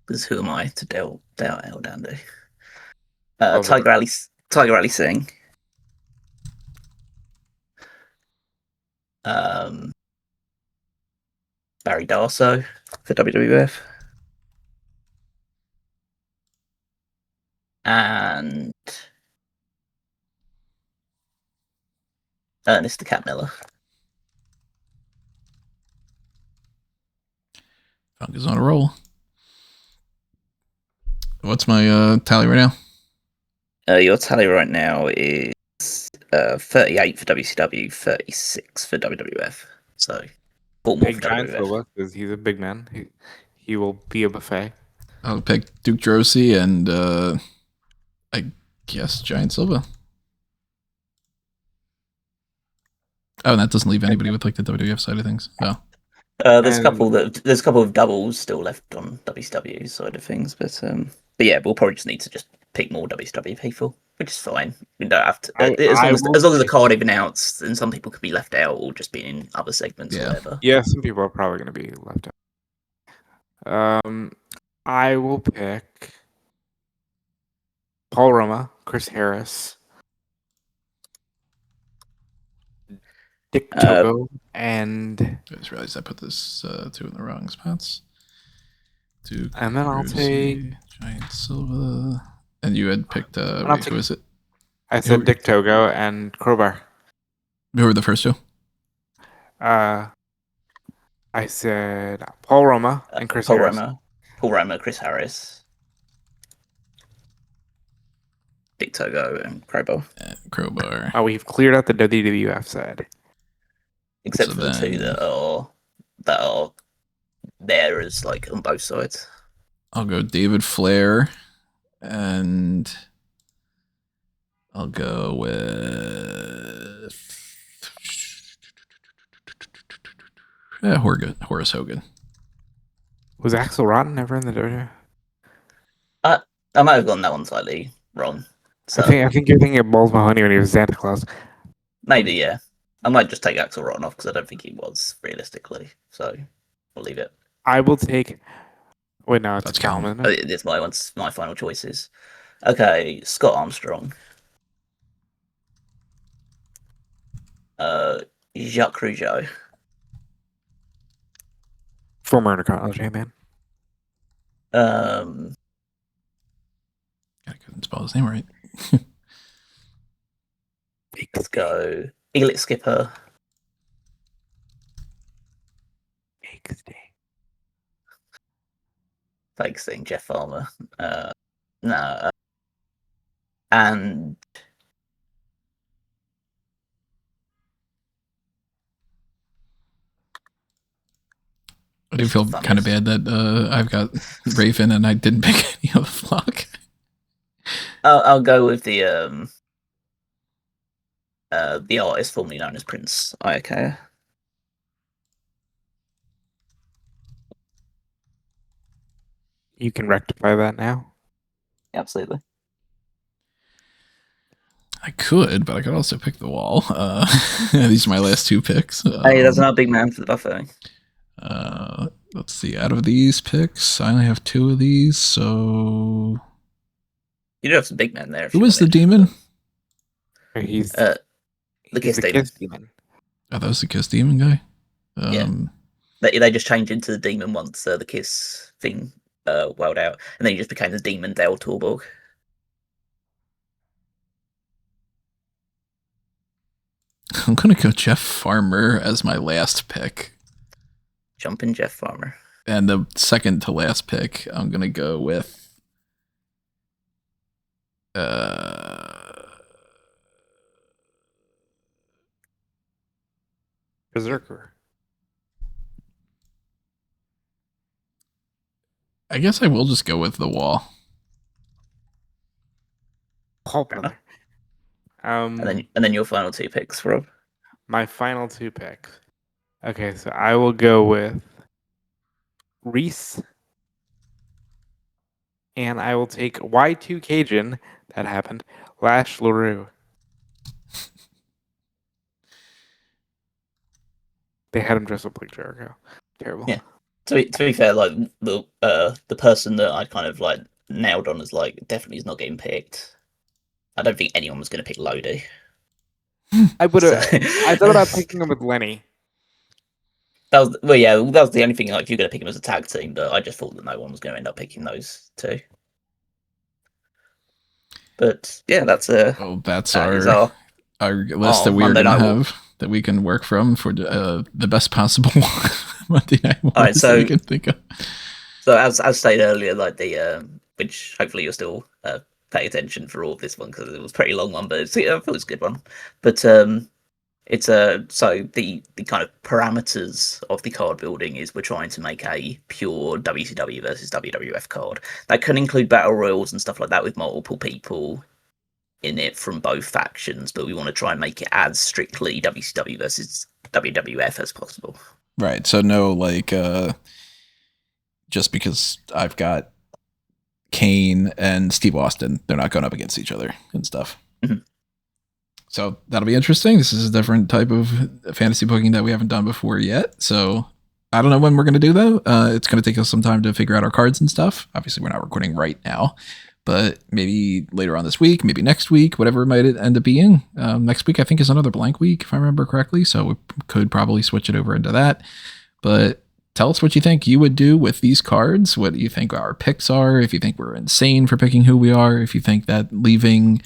Because who am I to doubt El Dandy? Tiger Ali Singh. Barry Darso for WWF. And Ernest the Cat Miller.
Funk is on a roll. What's my tally right
now? Your tally right now is 38 for WCW, 36 for WWF. So, more
big
for
giant
WWF.
Silva, because he's a big man. He will be a buffet.
I'll pick Duke Drosy and I guess Giant Silva. Oh, and that doesn't leave anybody with like the WWF side of things. Oh.
There's a couple of doubles still left on WCW side of things, but yeah, we'll probably just need to just pick more WCW people, which is fine. We don't have to as long as the card is announced, and some people could be left out or just be in other segments or whatever.
Yeah, some people are probably going to be left out. I will pick Paul Roma, Chris Harris, Dick Togo, and
I just realized I put this 2 in the wrong spots. Duke,
and then I'll take
Giant Silva. And you had picked who is it?
I said Dick Togo and Crowbar.
Who were the first two?
I said Paul Roma and Chris
Paul
Harris.
Paul Roma, Chris Harris, Dick Togo, and Crowbar.
Crowbar.
Oh, we've cleared out the WWF side.
Except
So
for the two
then-
that are there as like on both sides.
I'll go David Flair, and I'll go with Horace Hogan.
Was Axel Rotten ever in the WWF?
I might have gotten that one slightly wrong. So
I think you're thinking of Balls Mahoney when he was Santa Claus.
maybe, yeah. I might just take Axel Rotten off because I don't think he was realistically. So we'll leave it.
I will take. Wait, no, it's
That's
Calum,
Calum.
isn't it?
It's my final choices. Okay, Scott Armstrong. Jacques Rougeau.
Former Intercontinental Champion.
I couldn't spell his name right.
Let's go. Elite Skipper. Fake thing, Jeff Farmer. No. And
I do feel kind of bad that I've got Raven and I didn't pick any of the flock.
I'll go with the artist formerly known as Prince Iakea.
You can rectify that now.
Absolutely.
I could, but I could also pick the wall. These are my last two picks.
Hey, that's not a big man for the buffet.
Let's see. Out of these picks, I only have two of these. So,
You do have some big men there.
who was the demon?
He's
The
he's
Kiss Demon.
Demon.
Oh, that was the Kiss Demon guy.
Yeah. They just changed into the demon once the Kiss thing welled out, and then he just became the demon Dale Torborg.
I'm gonna go Jeff Farmer as my last pick,
Jumping Jeff Farmer.
and the second to last pick, I'm gonna go with.
Berserker.
I guess I will just go with the wall.
Paul Brother.
And then your final two picks, Rob.
My final two picks. Okay, so I will go with Reese. And I will take Y2 Cajun. That happened. Lash LaRue. They had him dress up like Jericho. Terrible.
Yeah. To be fair, like the person that I kind of like nailed on as like definitely is not getting picked. I don't think anyone was going to pick Lodi.
I would have.
So-
I thought about picking him with Lenny.
That was the only thing. Like you're going to pick him as a tag team, but I just thought that no one was going to end up picking those two. But yeah, that's
That's
that is
our list that we're
Monday
gonna
Night
have that we can work from for the best possible Monday Night Wars
Alright, so-
that we can think of.
So as stated earlier, like the which hopefully you'll still pay attention for all of this one because it was a pretty long one, but I thought it was a good one. But it's so the kind of parameters of the card building is we're trying to make a pure WCW versus WWF card that can include battle royals and stuff like that with multiple people in it from both factions, but we want to try and make it as strictly WCW versus WWF as possible.
Right. So no, like, just because I've got Kane and Steve Austin, they're not going up against each other and stuff.
Mhm.
So that'll be interesting. This is a different type of fantasy booking that we haven't done before yet. So I don't know when we're going to do that. It's going to take us some time to figure out our cards and stuff. Obviously, we're not recording right now, but maybe later on this week, maybe next week, whatever it might end up being. Next week, I think, is another blank week, if I remember correctly. So we could probably switch it over into that. But tell us what you think you would do with these cards. What you think our picks are. If you think we're insane for picking who we are. If you think that leaving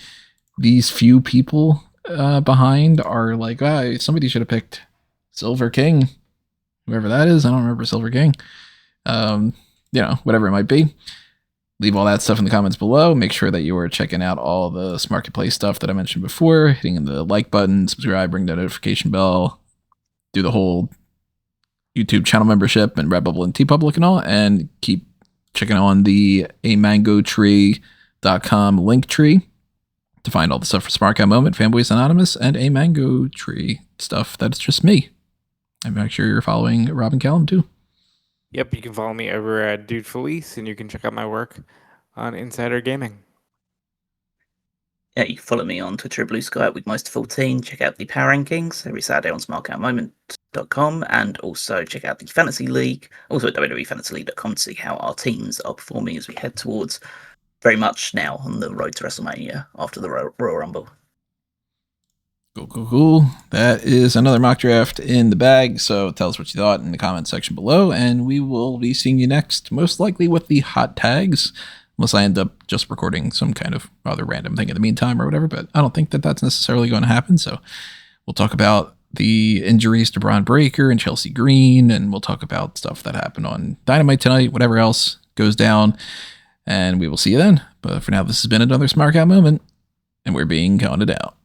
these few people behind are like, somebody should have picked Silver King whoever that is. I don't remember Silver King. Whatever it might be. Leave all that stuff in the comments below. Make sure that you are checking out all the Smark Play stuff that I mentioned before, hitting the like button, subscribe, ring the notification bell, do the whole YouTube channel membership and Redbubble and TeePublic and all, and keep checking on the amangotree.com link tree to find all the stuff for Smark Moment, Fanboys Anonymous, and a Mango Tree stuff that's just me. And make sure you're following Robin Callum too.
Yep, you can follow me over at Dude Felice, and you can check out my work on Insider Gaming.
Yeah, you can follow me on Twitter at Blue Sky at Wigmeister14. Check out the Power Rankings every Saturday on smarkoutmoment.com, and also check out the Fantasy League, also at www.fantasyleague.com to see how our teams are performing as we head towards very much now on the road to WrestleMania after the Royal Rumble.
Cool. That is another mock draft in the bag. So tell us what you thought in the comment section below, and we will be seeing you next, most likely with the hot tags, unless I end up just recording some kind of other random thing in the meantime or whatever. But I don't think that that's necessarily going to happen. So we'll talk about the injuries to Braun Breaker and Chelsea Green, and we'll talk about stuff that happened on Dynamite tonight, whatever else goes down, and we will see you then. But for now, this has been another Smark Out Moment, and we're being counted out.